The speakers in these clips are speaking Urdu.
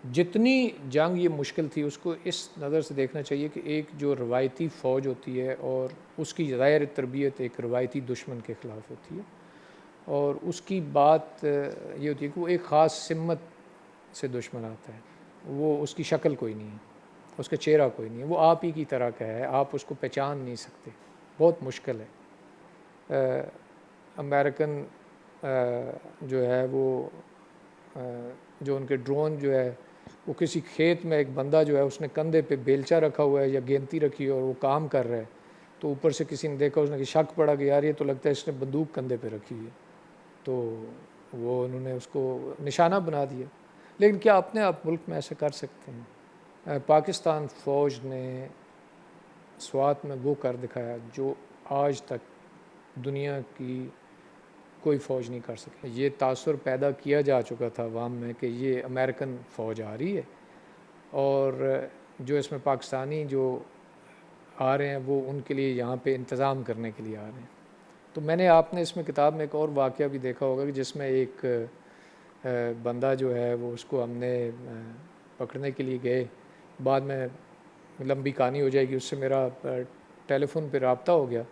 جتنی جنگ یہ مشکل تھی اس کو اس نظر سے دیکھنا چاہیے کہ ایک جو روایتی فوج ہوتی ہے اور اس کی ظاہر تربیت ایک روایتی دشمن کے خلاف ہوتی ہے، اور اس کی بات یہ ہوتی ہے کہ وہ ایک خاص سمت سے دشمن آتا ہے، وہ اس کی شکل کوئی نہیں ہے، اس کا چہرہ کوئی نہیں ہے، وہ آپ ہی کی طرح کا ہے، آپ اس کو پہچان نہیں سکتے، بہت مشکل ہے۔ امریکن جو ہے وہ جو ان کے ڈرون جو ہے وہ کسی کھیت میں ایک بندہ جو ہے اس نے کندھے پہ بیلچا رکھا ہوا ہے یا گینتی رکھی ہے اور وہ کام کر رہا ہے، تو اوپر سے کسی نے دیکھا، اس نے کہ شک پڑا کہ یار یہ تو لگتا ہے اس نے بندوق کندھے پہ رکھی ہے، تو وہ انہوں نے اس کو نشانہ بنا دیا۔ لیکن کیا اپنے آپ ملک میں ایسا کر سکتے ہیں؟ پاکستان فوج نے سوات میں وہ کر دکھایا جو آج تک دنیا کی کوئی فوج نہیں کر سکی۔ یہ تاثر پیدا کیا جا چکا تھا عوام میں کہ یہ امریکن فوج آ رہی ہے، اور جو اس میں پاکستانی جو آ رہے ہیں وہ ان کے لیے یہاں پہ انتظام کرنے کے لیے آ رہے ہیں۔ تو میں نے آپ نے اس میں کتاب میں ایک اور واقعہ بھی دیکھا ہوگا کہ جس میں ایک بندہ جو ہے وہ اس کو ہم نے پکڑنے کے لیے گئے، بعد میں لمبی کہانی ہو جائے گی، اس سے میرا ٹیلی فون پہ رابطہ ہو گیا،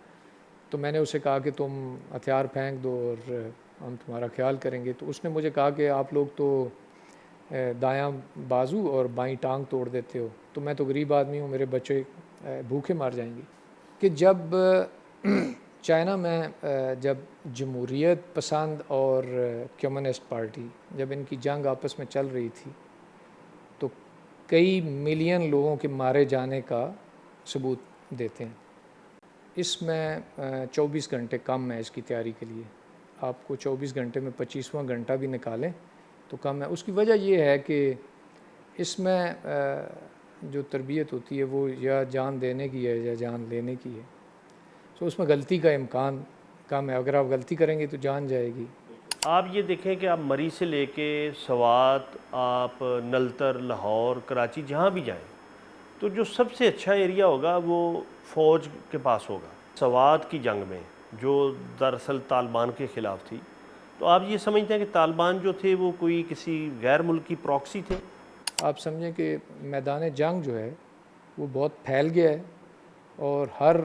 تو میں نے اسے کہا کہ تم ہتھیار پھینک دو اور ہم تمہارا خیال کریں گے۔ تو اس نے مجھے کہا کہ آپ لوگ تو دایاں بازو اور بائیں ٹانگ توڑ دیتے ہو، تو میں تو غریب آدمی ہوں، میرے بچے بھوکے مار جائیں گے۔ کہ جب چائنا میں جب جمہوریت پسند اور کمیونسٹ پارٹی جب ان کی جنگ آپس میں چل رہی تھی تو کئی ملین لوگوں کے مارے جانے کا ثبوت دیتے ہیں۔ اس میں 24 گھنٹے کم ہے اس کی تیاری کے لیے، آپ کو 24 گھنٹے میں 25واں گھنٹہ بھی نکالیں تو کم ہے۔ اس کی وجہ یہ ہے کہ اس میں جو تربیت ہوتی ہے وہ یا جان دینے کی ہے یا جان لینے کی ہے، تو اس میں غلطی کا امکان کم ہے، اگر آپ غلطی کریں گے تو جان جائے گی۔ آپ یہ دیکھیں کہ آپ مری سے لے کے سوات، آپ نلتر، لاہور، کراچی جہاں بھی جائیں تو جو سب سے اچھا ایریا ہوگا وہ فوج کے پاس ہوگا۔ سوات کی جنگ میں جو دراصل طالبان کے خلاف تھی، تو آپ یہ سمجھتے ہیں کہ طالبان جو تھے وہ کوئی کسی غیر ملکی پراکسی تھے؟ آپ سمجھیں کہ میدان جنگ جو ہے وہ بہت پھیل گیا ہے اور ہر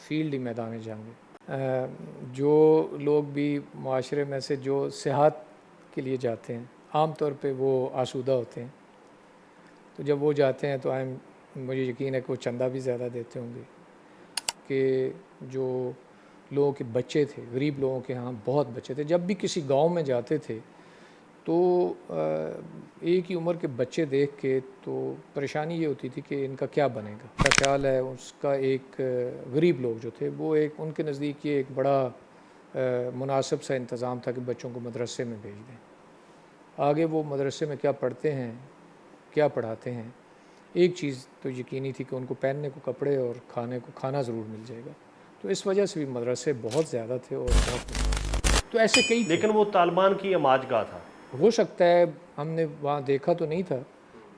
فیلڈ ہی میدان جنگ ہے۔ جو لوگ بھی معاشرے میں سے جو سیاحت کے لیے جاتے ہیں عام طور پہ وہ آسودہ ہوتے ہیں، تو جب وہ جاتے ہیں تو مجھے یقین ہے کہ وہ چندہ بھی زیادہ دیتے ہوں گے، کہ جو لوگوں کے بچے تھے، غریب لوگوں کے ہاں بہت بچے تھے، جب بھی کسی گاؤں میں جاتے تھے تو ایک ہی عمر کے بچے دیکھ کے تو پریشانی یہ ہوتی تھی کہ ان کا کیا بنے گا۔ میرا خیال ہے اس کا ایک غریب لوگ جو تھے وہ ایک ان کے نزدیک یہ ایک بڑا مناسب سا انتظام تھا کہ بچوں کو مدرسے میں بھیج دیں، آگے وہ مدرسے میں کیا پڑھتے ہیں کیا پڑھاتے ہیں، ایک چیز تو یقینی تھی کہ ان کو پہننے کو کپڑے اور کھانے کو کھانا ضرور مل جائے گا، تو اس وجہ سے بھی مدرسے بہت زیادہ تھے اور بہت، تو ایسے کئی تھے۔ لیکن وہ طالبان کی اماج گاہ تھا۔ ہو سکتا ہے، ہم نے وہاں دیکھا تو نہیں تھا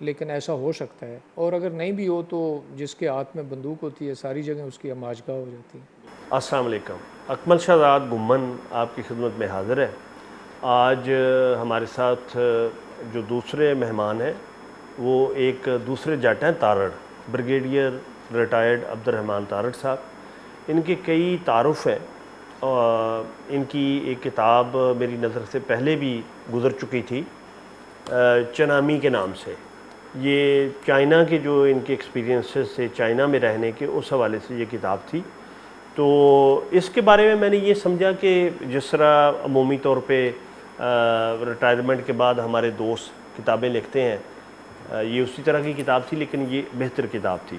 لیکن ایسا ہو سکتا ہے، اور اگر نہیں بھی ہو تو جس کے ہاتھ میں بندوق ہوتی ہے ساری جگہ اس کی اماجگاہ ہو جاتی ہے۔ السلام علیکم، اکمل شہزاد گمن آپ کی خدمت میں حاضر ہے۔ آج ہمارے ساتھ جو دوسرے مہمان ہیں وہ ایک دوسرے جٹ ہیں، تارڑ، بریگیڈیئر ریٹائرڈ عبد الرحمن تارڑ صاحب۔ ان کے کئی تعارف ہیں، ان کی ایک کتاب میری نظر سے پہلے بھی گزر چکی تھی چنامی کے نام سے، یہ چائنا کے جو ان کے ایکسپیرینسز سے چائنا میں رہنے کے اس حوالے سے یہ کتاب تھی۔ تو اس کے بارے میں میں نے یہ سمجھا کہ جس طرح عمومی طور پہ ریٹائرمنٹ کے بعد ہمارے دوست کتابیں لکھتے ہیں، یہ اسی طرح کی کتاب تھی لیکن یہ بہتر کتاب تھی۔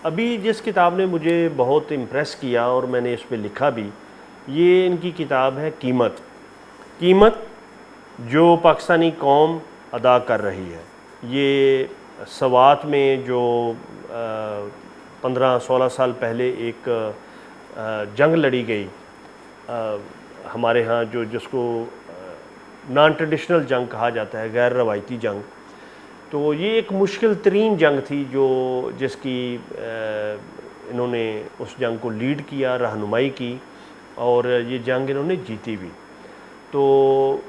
ابھی جس کتاب نے مجھے بہت امپریس کیا اور میں نے اس پہ لکھا بھی، یہ ان کی کتاب ہے قیمت جو پاکستانی قوم ادا کر رہی ہے۔ یہ سوات میں جو 15-16 سال پہلے ایک جنگ لڑی گئی ہمارے ہاں، جس کو نان ٹریڈیشنل جنگ کہا جاتا ہے، غیر روایتی جنگ، تو یہ ایک مشکل ترین جنگ تھی جس کی انہوں نے اس جنگ کو لیڈ کیا، رہنمائی کی، اور یہ جنگ انہوں نے جیتی بھی۔ تو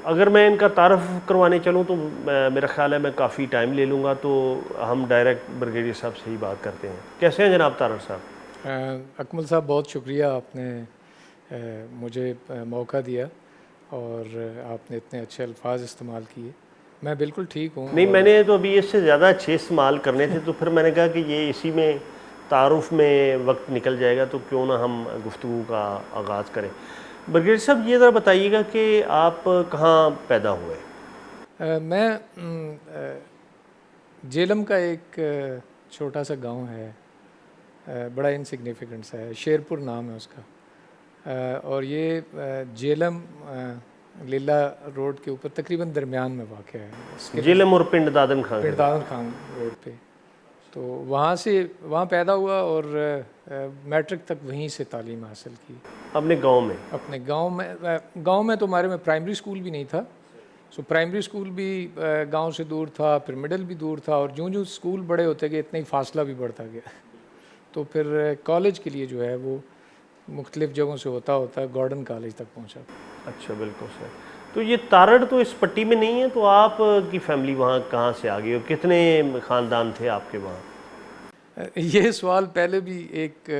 اگر میں ان کا تعارف کروانے چلوں تو میرا خیال ہے میں کافی ٹائم لے لوں گا، تو ہم ڈائریکٹ بریگیڈیئر صاحب سے ہی بات کرتے ہیں۔ کیسے ہیں جناب طارڑ صاحب؟ اکمل صاحب بہت شکریہ، آپ نے مجھے موقع دیا اور آپ نے اتنے اچھے الفاظ استعمال کیے۔ میں بالکل ٹھیک ہوں۔ نہیں، میں نے تو ابھی اس سے زیادہ اچھے استعمال کرنے تھے، تو پھر میں نے کہا کہ یہ اسی میں تعارف میں وقت نکل جائے گا، تو کیوں نہ ہم گفتگو کا آغاز کریں۔ بریگیڈیئر صاحب یہ ذرا بتائیے گا کہ آپ کہاں پیدا ہوئے؟ میں جیلم کا ایک چھوٹا سا گاؤں ہے، بڑا انسگنیفیکنٹ سا ہے، شیرپور نام ہے اس کا، اور یہ جیلم لیلا روڈ کے اوپر تقریباً درمیان میں واقع ہے، جیلم اور پنڈ دادن خان، پنڈ دادن خان روڈ پہ۔ تو وہاں پیدا ہوا اور میٹرک تک وہیں سے تعلیم حاصل کی اپنے گاؤں میں۔ اپنے گاؤں میں تو ہمارے میں پرائمری اسکول بھی نہیں تھا، سو پرائمری اسکول بھی گاؤں سے دور تھا، پھر مڈل بھی دور تھا، اور جوں اسکول بڑے ہوتے گئے اتنا ہی فاصلہ بھی بڑھتا گیا، تو پھر کالج کے لیے جو ہے وہ مختلف جگہوں سے ہوتا گارڈن کالج تک پہنچا۔ اچھا، بالکل سر۔ تو یہ تارڑ تو اس پٹی میں نہیں ہے، تو آپ کی فیملی وہاں کہاں سے آ گئی اور کتنے خاندان تھے آپ کے وہاں؟ یہ سوال پہلے بھی ایک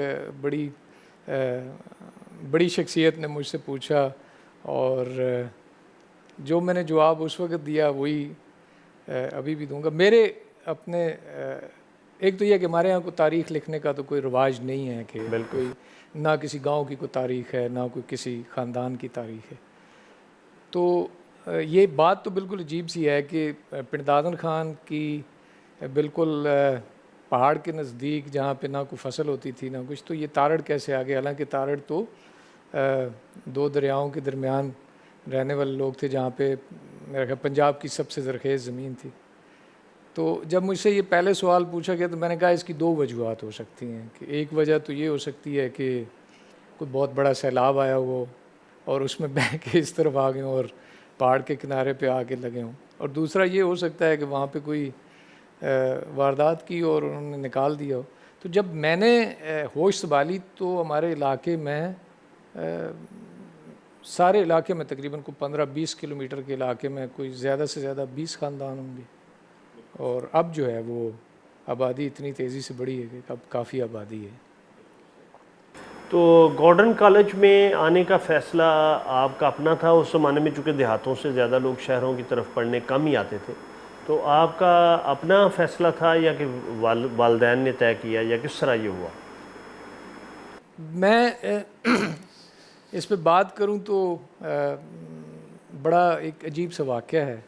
بڑی شخصیت نے مجھ سے پوچھا، اور جو میں نے جواب اس وقت دیا وہی ابھی بھی دوں گا۔ میرے اپنے ایک تو یہ کہ ہمارے یہاں کوئی تاریخ لکھنے کا تو کوئی رواج نہیں ہے کہ کوئی نہ کسی گاؤں کی کوئی تاریخ ہے، نہ کوئی کسی خاندان کی تاریخ ہے۔ تو یہ بات تو بالکل عجیب سی ہے کہ پنڈ دادن خان کی بالکل پہاڑ کے نزدیک جہاں پہ نہ کوئی فصل ہوتی تھی نہ کچھ، تو یہ تارڑ کیسے آگے؟ حالانکہ تارڑ تو دو دریاؤں کے درمیان رہنے والے لوگ تھے، جہاں پہ میرا خیال پنجاب کی سب سے زرخیز زمین تھی۔ تو جب مجھ سے یہ پہلے سوال پوچھا گیا تو میں نے کہا اس کی دو وجوہات ہو سکتی ہیں، کہ ایک وجہ تو یہ ہو سکتی ہے کہ کوئی بہت بڑا سیلاب آیا ہو اور اس میں بہہ کے اس طرف آ گئے ہوں اور پہاڑ کے کنارے پہ آ کے لگے ہوں، اور دوسرا یہ ہو سکتا ہے کہ وہاں پہ کوئی واردات کی اور انہوں نے نکال دیا ہو۔ تو جب میں نے ہوش سنبھالی تو ہمارے علاقے میں سارے علاقے میں تقریباً کوئی 15-20 کلومیٹر کے علاقے میں کوئی زیادہ سے زیادہ 20 خاندان ہوں گے، اور اب جو ہے وہ آبادی اتنی تیزی سے بڑھی ہے کہ اب کافی آبادی ہے۔ تو گارڈن کالج میں آنے کا فیصلہ آپ کا اپنا تھا؟ اس زمانے میں چونکہ دیہاتوں سے زیادہ لوگ شہروں کی طرف پڑھنے کم ہی آتے تھے، تو آپ کا اپنا فیصلہ تھا یا کہ والدین نے طے کیا، یا کس طرح یہ ہوا؟ میں اس پہ بات کروں تو بڑا ایک عجیب سا واقعہ ہے۔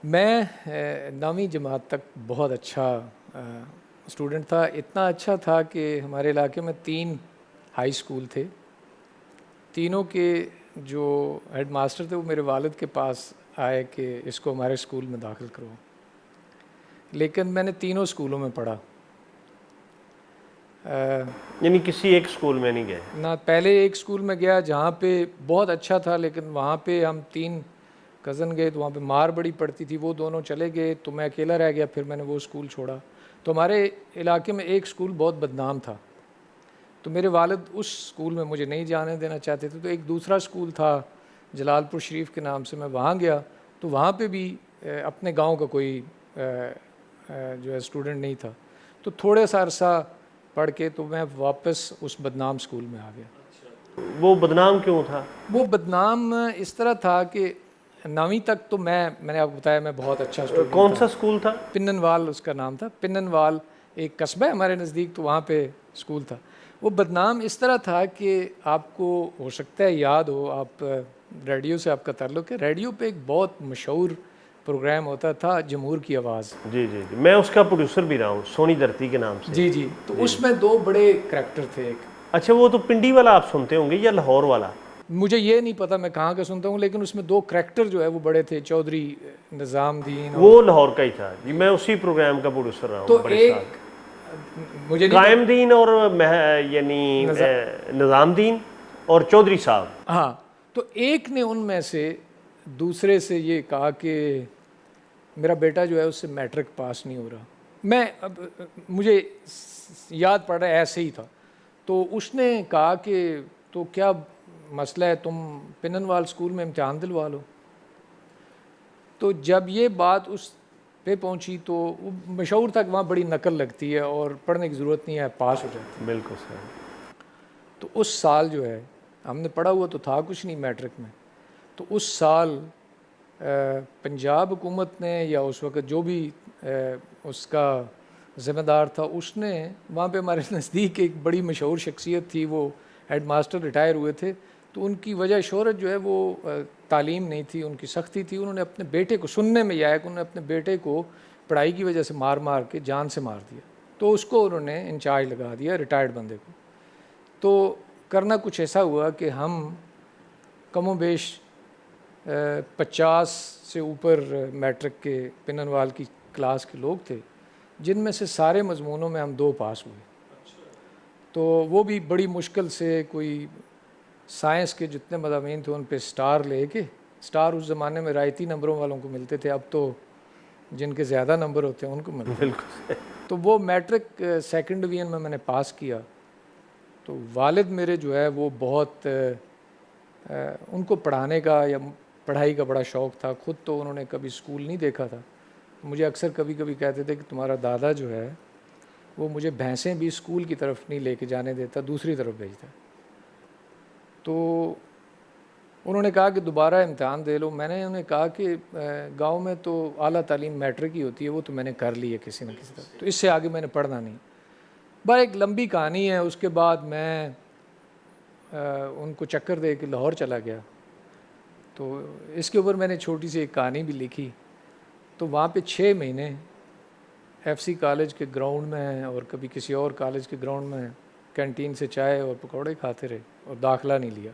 میں 9ویں جماعت تک بہت اچھا اسٹوڈنٹ تھا، اتنا اچھا تھا کہ ہمارے علاقے میں 3 ہائی اسکول تھے، تینوں کے جو ہیڈ ماسٹر تھے وہ میرے والد کے پاس آئے کہ اس کو ہمارے اسکول میں داخل کرو، لیکن میں نے تینوں اسکولوں میں پڑھا۔ یعنی کسی ایک اسکول میں نہیں گئے؟ نہ، پہلے ایک اسکول میں گیا جہاں پہ بہت اچھا تھا، لیکن وہاں پہ ہم 3 کزن گئے تو وہاں پہ مار بڑی پڑتی تھی، وہ دونوں چلے گئے تو میں اکیلا رہ گیا، پھر میں نے وہ اسکول چھوڑا۔ تو ہمارے علاقے میں ایک اسکول بہت بدنام تھا، تو میرے والد اس اسکول میں مجھے نہیں جانے دینا چاہتے تھے، تو ایک دوسرا اسکول تھا جلال پور شریف کے نام سے، میں وہاں گیا تو وہاں پہ بھی اپنے گاؤں کا کوئی جو ہے اسٹوڈنٹ نہیں تھا، تو تھوڑے سا عرصہ پڑھ کے تو میں واپس اس بدنام اسکول میں آ گیا۔ وہ بدنام کیوں تھا؟ وہ بدنام اس طرح تھا کہ 9ویں تک تو میں نے آپ کو بتایا میں بہت اچھا اسٹوڈنٹ تھا۔ کون سا اسکول تھا؟ پنن وال اس کا نام تھا، پنن وال ایک قصبہ ہے ہمارے نزدیک، تو وہاں پہ اسکول تھا۔ وہ بدنام اس طرح تھا کہ آپ کو ہو سکتا ہے یاد ہو، آپ ریڈیو سے آپ کا تعلق ہے، ریڈیو پہ ایک بہت مشہور پروگرام ہوتا تھا جمہور کی آواز۔ جی جی جی، میں اس کا پروڈیوسر بھی رہا ہوں، سونی دھرتی کے نام سے۔ جی جی، تو اس میں 2 بڑے کریکٹر تھے۔ ایک اچھا، وہ تو پنڈی والا آپ سنتے ہوں گے یا لاہور والا؟ مجھے یہ نہیں پتا میں کہاں کا سنتا ہوں، لیکن اس میں 2 کریکٹر جو ہے وہ بڑے تھے، چودھری نظام دین، وہ لاہور کا ہی تھا جی، میں اسی پروگرام کا پروڈیوسر رہا ہوں تو بڑے ایک سال۔ مجھے قائم دین اور یعنی نظام دین اور چودھری صاحب۔ ہاں، تو ایک نے ان میں سے دوسرے سے یہ کہا کہ میرا بیٹا جو ہے اس سے میٹرک پاس نہیں ہو رہا، مجھے یاد پڑ رہا ہے ایسے ہی تھا، تو اس نے کہا کہ تو کیا مسئلہ ہے تم پننوال اسکول میں امتحان دلوا لو. تو جب یہ بات اس پہ پہنچی تو وہ مشہور تک وہاں بڑی نقل لگتی ہے اور پڑھنے کی ضرورت نہیں ہے, پاس ہو جاتی ہے. بالکل صحیح. تو اس سال جو ہے ہم نے پڑھا ہوا تو تھا کچھ نہیں میٹرک میں, تو اس سال پنجاب حکومت نے یا اس وقت جو بھی اس کا ذمہ دار تھا, اس نے وہاں پہ ہمارے نزدیک ایک بڑی مشہور شخصیت تھی, وہ ہیڈ ماسٹر ریٹائر ہوئے تھے, تو ان کی وجہ شہرت جو ہے وہ تعلیم نہیں تھی, ان کی سختی تھی. انہوں نے اپنے بیٹے کو, سننے میں یہ آیا کہ انہوں نے اپنے بیٹے کو پڑھائی کی وجہ سے مار مار کے جان سے مار دیا. تو اس کو انہوں نے انچارج لگا دیا, ریٹائرڈ بندے کو. تو کرنا کچھ ایسا ہوا کہ ہم کم و بیش 50 سے اوپر میٹرک کے پننوال کی کلاس کے لوگ تھے, جن میں سے سارے مضمونوں میں ہم 2 پاس ہوئے. تو وہ بھی بڑی مشکل سے, کوئی سائنس کے جتنے مضامین تھے ان پہ سٹار لے کے, سٹار اس زمانے میں رائتی نمبروں والوں کو ملتے تھے, اب تو جن کے زیادہ نمبر ہوتے ہیں ان کو ملتے ہیں. تو وہ میٹرک سیکنڈ ڈویژن میں نے پاس کیا. تو والد میرے جو ہے وہ بہت ان کو پڑھانے کا یا پڑھائی کا بڑا شوق تھا. خود تو انہوں نے کبھی اسکول نہیں دیکھا تھا. مجھے اکثر کبھی کبھی کہتے تھے کہ تمہارا دادا جو ہے وہ مجھے بھینسیں بھی اسکول کی طرف نہیں لے کے جانے دیتا, دوسری طرف بھیجتا. تو انہوں نے کہا کہ دوبارہ امتحان دے لو. میں نے انہیں کہا کہ گاؤں میں تو اعلیٰ تعلیم میٹرک کی ہوتی ہے, وہ تو میں نے کر لی ہے کسی نہ کسی طرح, تو اس سے آگے میں نے پڑھنا نہیں. بس ایک لمبی کہانی ہے. اس کے بعد میں ان کو چکر دے کے لاہور چلا گیا. تو اس کے اوپر میں نے چھوٹی سی ایک کہانی بھی لکھی. تو وہاں پہ 6 مہینے ایف سی کالج کے گراؤنڈ میں اور کبھی کسی اور کالج کے گراؤنڈ میں کینٹین سے چائے اور پکوڑے کھاتے رہے اور داخلہ نہیں لیا.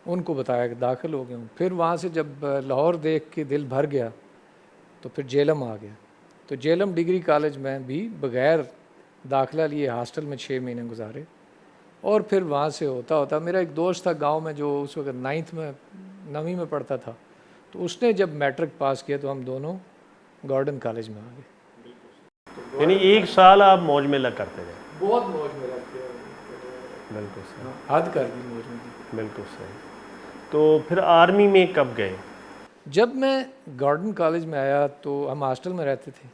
ان کو بتایا کہ داخل ہو گیا ہوں. پھر وہاں سے جب لاہور دیکھ کے دل بھر گیا تو پھر جیلم آ گیا. تو جیلم ڈگری کالج میں بھی بغیر داخلہ لیے ہاسٹل میں 6 مہینے گزارے. اور پھر وہاں سے ہوتا ہوتا میرا ایک دوست تھا گاؤں میں جو اس وقت 9ویں میں پڑھتا تھا, تو اس نے جب میٹرک پاس کیا تو ہم دونوں گارڈن کالج میں آ گئے. یعنی 1 سال آپ موج میں لگ کرتے تھے. بہت موج میں لگ گیا. بالکل صحیح. حد کر دی موج میں. بالکل صحیح. تو پھر آرمی میں کب گئے؟ جب میں گارڈن کالج میں آیا تو ہم ہاسٹل میں رہتے تھے.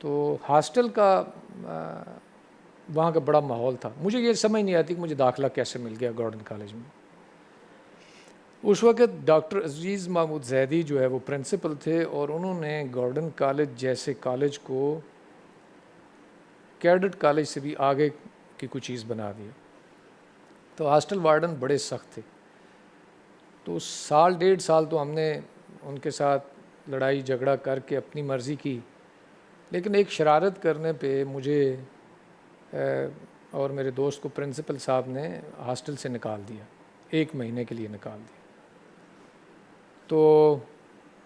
تو ہاسٹل کا وہاں کا بڑا ماحول تھا. مجھے یہ سمجھ نہیں آتی کہ مجھے داخلہ کیسے مل گیا گارڈن کالج میں. اس وقت ڈاکٹر عزیز محمود زیدی جو ہے وہ پرنسپل تھے, اور انہوں نے گارڈن کالج جیسے کالج کو کیڈٹ کالج سے بھی آگے کی کوئی چیز بنا دیا. تو ہاسٹل وارڈن بڑے سخت تھے. تو 1.5 سال تو ہم نے ان کے ساتھ لڑائی جھگڑا کر کے اپنی مرضی کی, لیکن ایک شرارت کرنے پہ مجھے اور میرے دوست کو پرنسپل صاحب نے ہاسٹل سے نکال دیا. 1 مہینے کے لیے نکال دیا. تو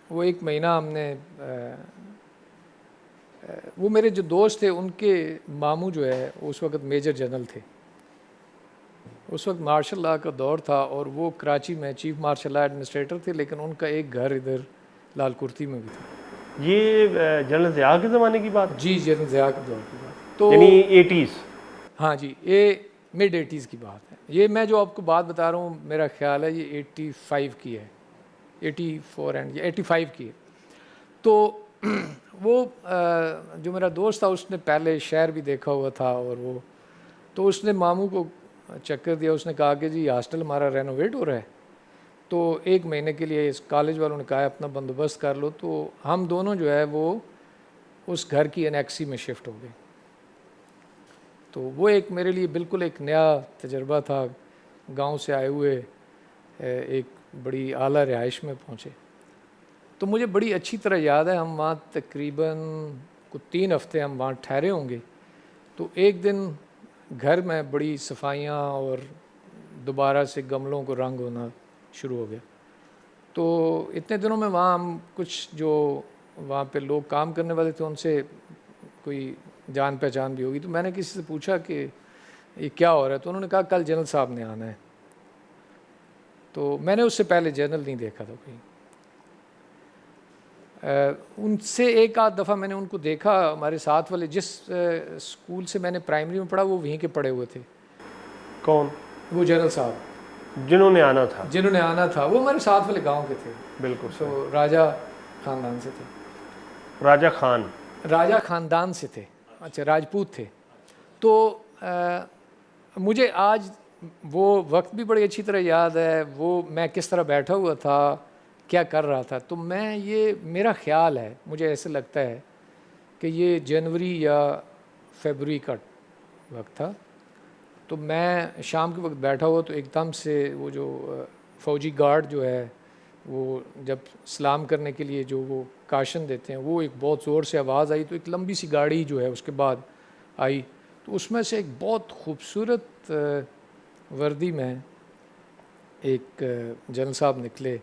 وہ 1 مہینہ ہم نے وہ میرے جو دوست تھے ان کے ماموں جو ہے اس وقت میجر جنرل تھے. اس وقت مارشل لاء کا دور تھا اور وہ کراچی میں چیف مارشل لاء ایڈمنسٹریٹر تھے, لیکن ان کا ایک گھر ادھر لال کرتی میں بھی تھا. یہ جنرل ضیاء کے زمانے کی بات؟ جی, جنرل ضیاء کے دور کی بات. تو یعنی 80s؟ ہاں جی, یہ mid 80s کی بات ہے. یہ میں جو آپ کو بات بتا رہا ہوں میرا خیال ہے یہ 85 کی ہے, 84 اینڈ 85 کی ہے. تو وہ جو میرا دوست تھا اس نے پہلے شہر بھی دیکھا ہوا تھا, اور وہ تو اس نے ماموں کو چکر دیا. اس نے کہا کہ جی ہاسٹل ہمارا رینوویٹ ہو رہا ہے, تو 1 مہینے کے لیے اس کالج والوں نے کہا اپنا بندوبست کر لو. تو ہم دونوں جو ہے وہ اس گھر کی انیکسی میں شفٹ ہو گئے. تو وہ ایک میرے لیے بالکل ایک نیا تجربہ تھا. گاؤں سے آئے ہوئے ایک بڑی اعلیٰ رہائش میں پہنچے. تو مجھے بڑی اچھی طرح یاد ہے, ہم وہاں تقریباً 3 ہفتے ہم وہاں ٹھہرے ہوں گے. تو ایک دن گھر میں بڑی صفائیاں اور دوبارہ سے گملوں کو رنگ ہونا شروع ہو گیا. تو اتنے دنوں میں وہاں ہم کچھ جو وہاں پہ لوگ کام کرنے والے تھے ان سے کوئی جان پہچان بھی ہوگی. تو میں نے کسی سے پوچھا کہ یہ کیا ہو رہا ہے, تو انہوں نے کہا کل جنرل صاحب نے آنا ہے. تو میں نے اس سے پہلے جنرل نہیں دیکھا تھا کوئی. ان سے 1 آدھ دفعہ میں نے ان کو دیکھا. ہمارے ساتھ والے جس اسکول سے میں نے پرائمری میں پڑھا وہ وہیں کے پڑھے ہوئے تھے. کون؟ وہ جنرل صاحب. جنہوں نے آنا تھا وہ ہمارے ساتھ والے گاؤں کے تھے. بالکل. تو راجہ خاندان سے تھے. راجہ خاندان سے تھے. اچھا, راجپوت تھے. تو مجھے آج وہ وقت بھی بڑی اچھی طرح یاد ہے, وہ میں کس طرح بیٹھا ہوا تھا, کیا کر رہا تھا. تو میرا خیال ہے, مجھے ایسے لگتا ہے کہ یہ جنوری یا فیبروری کا وقت تھا. تو میں شام کے وقت بیٹھا ہوا تو ایک دم سے وہ جو فوجی گارڈ جو ہے وہ جب سلام کرنے کے لیے جو وہ کاشن دیتے ہیں, وہ ایک بہت زور سے آواز آئی. تو ایک لمبی سی گاڑی جو ہے اس کے بعد آئی, تو اس میں سے ایک بہت خوبصورت وردی میں ایک جنرل صاحب نکلے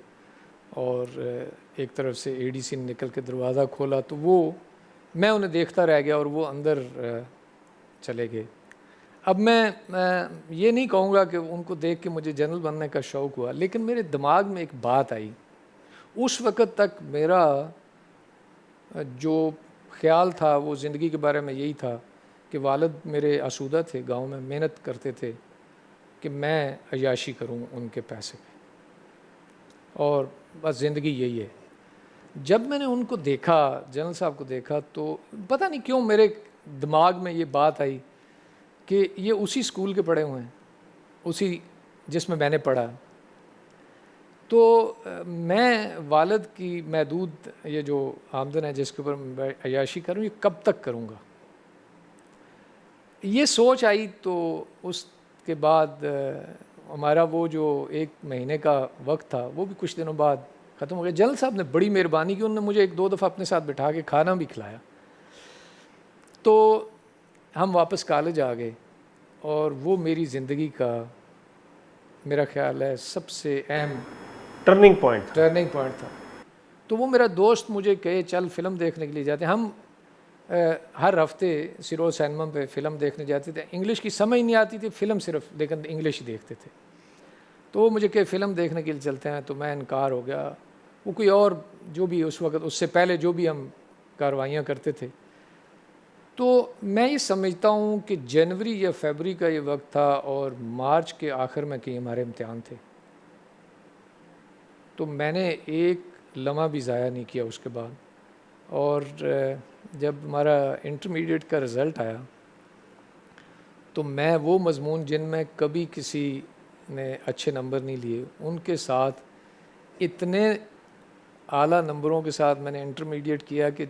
اور ایک طرف سے اے ڈی سی نے نکل کے دروازہ کھولا. تو وہ میں انہیں دیکھتا رہ گیا اور وہ اندر چلے گئے. اب میں یہ نہیں کہوں گا کہ ان کو دیکھ کے مجھے جنرل بننے کا شوق ہوا, لیکن میرے دماغ میں ایک بات آئی. اس وقت تک میرا جو خیال تھا وہ زندگی کے بارے میں یہی تھا کہ والد میرے آسودہ تھے, گاؤں میں محنت کرتے تھے, کہ میں عیاشی کروں ان کے پیسے پہ, اور بس زندگی یہی ہے. جب میں نے ان کو دیکھا, جنرل صاحب کو دیکھا, تو پتہ نہیں کیوں میرے دماغ میں یہ بات آئی کہ یہ اسی اسکول کے پڑھے ہوئے ہیں, اسی جس میں نے پڑھا. تو میں والد کی محدود یہ جو آمدن ہے جس کے اوپر میں عیاشی کروں, یہ کب تک کروں گا, یہ سوچ آئی. تو اس کے بعد ہمارا وہ جو 1 مہینے کا وقت تھا وہ بھی کچھ دنوں بعد ختم ہو گیا. جنرل صاحب نے بڑی مہربانی کی, انہوں نے مجھے 1-2 دفعہ اپنے ساتھ بٹھا کے کھانا بھی کھلایا. تو ہم واپس کالج آ گئے, اور وہ میری زندگی کا میرا خیال ہے سب سے اہم ٹرننگ پوائنٹ تھا. تو وہ میرا دوست مجھے کہے چل فلم دیکھنے کے لیے جاتے ہیں. ہم ہر ہفتے سیرو سینما پہ فلم دیکھنے جاتے تھے. انگلش کی سمجھ نہیں آتی تھی فلم صرف, لیکن انگلش ہی دیکھتے تھے. تو وہ مجھے کہ فلم دیکھنے کے لیے چلتے ہیں, تو میں انکار ہو گیا. وہ کوئی اور جو بھی اس وقت اس سے پہلے جو بھی ہم کاروائیاں کرتے تھے. تو میں یہ سمجھتا ہوں کہ جنوری یا فیبروری کا یہ وقت تھا, اور مارچ کے آخر میں کہ ہمارے امتحان تھے. تو میں نے ایک لمحہ بھی ضائع نہیں کیا اس کے بعد. اور جب ہمارا انٹرمیڈیٹ کا رزلٹ آیا تو میں وہ مضمون جن میں کبھی کسی نے اچھے نمبر نہیں لیے, ان کے ساتھ اتنے اعلیٰ نمبروں کے ساتھ میں نے انٹرمیڈیٹ کیا کہ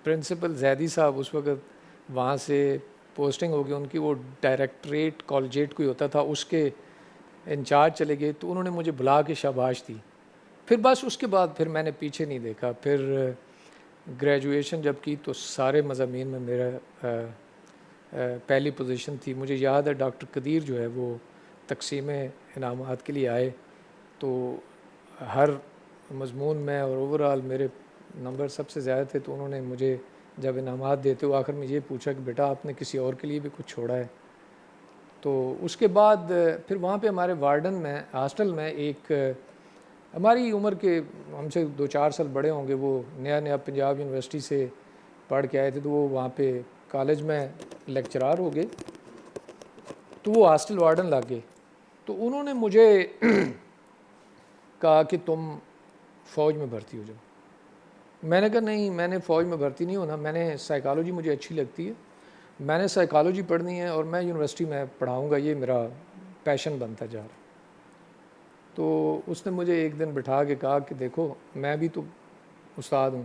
پرنسپل زیدی صاحب اس وقت وہاں سے پوسٹنگ ہو گئی ان کی, وہ ڈائریکٹریٹ کالجیٹ کوئی ہوتا تھا اس کے انچارج چلے گئے. تو انہوں نے مجھے بلا کے شاباش دی. پھر بس اس کے بعد پھر میں نے پیچھے نہیں دیکھا. پھر گریجویشن جب کی تو سارے مضامین میں میرا پہلی پوزیشن تھی. مجھے یاد ہے ڈاکٹر قدیر جو ہے وہ تقسیم انعامات کے لیے آئے, تو ہر مضمون میں اور اوورآل میرے نمبر سب سے زیادہ تھے. تو انہوں نے مجھے جب انعامات دیتے ہوئے آخر میں یہ پوچھا کہ بیٹا آپ نے کسی اور کے لیے بھی کچھ چھوڑا ہے. تو اس کے بعد پھر وہاں پہ ہمارے وارڈن میں ہاسٹل میں ایک ہماری عمر کے ہم سے 2-4 سال بڑے ہوں گے, وہ نیا پنجاب یونیورسٹی سے پڑھ کے آئے تھے. تو وہ وہاں پہ کالج میں لیکچرار ہو گئے, تو وہ ہاسٹل وارڈن لگ گئے. تو انہوں نے مجھے کہا کہ تم فوج میں بھرتی ہو جاؤ. میں نے کہا نہیں, میں نے فوج میں بھرتی نہیں ہونا, میں نے سائیکالوجی مجھے اچھی لگتی ہے, میں نے سائیکالوجی پڑھنی ہے اور میں یونیورسٹی میں پڑھاؤں گا, یہ میرا پیشن بنتا جا رہا. تو اس نے مجھے ایک دن بٹھا کے کہا کہ دیکھو میں بھی تو استاد ہوں,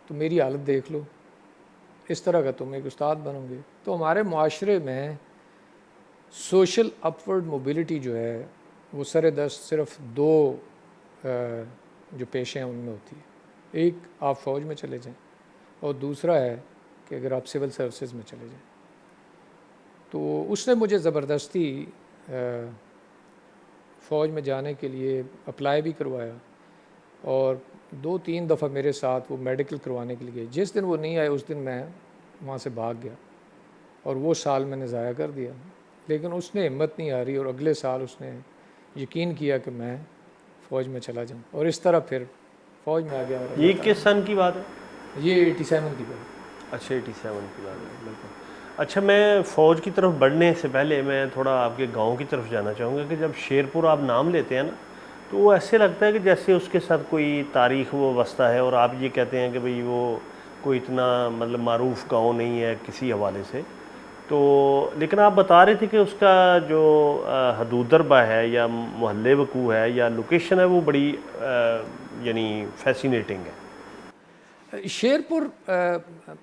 تو میری حالت دیکھ لو, اس طرح کا تم ایک استاد بنو گے. تو ہمارے معاشرے میں سوشل اپورڈ موبلٹی جو ہے وہ سر دست صرف 2 جو پیشے ہیں ان میں ہوتی ہے. ایک آپ فوج میں چلے جائیں, اور دوسرا ہے کہ اگر آپ سول سروسز میں چلے جائیں. تو اس نے مجھے زبردستی فوج میں جانے کے لیے اپلائی بھی کروایا, اور 2-3 دفعہ میرے ساتھ وہ میڈیکل کروانے کے لیے گئے. جس دن وہ نہیں آئے اس دن میں وہاں سے بھاگ گیا, اور وہ سال میں نے ضائع کر دیا. لیکن اس نے ہمت نہیں ہاری, اور اگلے سال اس نے یقین کیا کہ میں فوج میں چلا جاؤں, اور اس طرح پھر فوج میں آ گیا. یہ کس سن کی بات ہے؟ یہ 87 کی بات. اچھا 87 کی بات ہے, بالکل. اچھا، میں فوج کی طرف بڑھنے سے پہلے میں تھوڑا آپ کے گاؤں کی طرف جانا چاہوں گا کہ جب شیرپور آپ نام لیتے ہیں نا تو وہ ایسے لگتا ہے کہ جیسے اس کے ساتھ کوئی تاریخ وہ وابستہ ہے، اور آپ یہ کہتے ہیں کہ بھئی وہ کوئی اتنا مطلب معروف گاؤں نہیں ہے کسی حوالے سے، تو لیکن آپ بتا رہے تھے کہ اس کا جو حدود دربہ ہے یا محلے وقوع ہے یا لوکیشن ہے وہ بڑی یعنی فیسینیٹنگ ہے۔ شیرپور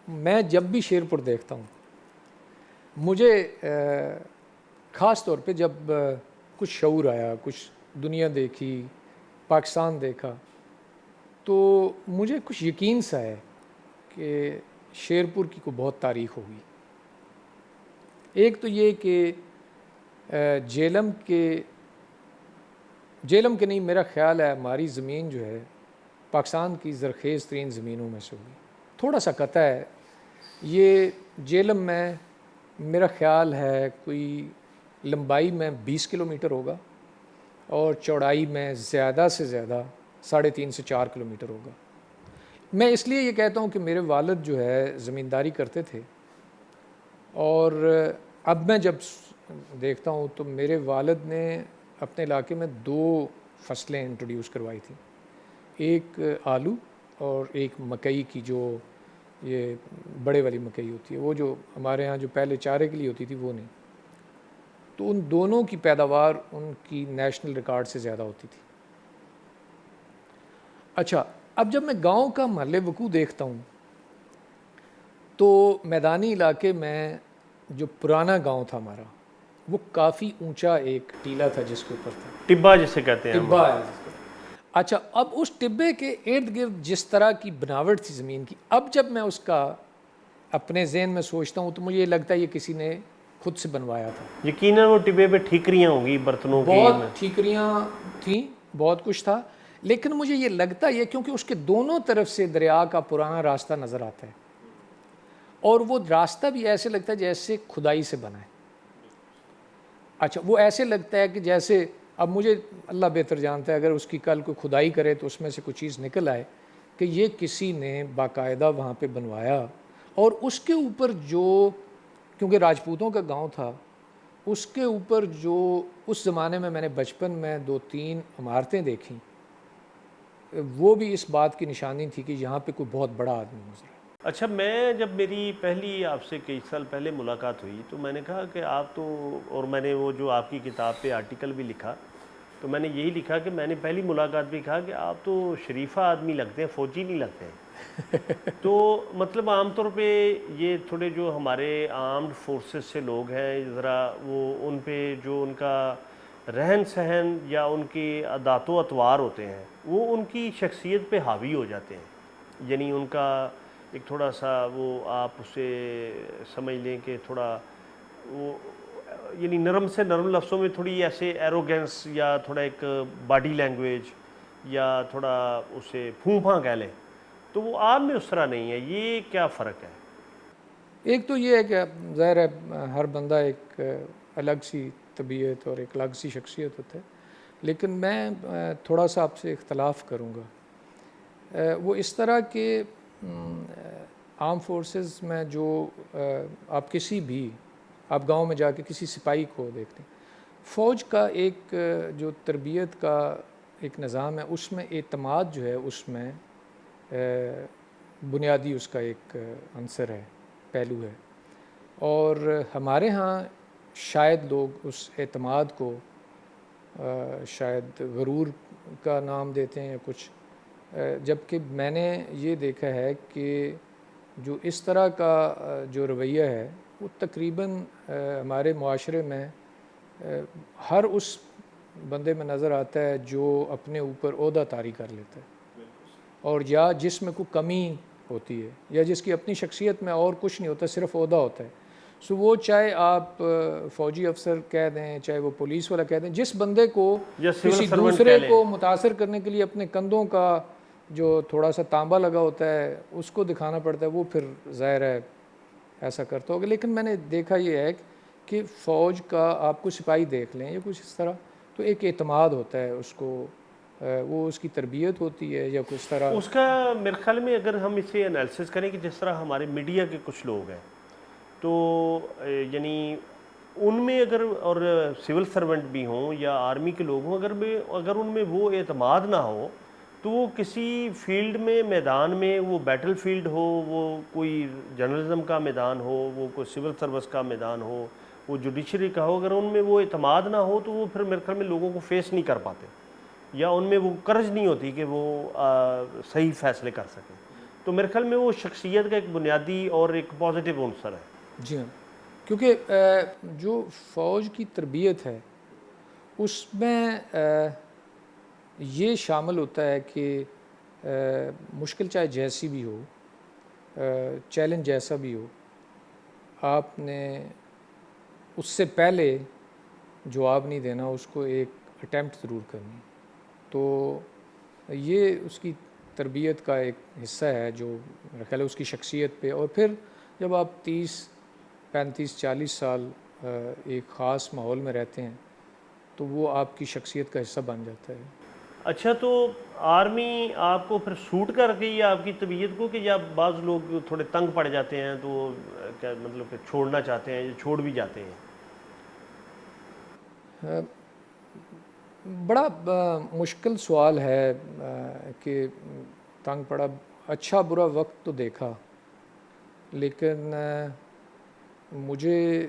میں جب بھی شیرپور دیکھتا ہوں مجھے خاص طور پہ جب کچھ شعور آیا، کچھ دنیا دیکھی، پاکستان دیکھا، تو مجھے کچھ یقین سا ہے کہ شیرپور کی کوئی بہت تاریخ ہوگی۔ ایک تو یہ کہ جیلم کے نہیں، میرا خیال ہے ہماری زمین جو ہے پاکستان کی زرخیز ترین زمینوں میں سے ہوگی۔ تھوڑا سا قطع ہے یہ جیلم میں، میرا خیال ہے کوئی لمبائی میں 20 کلومیٹر ہوگا اور چوڑائی میں زیادہ سے زیادہ 3.5 سے 4 کلومیٹر ہوگا۔ میں اس لیے یہ کہتا ہوں کہ میرے والد جو ہے زمینداری کرتے تھے، اور اب میں جب دیکھتا ہوں تو میرے والد نے اپنے علاقے میں 2 فصلیں انٹروڈیوس کروائی تھیں، ایک آلو اور ایک مکئی کی، جو یہ بڑے والی مکئی ہوتی ہے، وہ جو ہمارے ہاں جو پہلے چارے کے لیے ہوتی تھی وہ نہیں، تو ان دونوں کی پیداوار ان کی نیشنل ریکارڈ سے زیادہ ہوتی تھی۔ اچھا، اب جب میں گاؤں کا محل وقوع دیکھتا ہوں تو میدانی علاقے میں جو پرانا گاؤں تھا ہمارا، وہ کافی اونچا ایک ٹیلا تھا جس کے اوپر تھا ٹبا جسے کہتے ہیں ٹبا ہے۔ اچھا، اب اس ٹبے کے ارد گرد جس طرح کی بناوٹ تھی زمین کی، اب جب میں اس کا اپنے ذہن میں سوچتا ہوں تو مجھے یہ لگتا ہے یہ کسی نے خود سے بنوایا تھا۔ یقیناً وہ ٹبے پہ ٹھیکریاں ہوں گی برتنوں کی، بہت ٹھیکریاں تھیں، بہت کچھ تھا، لیکن مجھے یہ لگتا ہے کیونکہ اس کے دونوں طرف سے دریا کا پرانا راستہ نظر آتا ہے، اور وہ راستہ بھی ایسے لگتا ہے جیسے کھدائی سے بنا ہے۔ اچھا، وہ ایسے لگتا ہے کہ جیسے، اب مجھے اللہ بہتر جانتا ہے، اگر اس کی کل کوئی کھدائی کرے تو اس میں سے کوئی چیز نکل آئے کہ یہ کسی نے باقاعدہ وہاں پہ بنوایا، اور اس کے اوپر جو، کیونکہ راجپوتوں کا گاؤں تھا، اس کے اوپر جو اس زمانے میں نے بچپن میں 2-3 عمارتیں دیکھیں، وہ بھی اس بات کی نشانی تھی کہ یہاں پہ کوئی بہت بڑا آدمی گزرا۔ اچھا، میں جب میری پہلی آپ سے کئی سال پہلے ملاقات ہوئی تو میں نے کہا کہ آپ تو، اور میں نے وہ جو آپ کی کتاب پہ آرٹیکل بھی لکھا تو میں نے یہی لکھا کہ میں نے پہلی ملاقات بھی کہا کہ آپ تو شریفہ آدمی لگتے ہیں، فوجی نہیں لگتے ہیں۔ تو مطلب عام طور پہ یہ تھوڑے جو ہمارے آرمڈ فورسز سے لوگ ہیں ذرا، وہ ان پہ جو ان کا رہن سہن یا ان کی عادات و اطوار ہوتے ہیں وہ ان کی شخصیت پہ حاوی ہو جاتے ہیں، یعنی ان کا ایک تھوڑا سا وہ، آپ اسے سمجھ لیں کہ تھوڑا وہ، یعنی نرم سے نرم لفظوں میں تھوڑی ایسے ایروگینس یا تھوڑا ایک باڈی لینگویج یا تھوڑا اسے پھوں پھاں کہہ لیں، تو وہ آپ میں اس طرح نہیں ہے۔ یہ کیا فرق ہے؟ ایک تو یہ ہے کہ ظاہر ہے ہر بندہ ایک الگ سی طبیعت اور ایک الگ سی شخصیت ہوتا ہے، لیکن میں تھوڑا سا آپ سے اختلاف کروں گا۔ وہ اس طرح کہ آرم فورسز میں جو آپ کسی بھی، آپ گاؤں میں جا کے کسی سپاہی کو دیکھ لیں، فوج کا ایک جو تربیت کا ایک نظام ہے، اس میں اعتماد جو ہے اس میں بنیادی اس کا ایک عنصر ہے، پہلو ہے، اور ہمارے ہاں شاید لوگ اس اعتماد کو شاید غرور کا نام دیتے ہیں یا کچھ، جبکہ میں نے یہ دیکھا ہے کہ جو اس طرح کا جو رویہ ہے وہ تقریباً ہمارے معاشرے میں ہر اس بندے میں نظر آتا ہے جو اپنے اوپر عہدہ طاری کر لیتا ہے، اور یا جس میں کوئی کمی ہوتی ہے، یا جس کی اپنی شخصیت میں اور کچھ نہیں ہوتا، صرف عہدہ ہوتا ہے۔ سو وہ چاہے آپ فوجی افسر کہہ دیں، چاہے وہ پولیس والا کہہ دیں، جس بندے کو کسی دوسرے کو متاثر کرنے کے لیے اپنے کندھوں کا جو تھوڑا سا تانبا لگا ہوتا ہے اس کو دکھانا پڑتا ہے، وہ پھر ظاہر ہے ایسا کرتا ہوگا۔ لیکن میں نے دیکھا یہ ہے کہ فوج کا آپ کو سپاہی دیکھ لیں یا کچھ اس طرح، تو ایک اعتماد ہوتا ہے اس کو، وہ اس کی تربیت ہوتی ہے یا کچھ طرح اس کا میرے خیال میں اگر ہم اسے انالیسس کریں کہ جس طرح ہمارے میڈیا کے کچھ لوگ ہیں تو یعنی ان میں اگر اور سول سرونٹ بھی ہوں یا آرمی کے لوگ ہوں اگر ان میں وہ اعتماد نہ ہو تو وہ کسی فیلڈ میں میدان میں وہ بیٹل فیلڈ ہو, وہ کوئی جرنلزم کا میدان ہو, وہ کوئی سول سروس کا میدان ہو, وہ جوڈیشری کا ہو, اگر ان میں وہ اعتماد نہ ہو تو وہ پھر میرے خیال میں لوگوں کو فیس نہیں کر پاتے یا ان میں وہ کرج نہیں ہوتی کہ وہ صحیح فیصلے کر سکیں. تو میرے خیال میں وہ شخصیت کا ایک بنیادی اور ایک پازیٹیو عنصر ہے. جی ہاں, کیونکہ جو فوج کی تربیت ہے اس میں یہ شامل ہوتا ہے کہ مشکل چاہے جیسی بھی ہو, چیلنج جیسا بھی ہو, آپ نے اس سے پہلے جواب نہیں دینا, اس کو ایک اٹیمپٹ ضرور کرنی. تو یہ اس کی تربیت کا ایک حصہ ہے جو میرا خیال ہے اس کی شخصیت پہ. اور پھر جب آپ 30-35-40 سال ایک خاص ماحول میں رہتے ہیں تو وہ آپ کی شخصیت کا حصہ بن جاتا ہے. اچھا, تو آرمی آپ کو پھر سوٹ کر گئی آپ کی طبیعت کو, کہ یا بعض لوگ تھوڑے تنگ پڑ جاتے ہیں تو کیا مطلب کہ چھوڑنا چاہتے ہیں یا چھوڑ بھی جاتے ہیں؟ بڑا مشکل سوال ہے کہ تنگ پڑا. اچھا برا وقت تو دیکھا, لیکن مجھے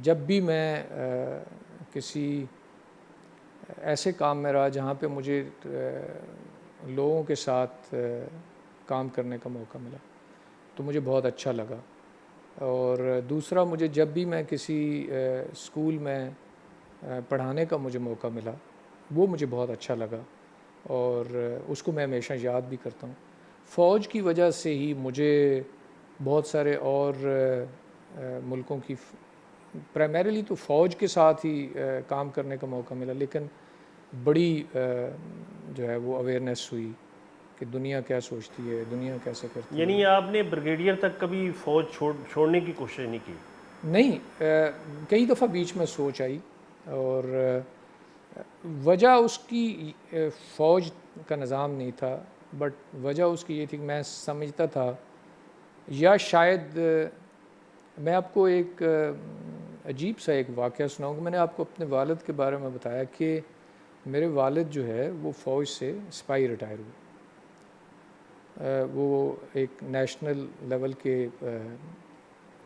جب بھی میں کسی ایسے کام میں رہا جہاں پہ مجھے لوگوں کے ساتھ کام کرنے کا موقع ملا تو مجھے بہت اچھا لگا. اور دوسرا, مجھے جب بھی میں کسی اسکول میں پڑھانے کا مجھے موقع ملا وہ مجھے بہت اچھا لگا اور اس کو میں ہمیشہ یاد بھی کرتا ہوں. فوج کی وجہ سے ہی مجھے بہت سارے اور ملکوں کی پرائمریلی تو فوج کے ساتھ ہی کام کرنے کا موقع ملا, لیکن بڑی جو ہے وہ اویئرنیس ہوئی کہ دنیا کیا سوچتی ہے, دنیا کیسے کرتی ہے. یعنی آپ نے بریگیڈیئر تک کبھی فوج چھوڑنے کی کوشش نہیں کی؟ نہیں, کئی دفعہ بیچ میں سوچ آئی اور وجہ اس کی فوج کا نظام نہیں تھا, بٹ وجہ اس کی یہ تھی کہ میں سمجھتا تھا, یا شاید میں آپ کو ایک عجیب سا ایک واقعہ سناؤں گا. میں نے آپ کو اپنے والد کے بارے میں بتایا کہ میرے والد جو ہے وہ فوج سے سپاہی ریٹائر ہوئے. وہ ایک نیشنل لیول کے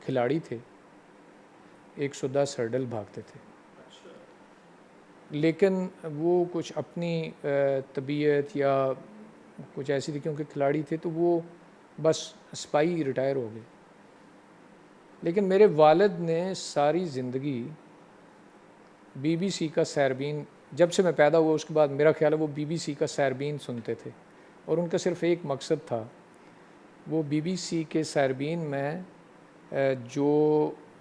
کھلاڑی تھے, 110 ہرڈل بھاگتے تھے. لیکن وہ کچھ اپنی طبیعت یا کچھ ایسی تھی, کیونکہ کھلاڑی تھے تو وہ بس سپاہی ریٹائر ہو گئے. لیکن میرے والد نے ساری زندگی BBC کا سیربین, جب سے میں پیدا ہوا اس کے بعد میرا خیال ہے وہ BBC کا سیربین سنتے تھے, اور ان کا صرف ایک مقصد تھا, وہ BBC کے سیربین میں جو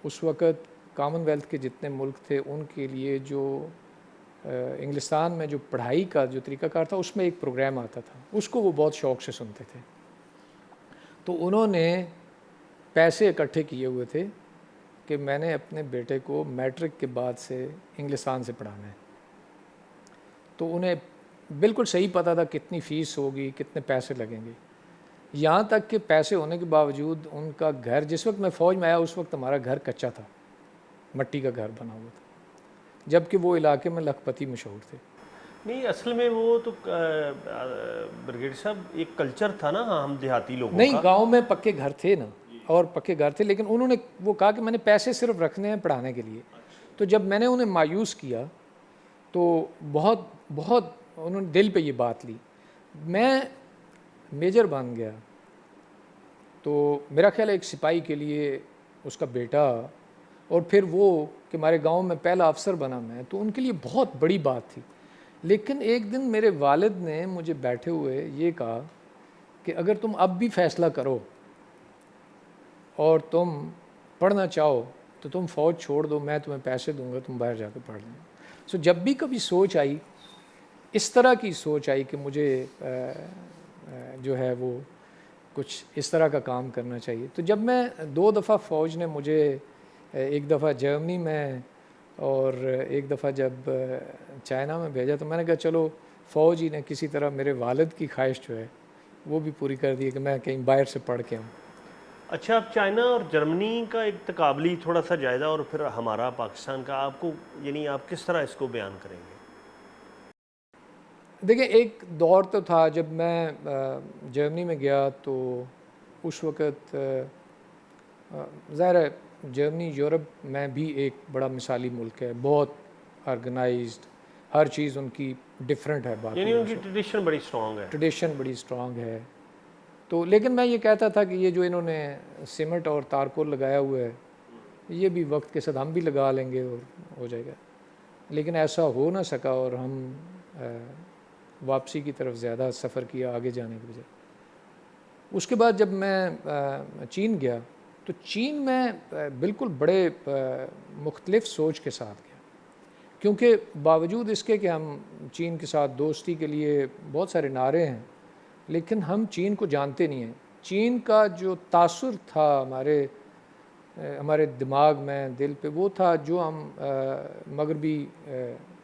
اس وقت کامن ویلتھ کے جتنے ملک تھے ان کے لیے جو انگلستان میں جو پڑھائی کا جو طریقہ کار تھا اس میں ایک پروگرام آتا تھا, اس کو وہ بہت شوق سے سنتے تھے. تو انہوں نے پیسے اکٹھے کیے ہوئے تھے کہ میں نے اپنے بیٹے کو میٹرک کے بعد سے انگلستان سے پڑھانا ہے. تو انہیں بالکل صحیح پتہ تھا کتنی فیس ہوگی, کتنے پیسے لگیں گے, یہاں تک کہ پیسے ہونے کے باوجود ان کا گھر, جس وقت میں فوج میں آیا اس وقت ہمارا گھر کچا تھا, مٹی کا گھر بنا ہوا تھا, جبکہ وہ علاقے میں لکھپتی مشہور تھے. نہیں, اصل میں وہ تو بریگیڈیئر صاحب ایک کلچر تھا نا ہم دیہاتی لوگوں کا. نہیں, گاؤں میں پکے گھر تھے نا, اور پکے گھر تھے, لیکن انہوں نے وہ کہا کہ میں نے پیسے صرف رکھنے ہیں پڑھانے کے لیے. تو جب میں نے انہیں مایوس کیا تو بہت بہت انہوں نے دل پہ یہ بات لی. میں میجر بن گیا تو میرا خیال ہے ایک سپاہی کے لیے اس کا بیٹا, اور پھر وہ کہ ہمارے گاؤں میں پہلا افسر بنا میں, تو ان کے لیے بہت بڑی بات تھی. لیکن ایک دن میرے والد نے مجھے بیٹھے ہوئے یہ کہا کہ اگر تم اب بھی فیصلہ کرو اور تم پڑھنا چاہو تو تم فوج چھوڑ دو, میں تمہیں پیسے دوں گا, تم باہر جا کے پڑھ لیں. سو جب بھی کبھی سوچ آئی, اس طرح کی سوچ آئی کہ مجھے جو ہے وہ کچھ اس طرح کا کام کرنا چاہیے, تو جب میں 2 دفعہ فوج نے مجھے, ایک دفعہ جرمنی میں اور ایک دفعہ جب چائنا میں بھیجا, تو میں نے کہا چلو فوج ہی نے کسی طرح میرے والد کی خواہش جو ہے وہ بھی پوری کر دی کہ میں کہیں باہر سے پڑھ کے آؤں. اچھا، اب چائنا اور جرمنی کا ایک تقابلی تھوڑا سا جائزہ اور پھر ہمارا پاکستان کا، آپ کو یعنی آپ کس طرح اس کو بیان کریں گے؟ دیکھیں، ایک دور تو تھا جب میں جرمنی میں گیا تو اس وقت ظاہر ہے جرمنی یورپ میں بھی ایک بڑا مثالی ملک ہے، بہت آرگنائزڈ، ہر چیز ان کی ڈفرینٹ ہے یعنی باقیوں ان کی سے، ٹریڈیشن بڑی اسٹرانگ ہے. ٹریڈیشن بڑی اسٹرانگ ہے. تو لیکن میں یہ کہتا تھا کہ یہ جو انہوں نے سیمنٹ اور تارکول لگایا ہوا ہے، یہ بھی وقت کے ساتھ ہم بھی لگا لیں گے اور ہو جائے گا. لیکن ایسا ہو نہ سکا اور ہم واپسی کی طرف زیادہ سفر کیا آگے جانے کے بجائے. اس کے بعد جب میں چین گیا تو چین میں بالکل بڑے مختلف سوچ کے ساتھ گیا، کیونکہ باوجود اس کے کہ ہم چین کے ساتھ دوستی کے لیے بہت سارے نعرے ہیں، لیکن ہم چین کو جانتے نہیں ہیں. چین کا جو تاثر تھا ہمارے دماغ میں، دل پہ، وہ تھا جو ہم مغربی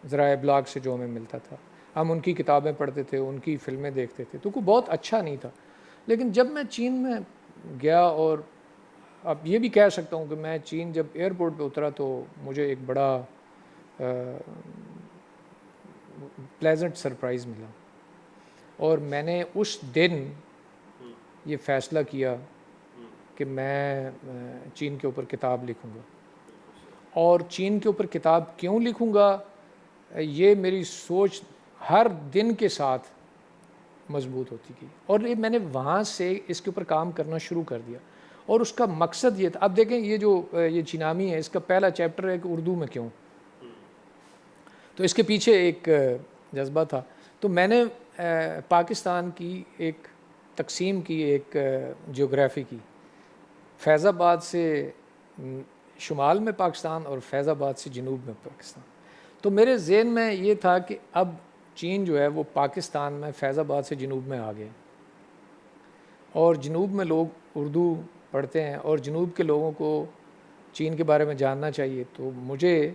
ذرائع ابلاغ سے جو ہمیں ملتا تھا. ہم ان کی کتابیں پڑھتے تھے، ان کی فلمیں دیکھتے تھے، تو کوئی بہت اچھا نہیں تھا. لیکن جب میں چین میں گیا، اور اب یہ بھی کہہ سکتا ہوں کہ میں چین جب ایئرپورٹ پہ اترا تو مجھے ایک بڑا پلیزنٹ سرپرائز ملا، اور میں نے اس دن یہ فیصلہ کیا کہ میں چین کے اوپر کتاب لکھوں گا. اور چین کے اوپر کتاب کیوں لکھوں گا، یہ میری سوچ ہر دن کے ساتھ مضبوط ہوتی گئی، اور یہ میں نے وہاں سے اس کے اوپر کام کرنا شروع کر دیا. اور اس کا مقصد یہ تھا، اب دیکھیں یہ چینامی ہے، اس کا پہلا چیپٹر ہے کہ اردو میں کیوں، تو اس کے پیچھے ایک جذبہ تھا. تو میں نے پاکستان کی ایک تقسیم کی، ایک جغرافی کی، فیض آباد سے شمال میں پاکستان اور فیض آباد سے جنوب میں پاکستان. تو میرے ذہن میں یہ تھا کہ اب چین جو ہے وہ پاکستان میں فیض آباد سے جنوب میں آ گئے، اور جنوب میں لوگ اردو پڑھتے ہیں، اور جنوب کے لوگوں کو چین کے بارے میں جاننا چاہیے. تو مجھے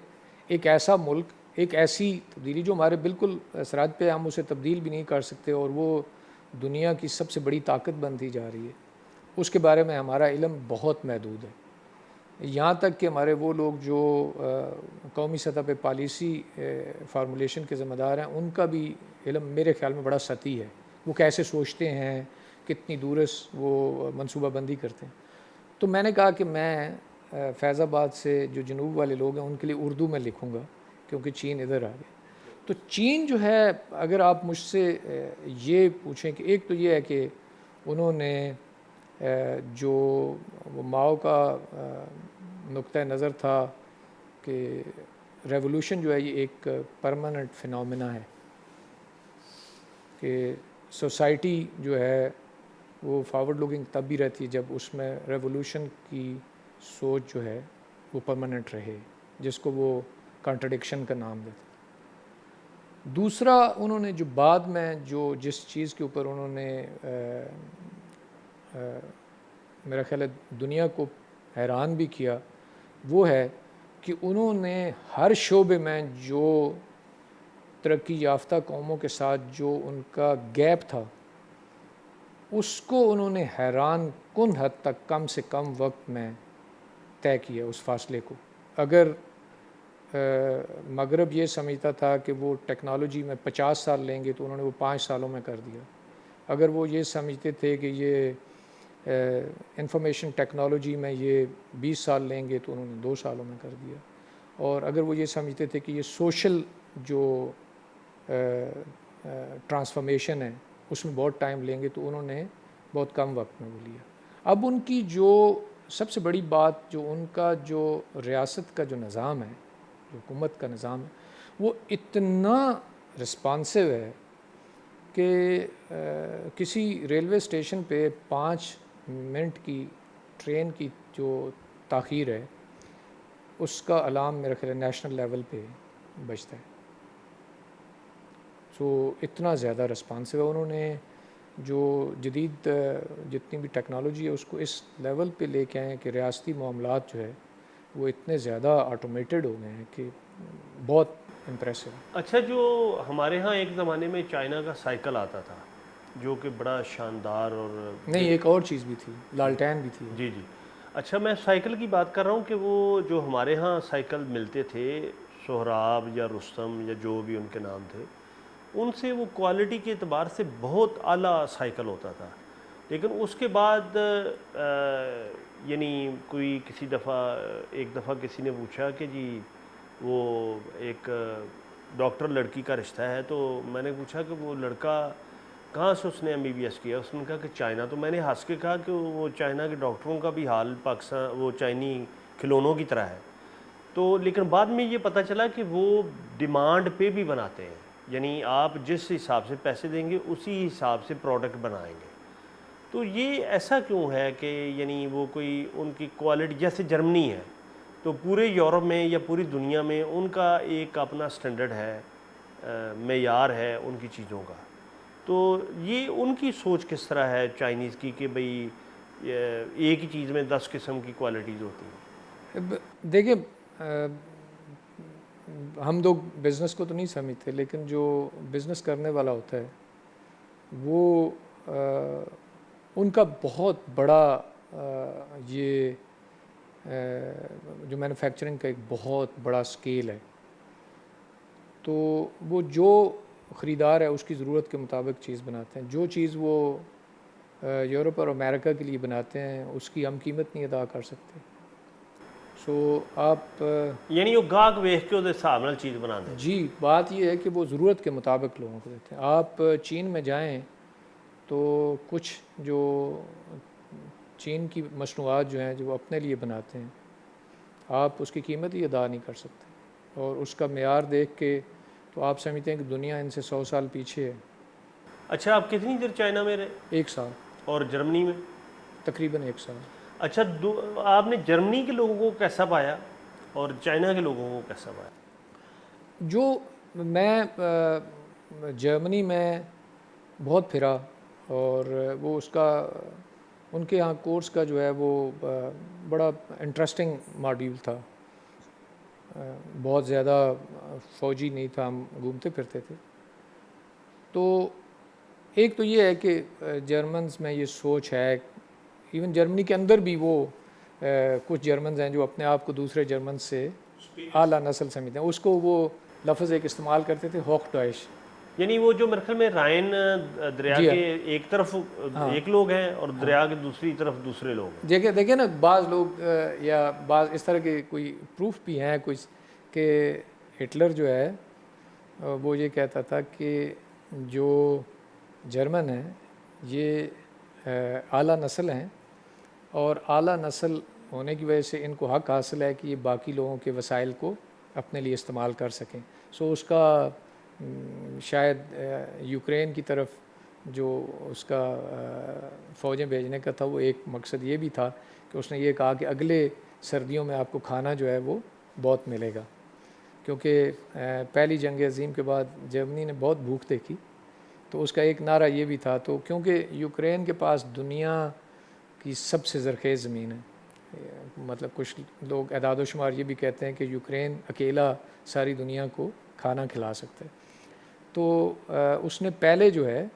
ایک ایسا ملک، ایک ایسی تبدیلی جو ہمارے بالکل سرحد پہ، ہم اسے تبدیل بھی نہیں کر سکتے، اور وہ دنیا کی سب سے بڑی طاقت بنتی جا رہی ہے، اس کے بارے میں ہمارا علم بہت محدود ہے. یہاں تک کہ ہمارے وہ لوگ جو قومی سطح پہ پالیسی فارمولیشن کے ذمہ دار ہیں، ان کا بھی علم میرے خیال میں بڑا سطحی ہے. وہ کیسے سوچتے ہیں، کتنی دورس وہ منصوبہ بندی کرتے ہیں. تو میں نے کہا کہ میں فیض آباد سے جو جنوب والے لوگ ہیں ان کے لیے اردو میں لکھوں گا، کیونکہ چین ادھر آ گیا. تو چین جو ہے، اگر آپ مجھ سے یہ پوچھیں کہ ایک تو یہ ہے کہ انہوں نے جو وہ ماؤ کا نقطہ نظر تھا کہ ریولوشن جو ہے یہ ایک پرماننٹ فینومینا ہے، کہ سوسائٹی جو ہے وہ فارورڈ لوکنگ تب بھی رہتی ہے جب اس میں ریولوشن کی سوچ جو ہے وہ پرماننٹ رہے، جس کو وہ کانٹرڈکشن کا نام دیتے. دوسرا، انہوں نے جو بعد میں جس چیز کے اوپر انہوں نے میرا خیال ہے دنیا کو حیران بھی کیا، وہ ہے کہ انہوں نے ہر شعبے میں جو ترقی یافتہ قوموں کے ساتھ جو ان کا گیپ تھا، اس کو انہوں نے حیران کن حد تک کم سے کم وقت میں طے کیا اس فاصلے کو. اگر مغرب یہ سمجھتا تھا کہ وہ ٹیکنالوجی میں 50 سال لیں گے تو انہوں نے وہ 5 سالوں میں کر دیا. اگر وہ یہ سمجھتے تھے کہ یہ انفارمیشن ٹیکنالوجی میں یہ 20 سال لیں گے تو انہوں نے 2 سالوں میں کر دیا. اور اگر وہ یہ سمجھتے تھے کہ یہ سوشل جو ٹرانسفارمیشن ہے اس میں بہت ٹائم لیں گے تو انہوں نے بہت کم وقت میں وہ لیا. اب ان کی جو سب سے بڑی بات، جو ان کا جو ریاست کا جو نظام ہے، جو حکومت کا نظام ہے، وہ اتنا رسپانسو ہے کہ کسی ریلوے اسٹیشن پہ 5 منٹ کی ٹرین کی جو تاخیر ہے اس کا الارم میرا خیال ہے نیشنل لیول پہ بجتا ہے. سو اتنا زیادہ رسپانسو ہے. انہوں نے جو جدید جتنی بھی ٹیکنالوجی ہے اس کو اس لیول پہ لے کے آئے ہیں کہ ریاستی معاملات جو ہے وہ اتنے زیادہ آٹومیٹڈ ہو گئے ہیں کہ بہت امپریسو. اچھا، جو ہمارے ہاں ایک زمانے میں چائنا کا سائیکل آتا تھا، جو کہ بڑا شاندار اور نہیں، ایک اور چیز بھی تھی، لالٹین بھی تھی۔ جی جی اچھا، میں سائیکل کی بات کر رہا ہوں کہ وہ جو ہمارے ہاں سائیکل ملتے تھے، سہراب یا رستم یا جو بھی ان کے نام تھے، ان سے وہ کوالٹی کے اعتبار سے بہت اعلیٰ سائیکل ہوتا تھا، لیکن اس کے بعد یعنی کوئی کسی دفعہ ایک دفعہ کسی نے پوچھا کہ جی وہ ایک ڈاکٹر لڑکی کا رشتہ ہے، تو میں نے پوچھا کہ وہ لڑکا کہاں سے اس نے MBBS کیا؟ اس نے کہا کہ چائنا۔ تو میں نے ہنس کے کہا کہ وہ چائنا کے ڈاکٹروں کا بھی حال پاکستان وہ چائنی کھلونوں کی طرح ہے۔ تو لیکن بعد میں یہ پتہ چلا کہ وہ ڈیمانڈ پہ بھی بناتے ہیں، یعنی آپ جس حساب سے پیسے دیں گے اسی حساب سے پروڈکٹ بنائیں گے۔ تو یہ ایسا کیوں ہے کہ یعنی وہ کوئی ان کی کوالٹی، جیسے جرمنی ہے تو پورے یورپ میں یا پوری دنیا میں ان کا ایک اپنا سٹینڈرڈ ہے، معیار ہے ان کی چیزوں کا، تو یہ ان کی سوچ کس طرح ہے چائنیز کی کہ بھئی ایک ہی چیز میں 10 قسم کی کوالٹیز ہوتی ہیں؟ دیکھیں، ہم لوگ بزنس کو تو نہیں سمجھتے، لیکن جو بزنس کرنے والا ہوتا ہے وہ ان کا بہت بڑا یہ جو مینوفیکچرنگ کا ایک بہت بڑا سکیل ہے، تو وہ جو خریدار ہے اس کی ضرورت کے مطابق چیز بناتے ہیں۔ جو چیز وہ یورپ اور امریکہ کے لیے بناتے ہیں اس کی ہم قیمت نہیں ادا کر سکتے۔ سو آپ یعنی وہ گاہک ویخ کے اس حساب نال چیز بنا دیں۔ جی، بات یہ ہے کہ وہ ضرورت کے مطابق لوگوں کو دیتے ہیں۔ آپ چین میں جائیں تو کچھ جو چین کی مصنوعات جو ہیں جو وہ اپنے لیے بناتے ہیں، آپ اس کی قیمت ہی ادا نہیں کر سکتے، اور اس کا معیار دیکھ کے تو آپ سمجھتے ہیں کہ دنیا ان سے 100 سال پیچھے ہے۔ اچھا، آپ کتنی دیر چائنا میں رہے؟ 1 سال، اور جرمنی میں؟ تقریباً 1 سال۔ اچھا، آپ نے جرمنی کے لوگوں کو کیسا پایا اور چائنا کے لوگوں کو کیسا پایا؟ جو میں جرمنی میں بہت پھرا، اور وہ اس کا ان کے ہاں کورس کا جو ہے وہ بڑا انٹرسٹنگ ماڈیول تھا، بہت زیادہ فوجی نہیں تھا، ہم گھومتے پھرتے تھے۔ تو ایک تو یہ ہے کہ جرمنز میں یہ سوچ ہے، ایون جرمنی کے اندر بھی وہ کچھ جرمنز ہیں جو اپنے آپ کو دوسرے جرمن سے اعلیٰ نسل سمجھتے ہیں۔ اس کو وہ لفظ ایک استعمال کرتے تھے، ہوک ڈوائش، یعنی وہ جو میرے خیال میں رائن دریا جی ہاں، کے ایک طرف ایک لوگ ہیں اور دریا کے دوسری طرف دوسرے لوگ ہیں۔ دیکھیں نا، بعض لوگ یا بعض اس طرح کے کوئی پروف بھی ہیں کچھ کہ ہٹلر جو ہے وہ یہ کہتا تھا کہ جو جرمن ہیں یہ اعلیٰ نسل ہیں، اور اعلیٰ نسل ہونے کی وجہ سے ان کو حق حاصل ہے کہ یہ باقی لوگوں کے وسائل کو اپنے لیے استعمال کر سکیں۔ سو اس کا شاید یوکرین کی طرف جو اس کا فوجیں بھیجنے کا تھا، وہ ایک مقصد یہ بھی تھا کہ اس نے یہ کہا کہ اگلے سردیوں میں آپ کو کھانا جو ہے وہ بہت ملے گا، کیونکہ پہلی جنگ عظیم کے بعد جرمنی نے بہت بھوک دیکھی، تو اس کا ایک نعرہ یہ بھی تھا۔ تو کیونکہ یوکرین کے پاس دنیا کی سب سے زرخیز زمین ہے، مطلب کچھ لوگ اعداد و شمار یہ بھی کہتے ہیں کہ یوکرین اکیلا ساری دنیا کو کھانا کھلا سکتا ہے، تو اس نے پہلے جو ہے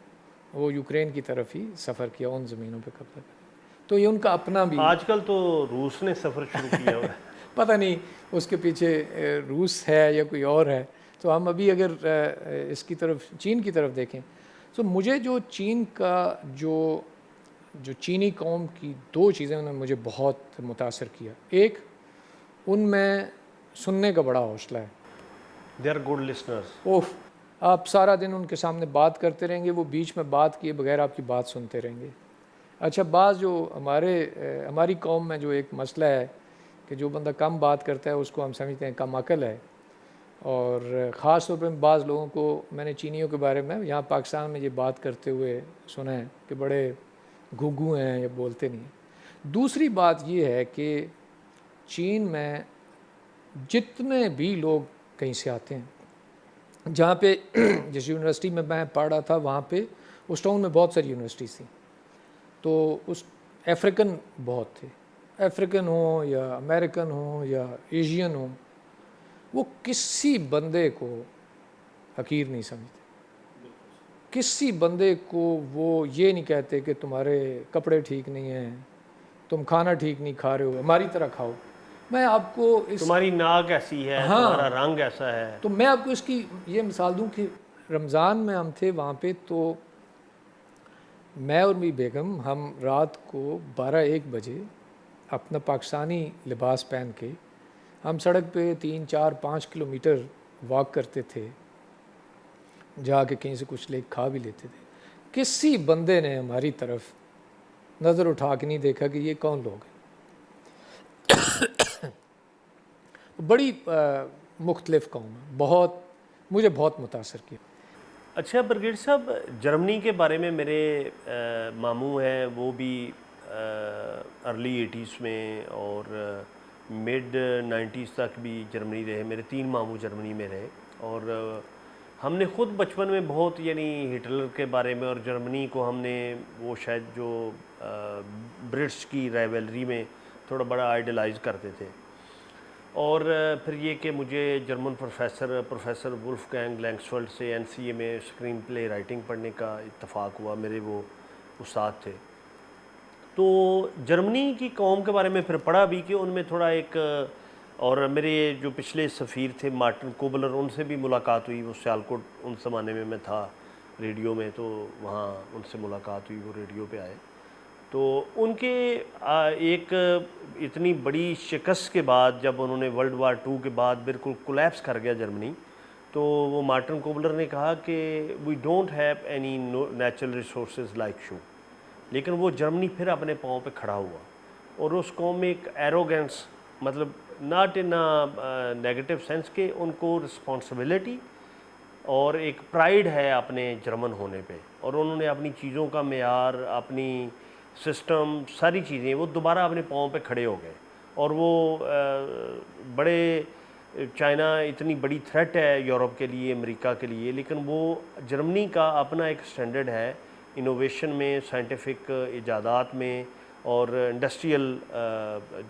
وہ یوکرین کی طرف ہی سفر کیا، ان زمینوں پہ قبضہ کیا۔ تو یہ ان کا اپنا بھی، آج کل تو روس نے سفر شروع کیا ہوا ہے۔ پتہ نہیں اس کے پیچھے روس ہے یا کوئی اور ہے۔ تو ہم ابھی اگر اس کی طرف چین کی طرف دیکھیں، تو مجھے جو چین کا جو چینی قوم کی 2 چیزیں انہوں نے مجھے بہت متاثر کیا۔ ایک، ان میں سننے کا بڑا حوصلہ ہے۔ They are good listeners. اوف، آپ سارا دن ان کے سامنے بات کرتے رہیں گے، وہ بیچ میں بات کیے بغیر آپ کی بات سنتے رہیں گے۔ اچھا، بعض جو ہماری قوم میں جو ایک مسئلہ ہے کہ جو بندہ کم بات کرتا ہے اس کو ہم سمجھتے ہیں کم عقل ہے، اور خاص طور پہ بعض لوگوں کو میں نے چینیوں کے بارے میں یہاں پاکستان میں یہ بات کرتے ہوئے سنا ہے کہ بڑے گھگو ہیں یا بولتے نہیں ہیں۔ دوسری بات یہ ہے کہ چین میں جتنے بھی لوگ کہیں سے آتے ہیں، جہاں پہ جس یونیورسٹی میں پڑھ رہا تھا وہاں پہ اس ٹاؤن میں بہت ساری یونیورسٹیز تھیں، تو اس افریقن بہت تھے، افریقن ہوں یا امریکن ہوں یا ایشین ہوں، وہ کسی بندے کو حقیر نہیں سمجھتے۔ کسی بندے کو وہ یہ نہیں کہتے کہ تمہارے کپڑے ٹھیک نہیں ہیں، تم کھانا ٹھیک نہیں کھا رہے ہو، ہماری طرح کھاؤ. میں آپ کو تمہاری ناک ایسی ہے، تمہارا رنگ ایسا ہے. تو میں آپ کو اس کی یہ مثال دوں کہ رمضان میں ہم تھے وہاں پہ، تو میں اور میری بیگم ہم رات کو 12-1 بجے اپنا پاکستانی لباس پہن کے ہم سڑک پہ 3-4-5 کلومیٹر واک کرتے تھے، جا کے کہیں سے کچھ لے کھا بھی لیتے تھے. کسی بندے نے ہماری طرف نظر اٹھا کے نہیں دیکھا کہ یہ کون لوگ ہیں. بڑی مختلف قوم ہے، بہت مجھے بہت متاثر کیا. اچھا برگیڈ صاحب، جرمنی کے بارے میں میرے ماموں ہیں، وہ بھی ارلی 80s میں اور مڈ 90s تک بھی جرمنی رہے. میرے 3 ماموں جرمنی میں رہے، اور ہم نے خود بچپن میں بہت یعنی ہٹلر کے بارے میں اور جرمنی کو ہم نے وہ شاید جو برٹش کی رائیولری میں تھوڑا بڑا آئیڈلائز کرتے تھے. اور پھر یہ کہ مجھے جرمن پروفیسر ولفگینگ لینگسفلڈ سے NCA میں اسکرین پلے رائٹنگ پڑھنے کا اتفاق ہوا. میرے وہ استاد تھے. تو جرمنی کی قوم کے بارے میں پھر پڑھا بھی کہ ان میں تھوڑا ایک، اور میرے جو پچھلے سفیر تھے مارٹن کوبلر، ان سے بھی ملاقات ہوئی. وہ سیالکوٹ ان زمانے میں تھا ریڈیو میں، تو وہاں ان سے ملاقات ہوئی، وہ ریڈیو پہ آئے. تو ان کے ایک اتنی بڑی شکست کے بعد، جب انہوں نے World War II کے بعد بالکل کولیپس کر گیا جرمنی، تو وہ مارٹن کوبلر نے کہا کہ we don't have any natural resources like you. لیکن وہ جرمنی پھر اپنے پاؤں پہ کھڑا ہوا، اور اس قوم میں ایک ایروگنس، مطلب ناٹ ان نیگیٹو سینس، کہ ان کو رسپانسبلٹی اور ایک پرائیڈ ہے اپنے جرمن ہونے پہ، اور انہوں نے اپنی چیزوں کا معیار، اپنی سسٹم، ساری چیزیں وہ دوبارہ اپنے پاؤں پہ کھڑے ہو گئے. اور وہ بڑے، چائنا اتنی بڑی تھریٹ ہے یورپ کے لیے، امریکہ کے لیے، لیکن وہ جرمنی کا اپنا ایک سٹینڈرڈ ہے انوویشن میں، سائنٹیفک ایجادات میں، اور انڈسٹریل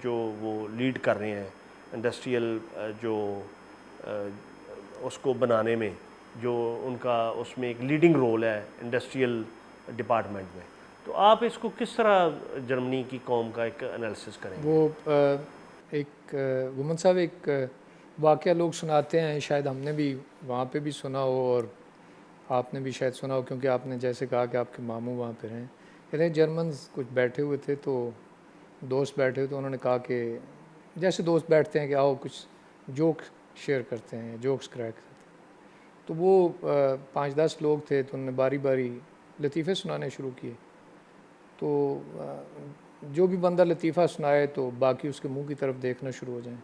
جو وہ لیڈ کر رہے ہیں، انڈسٹریل جو اس کو بنانے میں، جو ان کا اس میں ایک لیڈنگ رول ہے انڈسٹریل ڈپارٹمنٹ میں. تو آپ اس کو کس طرح جرمنی کی قوم کا ایک انالیسس کریں گے؟ وہ ایک گمن صاحب ایک واقعہ لوگ سناتے ہیں، شاید ہم نے بھی وہاں پہ بھی سنا ہو اور آپ نے بھی شاید سنا ہو، کیونکہ آپ نے جیسے کہا کہ آپ کے ماموں وہاں پہ رہیں. کہتے ہیں جرمنز کچھ بیٹھے ہوئے تھے، تو دوست بیٹھے ہوئے، تو انہوں نے کہا کہ جیسے دوست بیٹھتے ہیں کہ آؤ کچھ جوک شیئر کرتے ہیں، جوکس کریک کرتے ہیں. تو وہ 5-10 لوگ تھے، تو انہوں نے باری باری لطیفے سنانے شروع کیے. تو جو بھی بندہ لطیفہ سنائے تو باقی اس کے منہ کی طرف دیکھنا شروع ہو جائیں.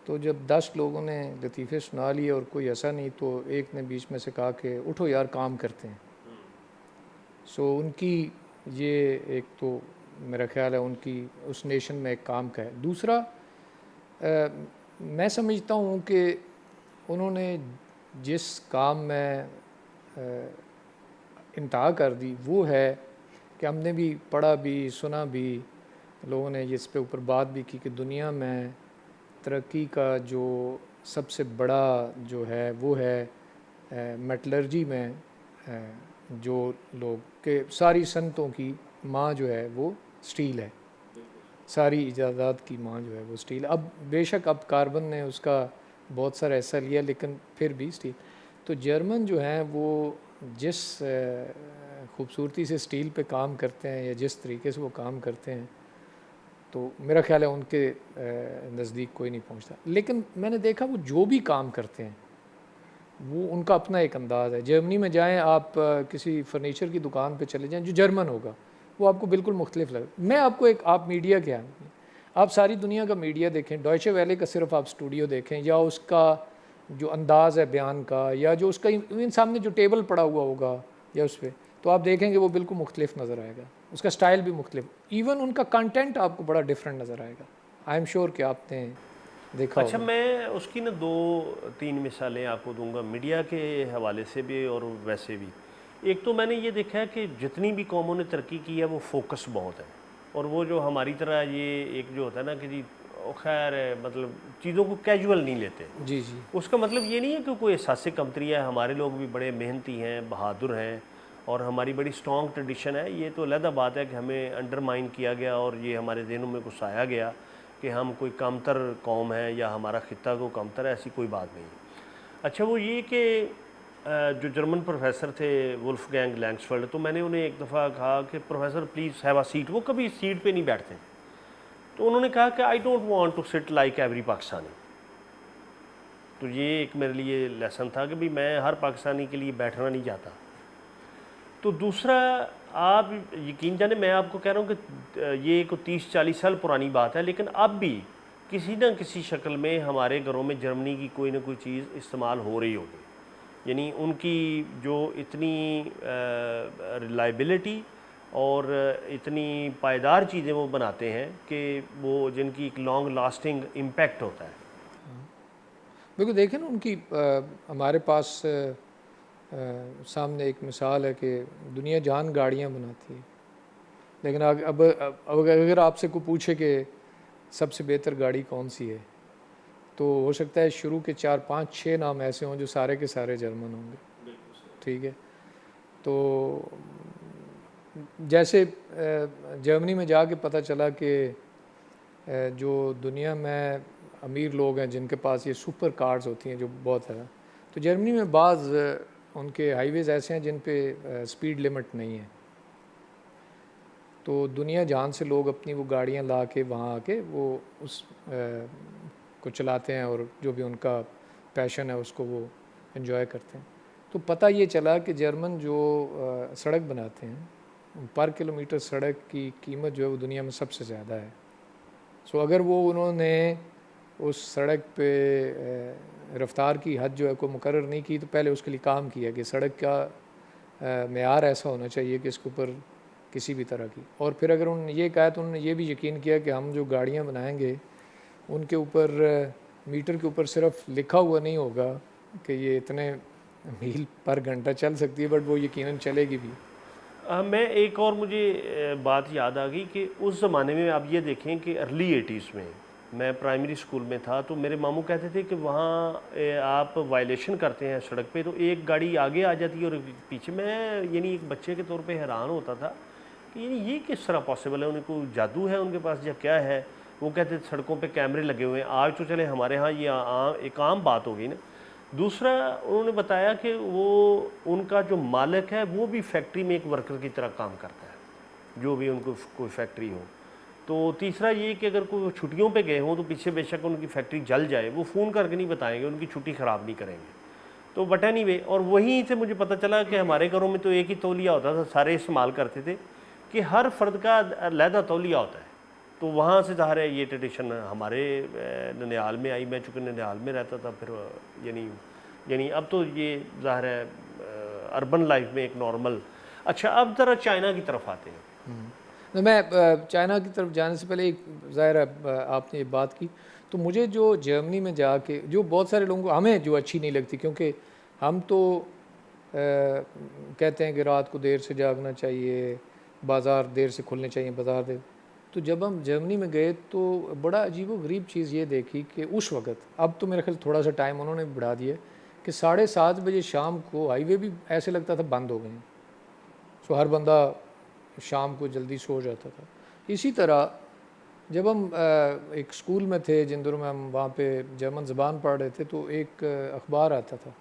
تو جب 10 لوگوں نے لطیفے سنا لیے اور کوئی ایسا نہیں، تو ایک نے بیچ میں سے کہا کہ اٹھو یار کام کرتے ہیں. سو ان کی یہ ایک تو میرا خیال ہے ان کی اس نیشن میں ایک کام کا ہے. دوسرا میں سمجھتا ہوں کہ انہوں نے جس کام میں انتہا کر دی وہ ہے کہ ہم نے بھی پڑھا بھی، سنا بھی، لوگوں نے اس پہ اوپر بات بھی کی کہ دنیا میں ترقی کا جو سب سے بڑا جو ہے وہ ہے میٹلرجی میں، جو لوگ کہ ساری صنعتوں کی ماں جو ہے وہ سٹیل ہے، ساری ایجادات کی ماں جو ہے وہ سٹیل. اب بے شک اب کاربن نے اس کا بہت سارا حصہ لیا، لیکن پھر بھی سٹیل. تو جرمن جو ہیں وہ جس خوبصورتی سے سٹیل پہ کام کرتے ہیں، یا جس طریقے سے وہ کام کرتے ہیں، تو میرا خیال ہے ان کے نزدیک کوئی نہیں پہنچتا. لیکن میں نے دیکھا وہ جو بھی کام کرتے ہیں وہ ان کا اپنا ایک انداز ہے. جرمنی میں جائیں آپ، کسی فرنیچر کی دکان پہ چلے جائیں جو جرمن ہوگا، وہ آپ کو بالکل مختلف لگے. میں آپ کو ایک، آپ میڈیا کیا ہے، آپ ساری دنیا کا میڈیا دیکھیں، ڈوائچے ویلے کا صرف آپ اسٹوڈیو دیکھیں، یا اس کا جو انداز ہے بیان کا، یا جو اس کا سامنے جو ٹیبل پڑا ہوا ہوگا یا اس پہ، تو آپ دیکھیں گے وہ بالکل مختلف نظر آئے گا. اس کا سٹائل بھی مختلف، ایون ان کا کنٹینٹ آپ کو بڑا ڈفرینٹ نظر آئے گا. آئی ایم شیور کہ آپ نے دیکھا اچھا، ہوگا. میں اس کی 2-3 مثالیں آپ کو دوں گا میڈیا کے حوالے سے بھی اور ویسے بھی. ایک تو میں نے یہ دیکھا ہے کہ جتنی بھی قوموں نے ترقی کی ہے وہ فوکس بہت ہے، اور وہ جو ہماری طرح یہ ایک جو ہوتا ہے نا کہ جی خیر ہے، مطلب چیزوں کو کیجول نہیں لیتے. جی جی اس کا مطلب یہ نہیں ہے کہ کوئی احساس کمتری ہے. ہمارے لوگ بھی بڑے محنتی ہیں، بہادر ہیں، اور ہماری بڑی سٹرونگ ٹریڈیشن ہے. یہ تو علیحدہ بات ہے کہ ہمیں انڈرمائن کیا گیا اور یہ ہمارے ذہنوں میں گھسایا گیا کہ ہم کوئی کمتر قوم ہے یا ہمارا خطہ کو کمتر ہے. ایسی کوئی بات نہیں. اچھا وہ یہ کہ جو جرمن پروفیسر تھے ولف گینگ لینگسفرڈ, تو میں نے انہیں ایک دفعہ کہا کہ professor please have a seat. وہ کبھی سیٹ پہ نہیں بیٹھتے. تو انہوں نے کہا کہ I don't want to sit like every Pakistani. تو یہ ایک میرے لیے لیسن تھا کہ بھی میں ہر پاکستانی کے لیے بیٹھنا نہیں چاہتا. تو دوسرا, آپ یقین جانیں میں آپ کو کہہ رہا ہوں کہ یہ کوئی 30-40 سال پرانی بات ہے, لیکن اب بھی کسی نہ کسی شکل میں ہمارے گھروں میں جرمنی کی کوئی نہ کوئی چیز استعمال ہو رہی ہوگی. یعنی ان کی جو اتنی ریلائبلٹی اور اتنی پائیدار چیزیں وہ بناتے ہیں کہ وہ جن کی ایک لانگ لاسٹنگ امپیکٹ ہوتا ہے. بالکل. دیکھیں نا ان کی ہمارے پاس سامنے ایک مثال ہے کہ دنیا جان گاڑیاں بناتی ہے, لیکن اب اگر آپ سے کوئی پوچھے کہ سب سے بہتر گاڑی کون سی ہے, تو ہو سکتا ہے شروع کے 4-5-6 نام ایسے ہوں جو سارے کے سارے جرمن ہوں گے. ٹھیک ہے. تو جیسے جرمنی میں جا کے پتہ چلا کہ جو دنیا میں امیر لوگ ہیں جن کے پاس یہ سپر کارز ہوتی ہیں جو بہت ہے, تو جرمنی میں بعض ان کے ہائی ویز ایسے ہیں جن پہ سپیڈ لمٹ نہیں ہے. تو دنیا جہان سے لوگ اپنی وہ گاڑیاں لا کے وہاں آ کے وہ اس کو چلاتے ہیں اور جو بھی ان کا پیشن ہے اس کو وہ انجوائے کرتے ہیں. تو پتہ یہ چلا کہ جرمن جو سڑک بناتے ہیں پر کلومیٹر سڑک کی قیمت جو ہے وہ دنیا میں سب سے زیادہ ہے. سو اگر وہ انہوں نے اس سڑک پہ رفتار کی حد جو ہے کو مقرر نہیں کی, تو پہلے اس کے لیے کام کیا کہ سڑک کا معیار ایسا ہونا چاہیے کہ اس کے اوپر کسی بھی طرح کی, اور پھر اگر انہوں نے یہ کہا تو انہوں نے یہ بھی یقین کیا کہ ہم جو گاڑیاں بنائیں گے ان کے اوپر میٹر کے اوپر صرف لکھا ہوا نہیں ہوگا کہ یہ اتنے میل پر گھنٹہ چل سکتی ہے, بٹ وہ یقیناً چلے گی بھی. میں ایک اور مجھے بات یاد آ گئی کہ اس زمانے میں آپ یہ دیکھیں کہ ارلی 80s میں میں پرائمری اسکول میں تھا, تو میرے ماموں کہتے تھے کہ وہاں آپ وائلیشن کرتے ہیں سڑک پہ تو ایک گاڑی آگے آ جاتی ہے اور پیچھے. میں یعنی ایک بچے کے طور پہ حیران ہوتا تھا کہ یعنی یہ کس طرح پاسبل ہے, انہیں کوئی جادو ہے ان کے پاس یا کیا ہے. وہ کہتے تھے سڑکوں پہ کیمرے لگے ہوئے ہیں. آج تو چلے ہمارے ہاں یہ ایک عام بات ہو گئی نا. دوسرا انہوں نے بتایا کہ وہ ان کا جو مالک ہے وہ بھی فیکٹری میں ایک ورکر کی طرح کام کرتا ہے, جو بھی ان کو کوئی فیکٹری ہو. تو تیسرا یہ کہ اگر کوئی چھٹیوں پہ گئے ہوں تو پیچھے بے شک ان کی فیکٹری جل جائے, وہ فون کر کے نہیں بتائیں گے, ان کی چھٹی خراب نہیں کریں گے. تو بٹ اینی وے, اور وہیں سے مجھے پتہ چلا کہ ہمارے گھروں میں تو ایک ہی تولیہ ہوتا تھا, سارے استعمال کرتے تھے کہ ہر فرد کا علیحدہ تولیہ ہوتا ہے. تو وہاں سے ظاہر ہے یہ ٹریڈیشن ہمارے ننیال میں آئی. میں چونکہ ننیال میں رہتا تھا پھر یعنی اب تو یہ ظاہر ہے اربن لائف میں ایک نارمل. اچھا اب ذرا چائنا کی طرف آتے ہیں. میں چائنا کی طرف جانے سے پہلے ایک ظاہر ہے آپ نے یہ بات کی, تو مجھے جو جرمنی میں جا کے جو بہت سارے لوگوں کو ہمیں جو اچھی نہیں لگتی, کیونکہ ہم تو کہتے ہیں کہ رات کو دیر سے جاگنا چاہیے, بازار دیر سے کھلنے چاہیے, بازار دیر. تو جب ہم جرمنی میں گئے تو بڑا عجیب و غریب چیز یہ دیکھی کہ اس وقت, اب تو میرے خیال تھوڑا سا ٹائم انہوں نے بڑھا دیا, کہ 7:30 بجے شام کو ہائی وے بھی ایسے لگتا تھا بند ہو گئے ہیں. سو ہر بندہ شام کو جلدی سو جاتا تھا. اسی طرح جب ہم ایک اسکول میں تھے جن دنوں میں ہم وہاں پہ جرمن زبان پڑھ رہے تھے, تو ایک اخبار آتا تھا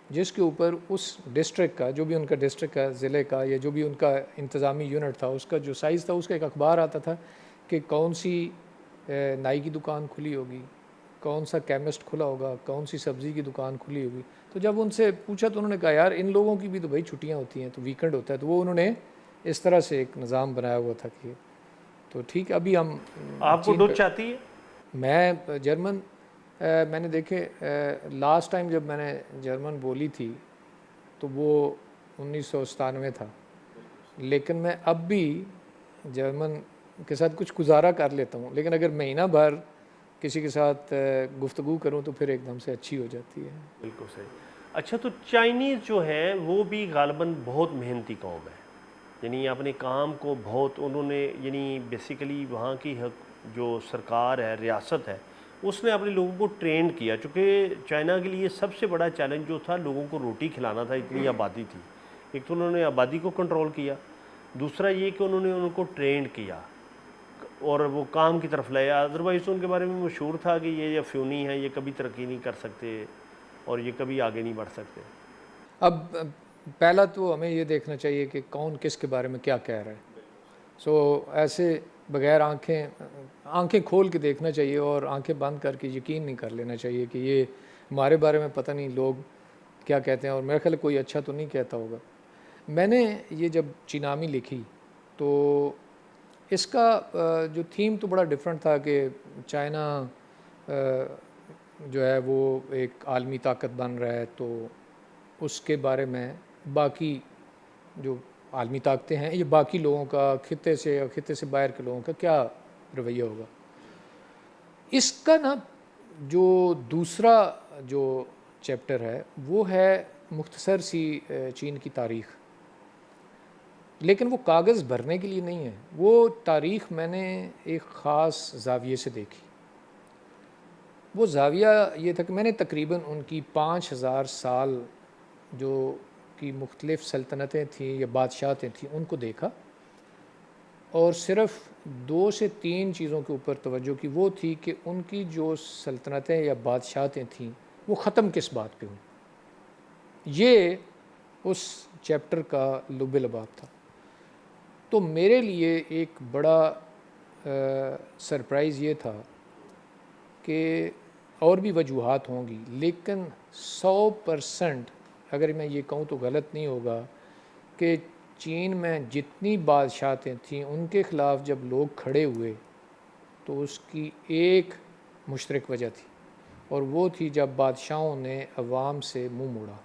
جس کے اوپر اس ڈسٹرکٹ کا, جو بھی ان کا ڈسٹرکٹ کا, ضلع کا, یا جو بھی ان کا انتظامی یونٹ تھا, اس کا جو سائز تھا, اس کا ایک اخبار آتا تھا کہ کون سی نائی کی دکان کھلی ہوگی, کون سا کیمسٹ کھلا ہوگا, کون سی سبزی کی دکان کھلی ہوگی. تو جب ان سے پوچھا تو انہوں نے کہا یار ان لوگوں کی بھی تو بھائی چھٹیاں ہوتی ہیں, تو ویکنڈ ہوتا ہے. تو وہ انہوں نے اس طرح سے ایک نظام بنایا ہوا تھا کہ تو ٹھیک. ابھی ہم آپ کو ڈوچ چاہتی ہے؟ میں جرمن میں نے دیکھے لاسٹ ٹائم جب میں نے جرمن بولی تھی تو وہ 1997 تھا, لیکن میں اب بھی جرمن کے ساتھ کچھ گزارا کر لیتا ہوں, لیکن اگر مہینہ بھر کسی کے ساتھ گفتگو کروں تو پھر ایک دم سے اچھی ہو جاتی ہے. بالکل صحیح. اچھا تو چائنیز جو ہیں وہ بھی غالباً بہت محنتی قوم ہے, یعنی اپنے کام کو بہت انہوں نے یعنی بیسیکلی وہاں کی جو سرکار ہے, ریاست ہے, اس نے اپنے لوگوں کو ٹرینڈ کیا. چونکہ چائنا کے لیے سب سے بڑا چیلنج جو تھا لوگوں کو روٹی کھلانا تھا, اتنی آبادی تھی, ایک تو انہوں نے آبادی کو کنٹرول کیا، دوسرا یہ کہ انہوں نے ان کو ٹرینڈ کیا اور وہ کام کی طرف لائے. ادروائز ان کے بارے میں مشہور تھا کہ یہ افیونی ہیں، یہ کبھی ترقی نہیں کر سکتے اور یہ کبھی آگے نہیں بڑھ سکتے. اب پہلا تو ہمیں یہ دیکھنا چاہیے کہ کون کس کے بارے میں کیا کہہ رہا ہے. ایسے بغیر آنکھیں کھول کے دیکھنا چاہیے اور آنکھیں بند کر کے یقین نہیں کر لینا چاہیے کہ یہ ہمارے بارے میں پتہ نہیں لوگ کیا کہتے ہیں، اور میرا خیال کوئی اچھا تو نہیں کہتا ہوگا. میں نے یہ جب چینامی لکھی تو اس کا جو تھیم تو بڑا ڈفرینٹ تھا کہ چائنا جو ہے وہ ایک عالمی طاقت بن رہا ہے، تو اس کے بارے میں باقی جو عالمی طاقتیں ہیں، یہ باقی لوگوں کا خطے سے اور خطے سے باہر کے لوگوں کا کیا رویہ ہوگا. اس کا نا جو دوسرا جو چیپٹر ہے وہ ہے مختصر سی چین کی تاریخ، لیکن وہ کاغذ بھرنے کے لیے نہیں ہے. وہ تاریخ میں نے ایک خاص زاویے سے دیکھی. وہ زاویہ یہ تھا کہ میں نے تقریباً ان کی 5000 سال جو کی مختلف سلطنتیں تھیں یا بادشاہتیں تھیں ان کو دیکھا، اور صرف 2 سے 3 چیزوں کے اوپر توجہ کی. وہ تھی کہ ان کی جو سلطنتیں یا بادشاہتیں تھیں وہ ختم کس بات پہ ہوئیں. یہ اس چیپٹر کا لب لباب تھا. تو میرے لیے ایک بڑا سرپرائز یہ تھا کہ اور بھی وجوہات ہوں گی، لیکن 100% اگر میں یہ کہوں تو غلط نہیں ہوگا کہ چین میں جتنی بادشاہتیں تھیں ان کے خلاف جب لوگ کھڑے ہوئے تو اس کی ایک مشترک وجہ تھی، اور وہ تھی جب بادشاہوں نے عوام سے منہ موڑا.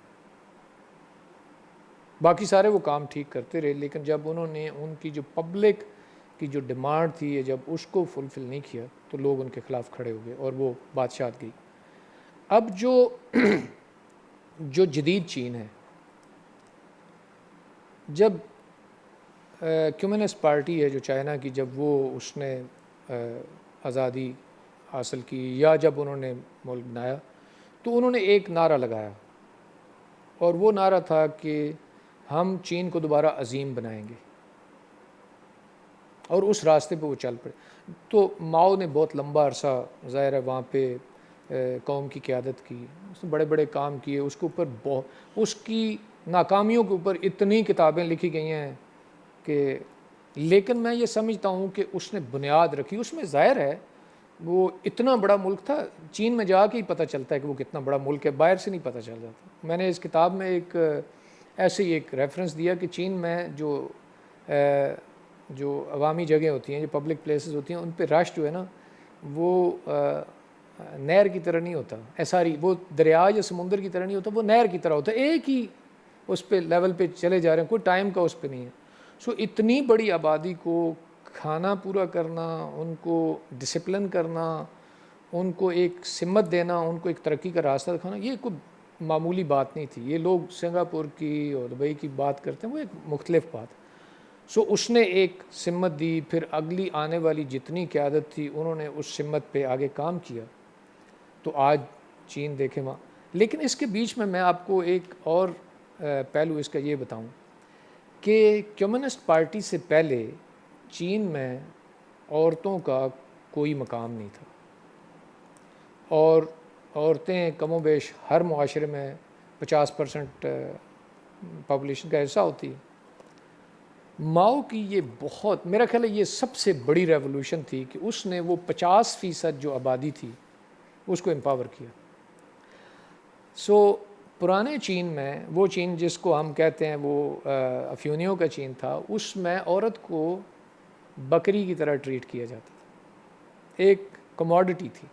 باقی سارے وہ کام ٹھیک کرتے رہے، لیکن جب انہوں نے ان کی جو پبلک کی جو ڈیمانڈ تھی جب اس کو فلفل نہیں کیا تو لوگ ان کے خلاف کھڑے ہو گئے اور وہ بادشاہت گئی. اب جو جدید چین ہے، جب کمیونسٹ پارٹی ہے جو چائنا کی، جب وہ اس نے آزادی حاصل کی یا جب انہوں نے ملک بنایا تو انہوں نے ایک نعرہ لگایا، اور وہ نعرہ تھا کہ ہم چین کو دوبارہ عظیم بنائیں گے، اور اس راستے پہ وہ چل پڑے. تو ماؤ نے بہت لمبا عرصہ ظاہر ہے وہاں پہ قوم کی قیادت کی، اس نے بڑے بڑے کام کیے. اس کے اوپر اس کی ناکامیوں کے اوپر اتنی کتابیں لکھی گئی ہیں کہ، لیکن میں یہ سمجھتا ہوں کہ اس نے بنیاد رکھی. اس میں ظاہر ہے وہ اتنا بڑا ملک تھا، چین میں جا کے ہی پتہ چلتا ہے کہ وہ کتنا بڑا ملک ہے، باہر سے نہیں پتہ چل جاتا. میں نے اس کتاب میں ایسے ہی ایک ریفرنس دیا کہ چین میں جو عوامی جگہیں ہوتی ہیں، جو پبلک پلیسز ہوتی ہیں، ان پہ رش جو ہے نا وہ نہر کی طرح نہیں ہوتا، ایساری وہ دریا یا سمندر کی طرح نہیں ہوتا، وہ نہر کی طرح ہوتا ہے، ایک ہی اس پہ لیول پہ چلے جا رہے ہیں، کوئی ٹائم کا اس پہ نہیں ہے. اتنی بڑی آبادی کو کھانا پورا کرنا، ان کو ڈسپلن کرنا، ان کو ایک سمت دینا، ان کو ایک ترقی کا راستہ دکھانا، یہ کوئی معمولی بات نہیں تھی. یہ لوگ سنگاپور کی اور دبئی کی بات کرتے ہیں، وہ ایک مختلف بات. اس نے ایک سمت دی، پھر اگلی آنے والی جتنی قیادت تھی انہوں نے اس سمت پہ آگے کام کیا، تو آج چین دیکھیں وہاں. لیکن اس کے بیچ میں آپ کو ایک اور پہلو اس کا یہ بتاؤں کہ کمیونسٹ پارٹی سے پہلے چین میں عورتوں کا کوئی مقام نہیں تھا، اور عورتیں کم و بیش ہر معاشرے میں 50% پاپولیشن کا حصہ ہوتی ہے. ماؤ کی یہ بہت، میرا خیال ہے یہ سب سے بڑی ریولوشن تھی کہ اس نے وہ 50% جو آبادی تھی اس کو امپاور کیا. پرانے چین میں، وہ چین جس کو ہم کہتے ہیں وہ افیونیوں کا چین تھا، اس میں عورت کو بکری کی طرح ٹریٹ کیا جاتا تھا، ایک کموڈٹی تھی.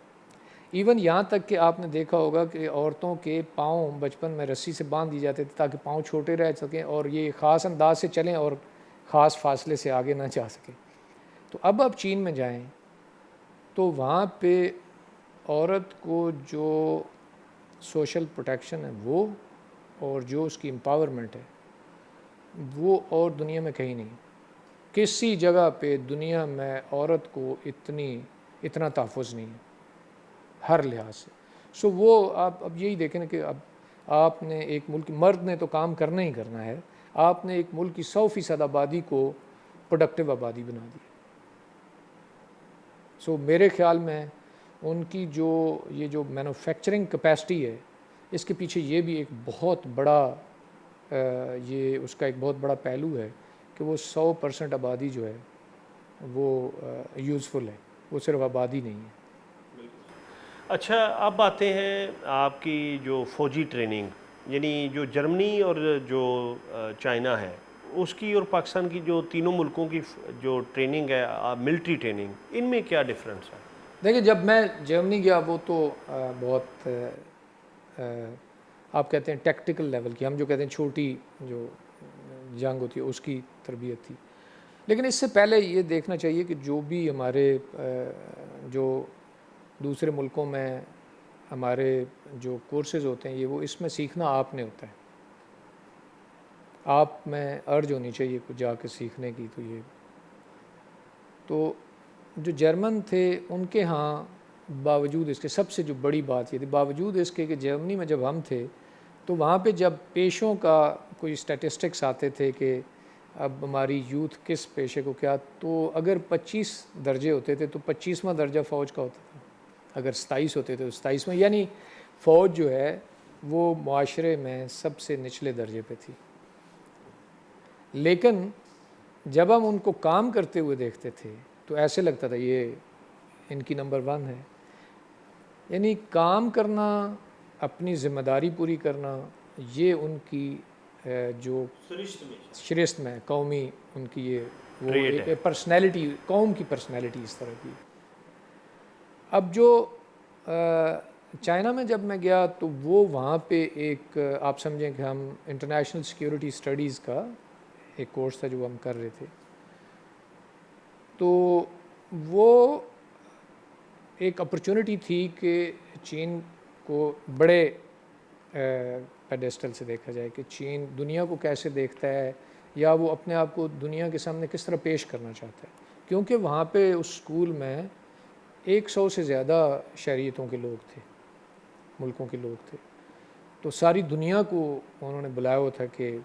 ایون یہاں تک کہ آپ نے دیکھا ہوگا کہ عورتوں کے پاؤں بچپن میں رسی سے باندھ دی جاتے تھے تاکہ پاؤں چھوٹے رہ سکیں اور یہ خاص انداز سے چلیں اور خاص فاصلے سے آگے نہ جا سکیں. تو اب آپ چین میں جائیں تو وہاں پہ عورت کو جو سوشل پروٹیکشن ہے وہ، اور جو اس کی امپاورمنٹ ہے وہ اور دنیا میں کہیں نہیں. کسی جگہ پہ دنیا میں عورت کو اتنا تحفظ نہیں ہے ہر لحاظ سے. وہ آپ اب یہی دیکھیں کہ اب آپ نے ایک ملک، مرد نے تو کام کرنا ہی کرنا ہے، آپ نے ایک ملک کی 100% آبادی کو پروڈکٹیو آبادی بنا دی. سو میرے خیال میں ان کی یہ جو مینوفیکچرنگ کیپیسٹی ہے اس کے پیچھے یہ بھی ایک بہت بڑا یہ اس کا ایک بہت بڑا پہلو ہے کہ وہ 100% آبادی جو ہے وہ یوزفل ہے, وہ صرف آبادی نہیں ہے. اچھا, اب آتے ہیں آپ کی جو فوجی ٹریننگ, یعنی جو جرمنی اور جو چائنا ہے اس کی اور پاکستان کی جو تینوں ملکوں کی جو ٹریننگ ہے ملٹری ٹریننگ, ان میں کیا ڈفرینس ہے؟ دیکھیں, جب میں جرمنی گیا وہ تو بہت آپ کہتے ہیں ٹیکٹیکل لیول کی, ہم جو کہتے ہیں چھوٹی جو جنگ ہوتی ہے اس کی تربیت تھی. لیکن اس سے پہلے یہ دیکھنا چاہیے کہ جو بھی ہمارے جو دوسرے ملکوں میں ہمارے جو کورسز ہوتے ہیں یہ وہ اس میں سیکھنا آپ نے ہوتا ہے. آپ میں ارج ہونی چاہیے کچھ جا کے سیکھنے کی. تو جو جرمن تھے ان کے ہاں باوجود اس کے سب سے جو بڑی بات یہ تھی, باوجود اس کے کہ جرمنی میں جب ہم تھے تو وہاں پہ جب پیشوں کا کوئی اسٹیٹسٹکس آتے تھے کہ اب ہماری یوتھ کس پیشے کو کیا, تو اگر 25 درجے ہوتے تھے تو 25واں درجہ فوج کا ہوتا تھا, اگر 27 ہوتے تھے تو 27واں. یعنی فوج جو ہے وہ معاشرے میں سب سے نچلے درجے پہ تھی. لیکن جب ہم ان کو کام کرتے ہوئے دیکھتے تھے تو ایسے لگتا تھا یہ ان کی نمبر 1 ہے. یعنی کام کرنا, اپنی ذمہ داری پوری کرنا, یہ ان کی جو شرست میں قومی ان کی یہ وہ ایک پرسنالٹی, قوم کی پرسنالٹی اس طرح کی. اب جو چائنا میں جب میں گیا تو وہ وہاں پہ ایک آپ سمجھیں کہ ہم انٹرنیشنل سیکیورٹی اسٹڈیز کا ایک کورس تھا جو ہم کر رہے تھے. تو وہ ایک اپرچونٹی تھی کہ چین کو بڑے پیڈیسٹل سے دیکھا جائے کہ چین دنیا کو کیسے دیکھتا ہے یا وہ اپنے آپ کو دنیا کے سامنے کس طرح پیش کرنا چاہتا ہے, کیونکہ وہاں پہ اس اسکول میں 100 سے زیادہ شہریتوں کے لوگ تھے, ملکوں کے لوگ تھے. تو ساری دنیا کو انہوں نے بلایا ہوا تھا کہ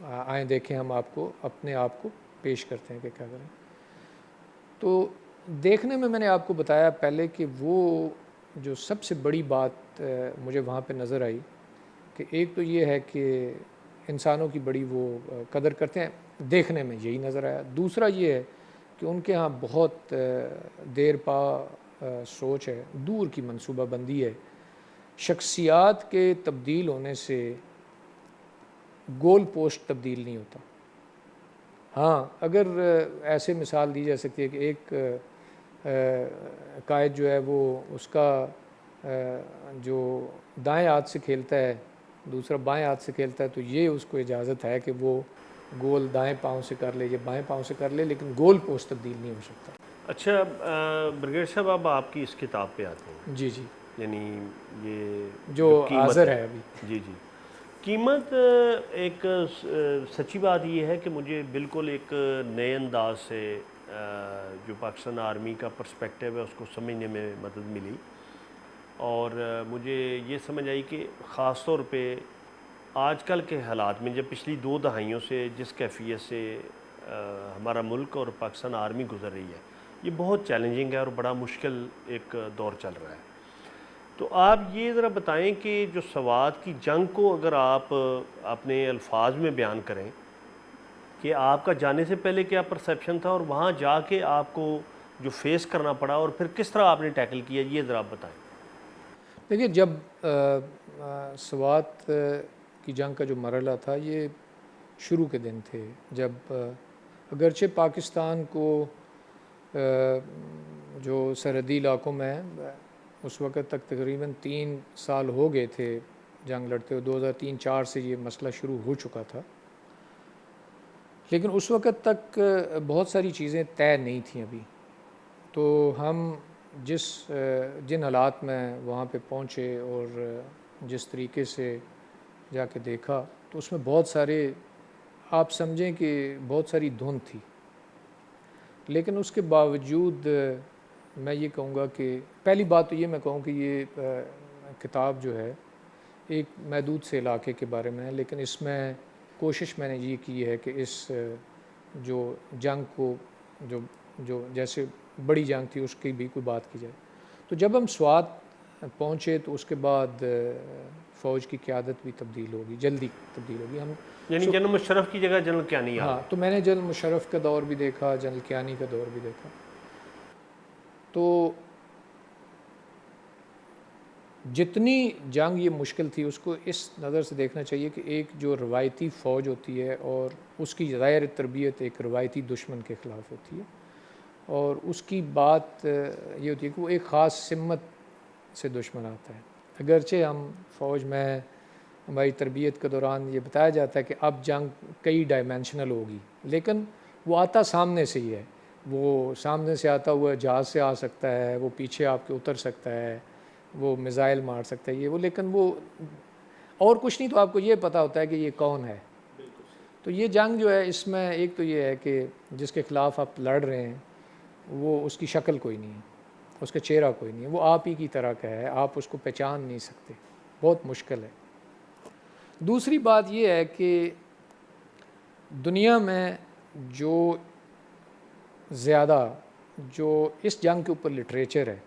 آئیں دیکھیں ہم آپ کو اپنے آپ کو پیش کرتے ہیں کہ کیا کریں. تو دیکھنے میں نے آپ کو بتایا پہلے کہ وہ جو سب سے بڑی بات مجھے وہاں پہ نظر آئی کہ ایک تو یہ ہے کہ انسانوں کی بڑی وہ قدر کرتے ہیں, دیکھنے میں یہی نظر آیا. دوسرا یہ ہے کہ ان کے ہاں بہت دیر پا سوچ ہے, دور کی منصوبہ بندی ہے. شخصیات کے تبدیل ہونے سے گول پوسٹ تبدیل نہیں ہوتا. ہاں, اگر ایسے مثال دی جا سکتی ہے کہ ایک قائد جو ہے وہ اس کا جو دائیں ہاتھ سے کھیلتا ہے دوسرا بائیں ہاتھ سے کھیلتا ہے تو یہ اس کو اجازت ہے کہ وہ گول دائیں پاؤں سے کر لے یا بائیں پاؤں سے کر لے, لیکن گول پوسٹ تبدیل نہیں ہو سکتا. اچھا برگیڈ صاحب, اب آپ کی اس کتاب پہ آتے ہیں. جی جی, یعنی یہ جو قیمت حاضر ہے ابھی. جی جی, قیمت ایک سچی بات یہ ہے کہ مجھے بالکل ایک نئے انداز سے جو پاکستان آرمی کا پرسپیکٹیو ہے اس کو سمجھنے میں مدد ملی, اور مجھے یہ سمجھ آئی کہ خاص طور پہ آج کل کے حالات میں جب پچھلی 2 دہائیوں سے جس کیفیت سے ہمارا ملک اور پاکستان آرمی گزر رہی ہے, یہ بہت چیلنجنگ ہے اور بڑا مشکل ایک دور چل رہا ہے. تو آپ یہ ذرا بتائیں کہ جو سوات کی جنگ کو اگر آپ اپنے الفاظ میں بیان کریں کہ آپ کا جانے سے پہلے کیا پرسیپشن تھا اور وہاں جا کے آپ کو جو فیس کرنا پڑا اور پھر کس طرح آپ نے ٹیکل کیا, یہ ذرا آپ بتائیں. دیکھیے, جب سوات کی جنگ کا جو مرحلہ تھا یہ شروع کے دن تھے, جب اگرچہ پاکستان کو جو سرحدی علاقوں میں اس وقت تک تقریباً 3 سال ہو گئے تھے جنگ لڑتے ہوئے, 2003-04 سے یہ مسئلہ شروع ہو چکا تھا, لیکن اس وقت تک بہت ساری چیزیں طے نہیں تھیں ابھی. تو ہم جن حالات میں وہاں پہ پہنچے اور جس طریقے سے جا کے دیکھا تو اس میں بہت سارے آپ سمجھیں کہ بہت ساری دھند تھی. لیکن اس کے باوجود میں یہ کہوں گا کہ پہلی بات تو یہ میں کہوں کہ یہ کتاب جو ہے ایک محدود سے علاقے کے بارے میں ہے, لیکن اس میں کوشش میں نے یہ کی ہے کہ اس جو جنگ کو جو جیسے بڑی جنگ تھی اس کی بھی کوئی بات کی جائے. تو جب ہم سوات پہنچے تو اس کے بعد فوج کی قیادت بھی تبدیل ہوگی، جلدی تبدیل ہوگی. ہم یعنی جنرل مشرف کی جگہ جنرل کیانی آ ہاں، گئے. تو میں نے جنرل مشرف کا دور بھی دیکھا، جنرل کیانی کا دور بھی دیکھا. تو جتنی جنگ یہ مشکل تھی اس کو اس نظر سے دیکھنا چاہیے کہ ایک جو روایتی فوج ہوتی ہے اور اس کی ظاہر تربیت ایک روایتی دشمن کے خلاف ہوتی ہے، اور اس کی بات یہ ہوتی ہے کہ وہ ایک خاص سمت سے دشمن آتا ہے. اگرچہ ہم فوج میں ہماری تربیت کے دوران یہ بتایا جاتا ہے کہ اب جنگ کئی ڈائمینشنل ہوگی، لیکن وہ آتا سامنے سے ہی ہے. وہ سامنے سے آتا ہوا جہاز سے آ سکتا ہے، وہ پیچھے آپ کے اتر سکتا ہے، وہ میزائل مار سکتا ہے یہ وہ، لیکن وہ اور کچھ نہیں. تو آپ کو یہ پتہ ہوتا ہے کہ یہ کون ہے. تو یہ جنگ جو ہے اس میں ایک تو یہ ہے کہ جس کے خلاف آپ لڑ رہے ہیں وہ اس کی شکل کوئی نہیں ہے، اس کا چہرہ کوئی نہیں ہے، وہ آپ ہی کی طرح کا ہے، آپ اس کو پہچان نہیں سکتے، بہت مشکل ہے. دوسری بات یہ ہے کہ دنیا میں جو زیادہ جو اس جنگ کے اوپر لٹریچر ہے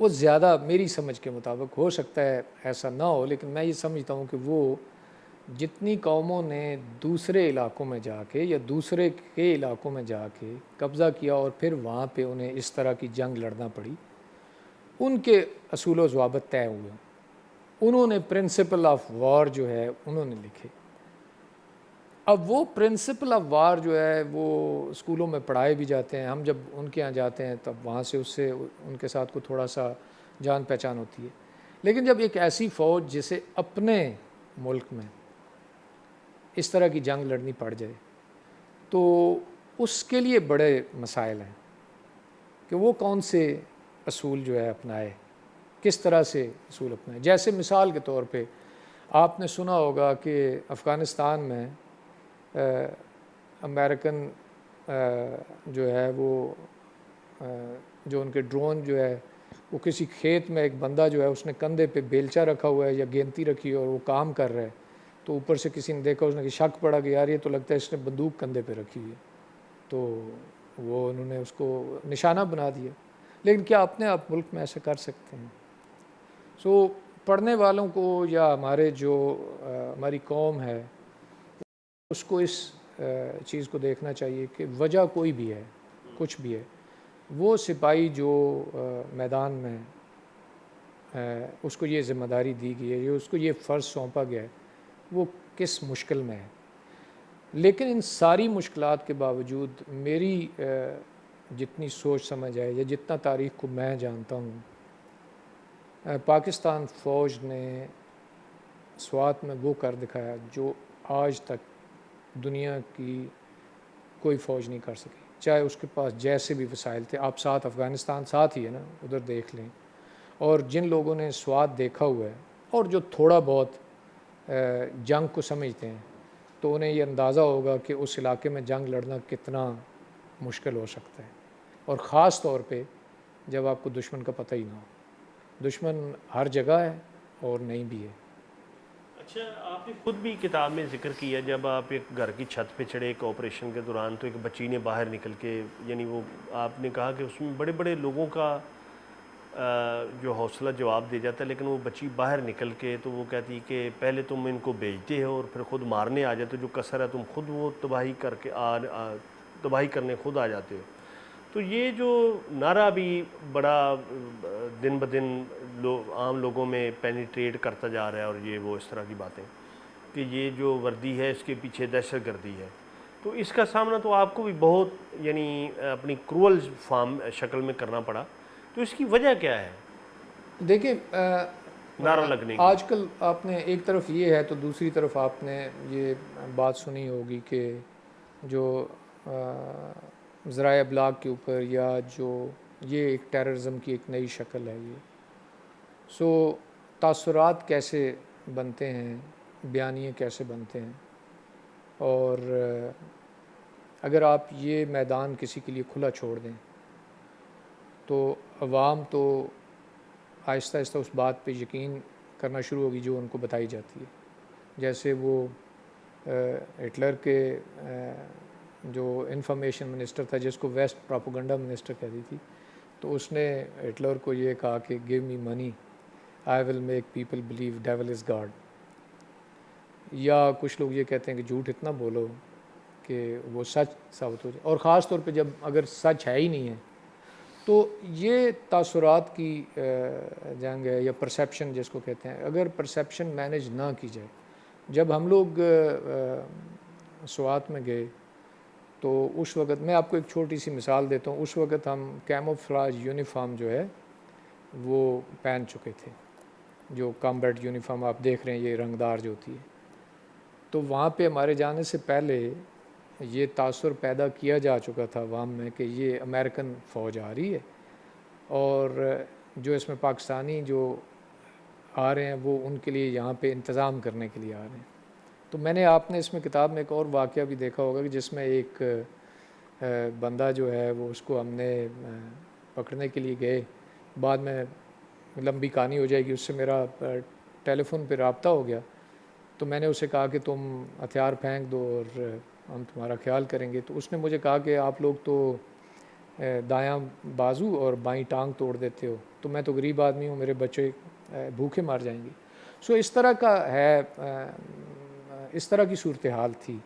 وہ زیادہ میری سمجھ کے مطابق، ہو سکتا ہے ایسا نہ ہو، لیکن میں یہ سمجھتا ہوں کہ وہ جتنی قوموں نے دوسرے علاقوں میں جا کے یا دوسرے کے علاقوں میں جا کے قبضہ کیا اور پھر وہاں پہ انہیں اس طرح کی جنگ لڑنا پڑی، ان کے اصول و ضوابط طے ہوئے. انہوں نے پرنسپل آف وار جو ہے انہوں نے لکھے. اب وہ پرنسپل آف وار جو ہے وہ اسکولوں میں پڑھائے بھی جاتے ہیں. ہم جب ان کے یہاں جاتے ہیں تب وہاں سے اس سے ان کے ساتھ کو تھوڑا سا جان پہچان ہوتی ہے. لیکن جب ایک ایسی فوج جسے اپنے ملک میں اس طرح کی جنگ لڑنی پڑ جائے تو اس کے لیے بڑے مسائل ہیں کہ وہ کون سے اصول جو ہے اپنائے، کس طرح سے اصول اپنائے. جیسے مثال کے طور پہ آپ نے سنا ہوگا کہ افغانستان میں امریکن جو ہے وہ جو ان کے ڈرون جو ہے وہ کسی کھیت میں ایک بندہ جو ہے اس نے کندھے پہ بیلچا رکھا ہوا ہے یا گینتی رکھی ہے اور وہ کام کر رہا ہے، تو اوپر سے کسی نے دیکھا، اس نے شک پڑا کہ یار یہ تو لگتا ہے اس نے بندوق کندھے پہ رکھی ہوئی ہے، تو وہ انہوں نے اس کو نشانہ بنا دیا. لیکن کیا اپنے آپ ملک میں ایسا کر سکتے ہیں؟ سو پڑھنے والوں کو یا ہمارے جو ہماری قوم ہے اس کو اس چیز کو دیکھنا چاہیے کہ وجہ کوئی بھی ہے، کچھ بھی ہے، وہ سپاہی جو میدان میں اس کو یہ ذمہ داری دی گئی ہے، اس کو یہ فرض سونپا گیا ہے، وہ کس مشکل میں ہے. لیکن ان ساری مشکلات کے باوجود میری جتنی سوچ سمجھ ہے یا جتنا تاریخ کو میں جانتا ہوں، پاکستان فوج نے سوات میں وہ کر دکھایا جو آج تک دنیا کی کوئی فوج نہیں کر سکی، چاہے اس کے پاس جیسے بھی وسائل تھے. آپ ساتھ افغانستان ساتھ ہی ہے نا، ادھر دیکھ لیں. اور جن لوگوں نے سوات دیکھا ہوا ہے اور جو تھوڑا بہت جنگ کو سمجھتے ہیں تو انہیں یہ اندازہ ہوگا کہ اس علاقے میں جنگ لڑنا کتنا مشکل ہو سکتا ہے، اور خاص طور پہ جب آپ کو دشمن کا پتہ ہی نہ ہو. دشمن ہر جگہ ہے اور نہیں بھی ہے. اچھا، آپ نے خود بھی کتاب میں ذکر کیا جب آپ ایک گھر کی چھت پہ چڑھے ایک آپریشن کے دوران تو ایک بچی نے باہر نکل کے، یعنی وہ آپ نے کہا کہ اس میں بڑے بڑے لوگوں کا جو حوصلہ جواب دے جاتا ہے، لیکن وہ بچی باہر نکل کے تو وہ کہتی کہ پہلے تم ان کو بیچتے ہو اور پھر خود مارنے آ جاتے ہو، جو کثر ہے تم خود وہ تباہی کر کے تباہی کرنے خود آ جاتے ہو. تو یہ جو نعرہ بھی بڑا دن بدن عام لوگوں میں پینیٹریٹ کرتا جا رہا ہے، اور یہ وہ اس طرح کی باتیں کہ یہ جو وردی ہے اس کے پیچھے دہشت گردی ہے، تو اس کا سامنا تو آپ کو بھی بہت یعنی اپنی کرول فارم شکل میں کرنا پڑا. تو اس کی وجہ کیا ہے دیکھیں نعرہ لگنے کی؟ آج کل آپ نے ایک طرف یہ ہے تو دوسری طرف آپ نے یہ بات سنی ہوگی کہ جو ذرائع ابلاغ کے اوپر یا جو یہ ایک ٹیررزم کی ایک نئی شکل ہے یہ. سو تاثرات کیسے بنتے ہیں، بیانیے کیسے بنتے ہیں، اور اگر آپ یہ میدان کسی کے لیے کھلا چھوڑ دیں تو عوام تو آہستہ آہستہ اس بات پہ یقین کرنا شروع ہوگی جو ان کو بتائی جاتی ہے. جیسے وہ ہٹلر کے جو انفارمیشن منسٹر تھا جس کو ویسٹ پراپوگنڈا منسٹر کہتی تھی، تو اس نے ہٹلر کو یہ کہا کہ give me money I will make people believe dual is God. یا کچھ لوگ یہ کہتے ہیں کہ جھوٹ اتنا بولو کہ وہ سچ ثابت ہو جائے، اور خاص طور پہ جب اگر سچ ہے ہی نہیں ہے. تو یہ تاثرات کی جنگ ہے، یا پرسیپشن جس کو کہتے ہیں. اگر پرسیپشن مینیج نہ کی جائے، جب ہم لوگ سوات میں گئے تو اس وقت میں آپ کو ایک چھوٹی سی مثال دیتا ہوں. اس وقت ہم کیموفلاج یونیفارم جو ہے وہ پہن چکے تھے، جو کامبیٹ یونیفارم آپ دیکھ رہے ہیں یہ رنگدار جو ہوتی ہے. تو وہاں پہ ہمارے جانے سے پہلے یہ تاثر پیدا کیا جا چکا تھا عوام میں کہ یہ امریکن فوج آ رہی ہے، اور جو اس میں پاکستانی جو آ رہے ہیں وہ ان کے لیے یہاں پہ انتظام کرنے کے لیے آ رہے ہیں. تو میں نے آپ نے اس میں کتاب میں ایک اور واقعہ بھی دیکھا ہوگا کہ جس میں ایک بندہ جو ہے وہ اس کو ہم نے پکڑنے کے لیے گئے. بعد میں لمبی کہانی ہو جائے گی، اس سے میرا ٹیلی فون پہ رابطہ ہو گیا. تو میں نے اسے کہا کہ تم ہتھیار پھینک دو اور ہم تمہارا خیال کریں گے. تو اس نے مجھے کہا کہ آپ لوگ تو دایاں بازو اور بائیں ٹانگ توڑ دیتے ہو، تو میں تو غریب آدمی ہوں، میرے بچے بھوکے مار جائیں گے. سو اس طرح کا ہے، اس طرح کی صورتحال تھی.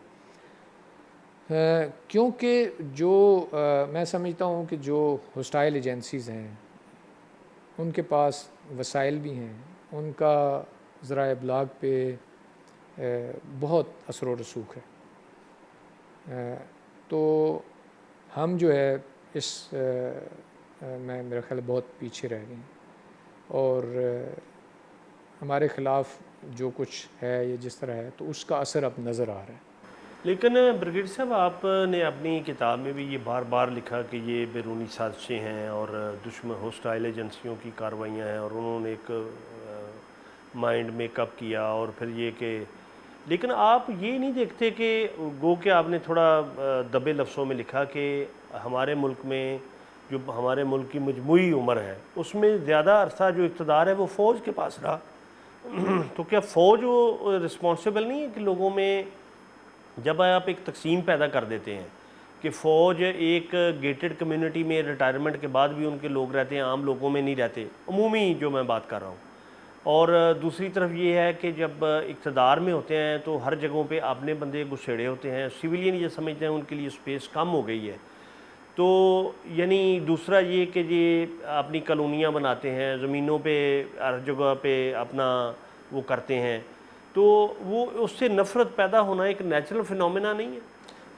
کیونکہ جو میں سمجھتا ہوں کہ جو ہوسٹائل ایجنسیز ہیں ان کے پاس وسائل بھی ہیں، ان کا ذرائع ابلاغ پہ بہت اثر و رسوخ ہے. تو ہم جو ہے اس میں میرا خیال بہت پیچھے رہ گئے ہیں، اور ہمارے خلاف جو کچھ ہے یا جس طرح ہے تو اس کا اثر اب نظر آ رہا ہے. لیکن بریگیڈیئر صاحب، آپ نے اپنی کتاب میں بھی یہ بار بار لکھا کہ یہ بیرونی سازشیں ہیں اور دشمن ہوسٹائل ایجنسیوں کی کارروائیاں ہیں، اور انہوں نے ایک مائنڈ میک اپ کیا، اور پھر یہ کہ لیکن آپ یہ نہیں دیکھتے کہ گو کہ آپ نے تھوڑا دبے لفظوں میں لکھا کہ ہمارے ملک میں جو ہمارے ملک کی مجموعی عمر ہے اس میں زیادہ عرصہ جو اقتدار ہے وہ فوج کے پاس رہا. تو کیا فوج وہ رسپانسبل نہیں ہے کہ لوگوں میں جب آپ ایک تقسیم پیدا کر دیتے ہیں کہ فوج ایک گیٹڈ کمیونٹی میں ریٹائرمنٹ کے بعد بھی ان کے لوگ رہتے ہیں، عام لوگوں میں نہیں رہتے، عمومی جو میں بات کر رہا ہوں، اور دوسری طرف یہ ہے کہ جب اقتدار میں ہوتے ہیں تو ہر جگہوں پہ اپنے بندے گھسیڑے ہوتے ہیں، سویلین یہ سمجھتے ہیں ان کے لیے سپیس کم ہو گئی ہے. تو یعنی دوسرا یہ کہ یہ اپنی کالونیاں بناتے ہیں، زمینوں پہ ہر جگہ پہ اپنا وہ کرتے ہیں، تو وہ اس سے نفرت پیدا ہونا ایک نیچرل فینومینا نہیں ہے؟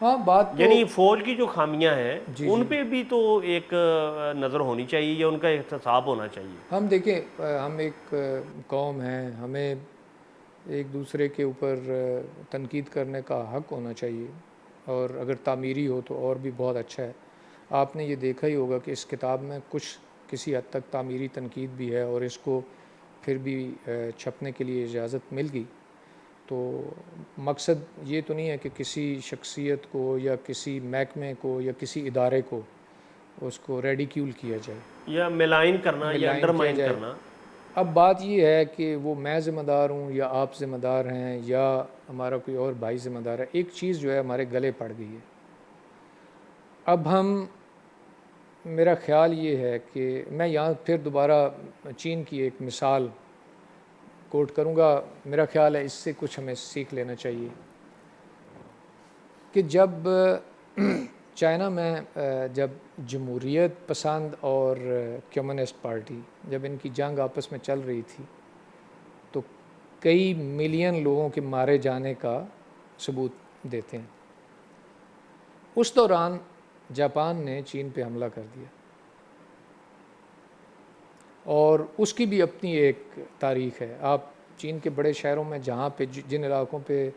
ہاں بات تو یعنی فوج کی جو خامیاں ہیں جی ان پہ بھی تو ایک نظر ہونی چاہیے یا ان کا احتساب ہونا چاہیے. ہم دیکھیں، ہم ایک قوم ہیں، ہمیں ایک دوسرے کے اوپر تنقید کرنے کا حق ہونا چاہیے، اور اگر تعمیری ہو تو اور بھی بہت اچھا ہے. آپ نے یہ دیکھا ہی ہوگا کہ اس کتاب میں کچھ کسی حد تک تعمیری تنقید بھی ہے، اور اس کو پھر بھی چھپنے کے لیے اجازت مل گئی. تو مقصد یہ تو نہیں ہے کہ کسی شخصیت کو یا کسی محکمے کو یا کسی ادارے کو اس کو ریڈیکیول کیا جائے یا ملائن کرنا یا ملائن کیا انڈرمائن جائے. کرنا. اب بات یہ ہے کہ وہ میں ذمہ دار ہوں یا آپ ذمہ دار ہیں یا ہمارا کوئی اور بھائی ذمہ دار ہے، ایک چیز جو ہے ہمارے گلے پڑ گئی ہے. اب میرا خیال یہ ہے کہ میں یہاں پھر دوبارہ چین کی ایک مثال کوٹ کروں گا. میرا خیال ہے اس سے کچھ ہمیں سیکھ لینا چاہیے کہ جب چائنا میں جب جمہوریت پسند اور کمیونسٹ پارٹی جب ان کی جنگ آپس میں چل رہی تھی تو کئی ملین لوگوں کے مارے جانے کا ثبوت دیتے ہیں. اس دوران جاپان نے چین پہ حملہ کر دیا، اور اس کی بھی اپنی ایک تاریخ ہے. آپ چین کے بڑے شہروں میں جہاں پہ جن علاقوں پہ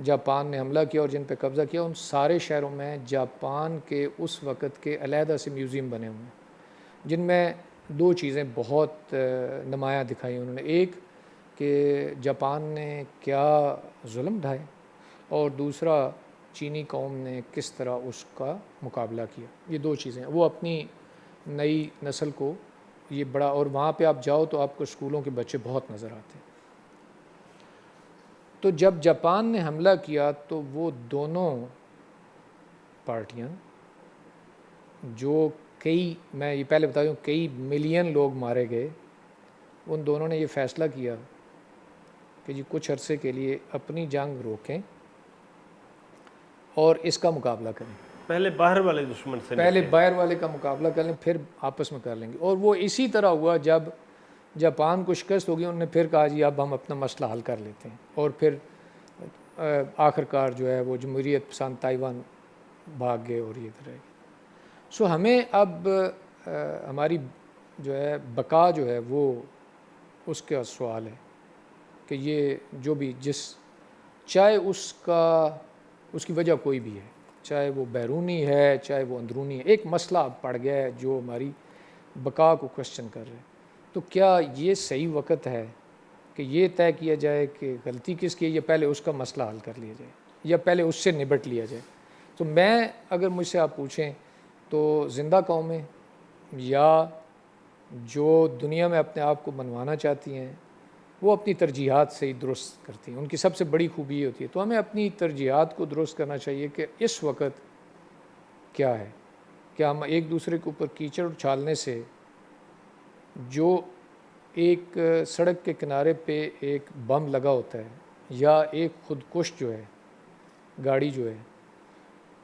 جاپان نے حملہ کیا اور جن پہ قبضہ کیا، ان سارے شہروں میں جاپان کے اس وقت کے علیحدہ سے میوزیم بنے ہوئے ہیں، جن میں دو چیزیں بہت نمایاں دکھائی انہوں نے. ایک کہ جاپان نے کیا ظلم ڈھائے، اور دوسرا چینی قوم نے کس طرح اس کا مقابلہ کیا. یہ دو چیزیں وہ اپنی نئی نسل کو یہ بڑا، اور وہاں پہ آپ جاؤ تو آپ کو اسکولوں کے بچے بہت نظر آتے ہیں. تو جب جاپان نے حملہ کیا تو وہ دونوں پارٹیاں جو میں یہ پہلے بتا دوں کئی ملین لوگ مارے گئے، ان دونوں نے یہ فیصلہ کیا کہ جی کچھ عرصے کے لیے اپنی جنگ روکیں اور اس کا مقابلہ کریں، پہلے باہر والے دشمن سے پہلے باہر والے کا مقابلہ کر لیں پھر آپس میں کر لیں گے۔ اور وہ اسی طرح ہوا، جب جاپان کو شکست ہوگی انہوں نے پھر کہا جی اب ہم اپنا مسئلہ حل کر لیتے ہیں، اور پھر آخر کار جو ہے وہ جمہوریت پسند تائیوان بھاگ گئے اور یہ رہ گئے۔ سو ہمیں اب ہماری جو ہے بقا جو ہے وہ اس کا سوال ہے کہ یہ جو بھی چاہے اس کی وجہ کوئی بھی ہے، چاہے وہ بیرونی ہے چاہے وہ اندرونی ہے، ایک مسئلہ پڑ گیا ہے جو ہماری بقا کو کوشچن کر رہے ہیں۔ تو کیا یہ صحیح وقت ہے کہ یہ طے کیا جائے کہ غلطی کس کی ہے، یا پہلے اس کا مسئلہ حل کر لیا جائے، یا پہلے اس سے نبٹ لیا جائے؟ تو میں اگر مجھ سے آپ پوچھیں تو زندہ قومیں یا جو دنیا میں اپنے آپ کو منوانا چاہتی ہیں وہ اپنی ترجیحات سے ہی درست کرتی ہیں، ان کی سب سے بڑی خوبی یہ ہوتی ہے۔ تو ہمیں اپنی ترجیحات کو درست کرنا چاہیے کہ اس وقت کیا ہے، کیا ہم ایک دوسرے کے اوپر کیچڑ اچھالنے سے، جو ایک سڑک کے کنارے پہ ایک بم لگا ہوتا ہے یا ایک خودکش جو ہے گاڑی جو ہے،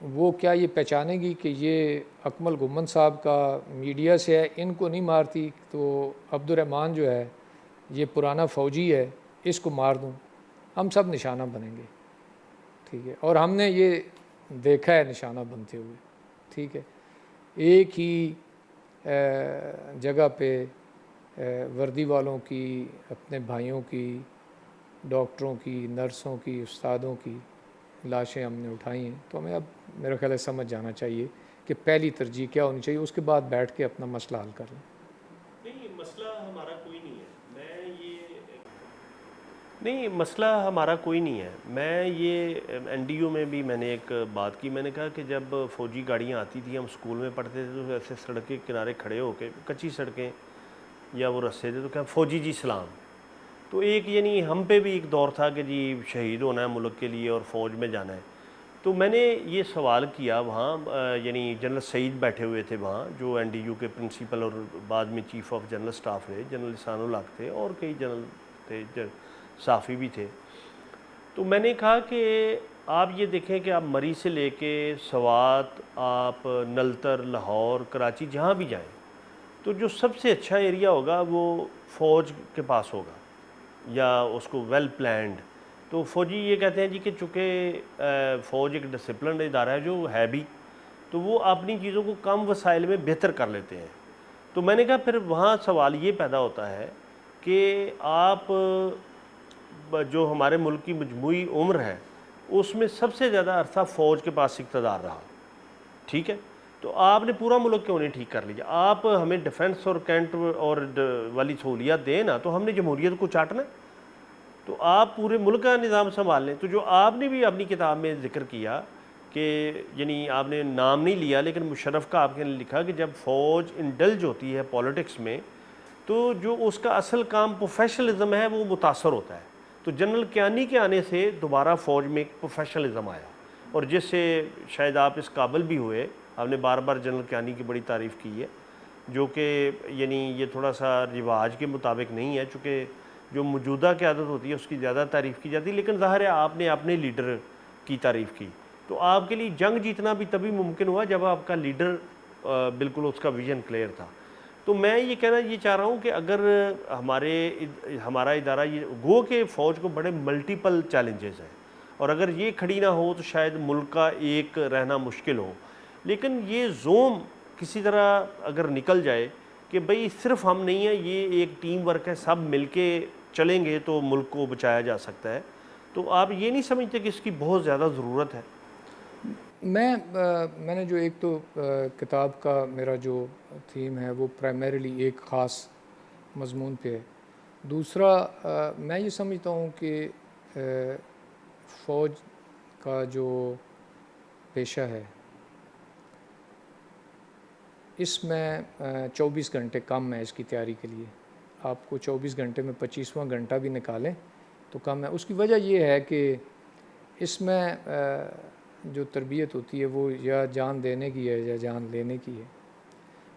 وہ کیا یہ پہچانے گی کہ یہ اکمل گھمن صاحب کا میڈیا سے ہے، ان کو نہیں مارتی تو عبد الرحمن جو ہے یہ پرانا فوجی ہے اس کو مار دوں؟ ہم سب نشانہ بنیں گے، ٹھیک ہے، اور ہم نے یہ دیکھا ہے نشانہ بنتے ہوئے، ٹھیک ہے۔ ایک ہی جگہ پہ وردی والوں کی، اپنے بھائیوں کی، ڈاکٹروں کی، نرسوں کی، استادوں کی لاشیں ہم نے اٹھائی ہیں۔ تو ہمیں اب میرا خیال ہے سمجھ جانا چاہیے کہ پہلی ترجیح کیا ہونی چاہیے، اس کے بعد بیٹھ کے اپنا مسئلہ حل کر لیں۔ نہیں، مسئلہ ہمارا کوئی نہیں ہے، مسئلہ ہمارا کوئی نہیں ہے۔ میں یہ این ڈی یو میں بھی میں نے ایک بات کی، میں نے کہا کہ جب فوجی گاڑیاں آتی تھیں ہم اسکول میں پڑھتے تھے تو ایسے سڑک کے کنارے کھڑے ہو کے، کچی سڑکیں یا وہ رستے تھے، تو کہا فوجی جی سلام۔ تو ایک یعنی ہم پہ بھی ایک دور تھا کہ جی شہید ہونا ہے ملک کے لیے اور فوج میں جانا ہے۔ تو میں نے یہ سوال کیا وہاں، یعنی جنرل سعید بیٹھے ہوئے تھے وہاں، جو این ڈی یو کے پرنسپل اور بعد میں چیف آف جنرل سٹاف رہے، جنرل احسان الحق تھے اور کئی جنرل تھے، صافی بھی تھے۔ تو میں نے کہا کہ آپ یہ دیکھیں کہ آپ مری سے لے کے سوات، آپ نلتر، لاہور، کراچی جہاں بھی جائیں تو جو سب سے اچھا ایریا ہوگا وہ فوج کے پاس ہوگا یا اس کو ویل پلانڈ۔ تو فوجی یہ کہتے ہیں جی کہ چونکہ فوج ایک ڈسپلنڈ ادارہ ہے جو ہے بھی، تو وہ اپنی چیزوں کو کم وسائل میں بہتر کر لیتے ہیں۔ تو میں نے کہا پھر وہاں سوال یہ پیدا ہوتا ہے کہ آپ جو ہمارے ملک کی مجموعی عمر ہے اس میں سب سے زیادہ عرصہ فوج کے پاس اقتدار رہا، ٹھیک ہے، تو آپ نے پورا ملک کیوں نہیں ٹھیک کر لیا؟ آپ ہمیں ڈیفنس اور کینٹ اور والی سہولیات دیں نا، تو ہم نے جمہوریت کو چاٹنا ہے؟ تو آپ پورے ملک کا نظام سنبھال لیں۔ تو جو آپ نے بھی اپنی کتاب میں ذکر کیا کہ یعنی آپ نے نام نہیں لیا لیکن مشرف کا آپ نے لکھا کہ جب فوج انڈلج ہوتی ہے پولیٹکس میں تو جو اس کا اصل کام پروفیشنلزم ہے وہ متاثر ہوتا ہے۔ تو جنرل کیانی کے آنے سے دوبارہ فوج میں ایک پروفیشنلزم آیا، اور جس سے شاید آپ اس قابل بھی ہوئے۔ آپ نے بار بار جنرل کیانی کی بڑی تعریف کی ہے، جو کہ یعنی یہ تھوڑا سا رواج کے مطابق نہیں ہے، چونکہ جو موجودہ قیادت ہوتی ہے اس کی زیادہ تعریف کی جاتی ہے، لیکن ظاہر ہے آپ نے اپنے لیڈر کی تعریف کی۔ تو آپ کے لیے جنگ جیتنا بھی تبھی ممکن ہوا جب آپ کا لیڈر بالکل اس کا ویژن کلیئر تھا۔ تو میں یہ کہنا یہ چاہ رہا ہوں کہ اگر ہمارا ادارہ یہ گو کہ فوج کو بڑے ملٹیپل چیلنجز ہیں، اور اگر یہ کھڑی نہ ہو تو شاید ملک کا ایک رہنا مشکل ہو، لیکن یہ زوم کسی طرح اگر نکل جائے کہ بھئی صرف ہم نہیں ہیں، یہ ایک ٹیم ورک ہے، سب مل کے چلیں گے تو ملک کو بچایا جا سکتا ہے۔ تو آپ یہ نہیں سمجھتے کہ اس کی بہت زیادہ ضرورت ہے؟ میں نے جو ایک تو کتاب کا میرا جو تھیم ہے وہ پرائمریلی ایک خاص مضمون پہ ہے۔ دوسرا میں یہ سمجھتا ہوں کہ فوج کا جو پیشہ ہے اس میں 24 گھنٹے کم ہے اس کی تیاری کے لیے۔ آپ کو 24 گھنٹے میں 25واں گھنٹہ بھی نکالیں تو کم ہے. اس کی وجہ یہ ہے کہ اس میں جو تربیت ہوتی ہے وہ یا جان دینے کی ہے یا جان لینے کی ہے.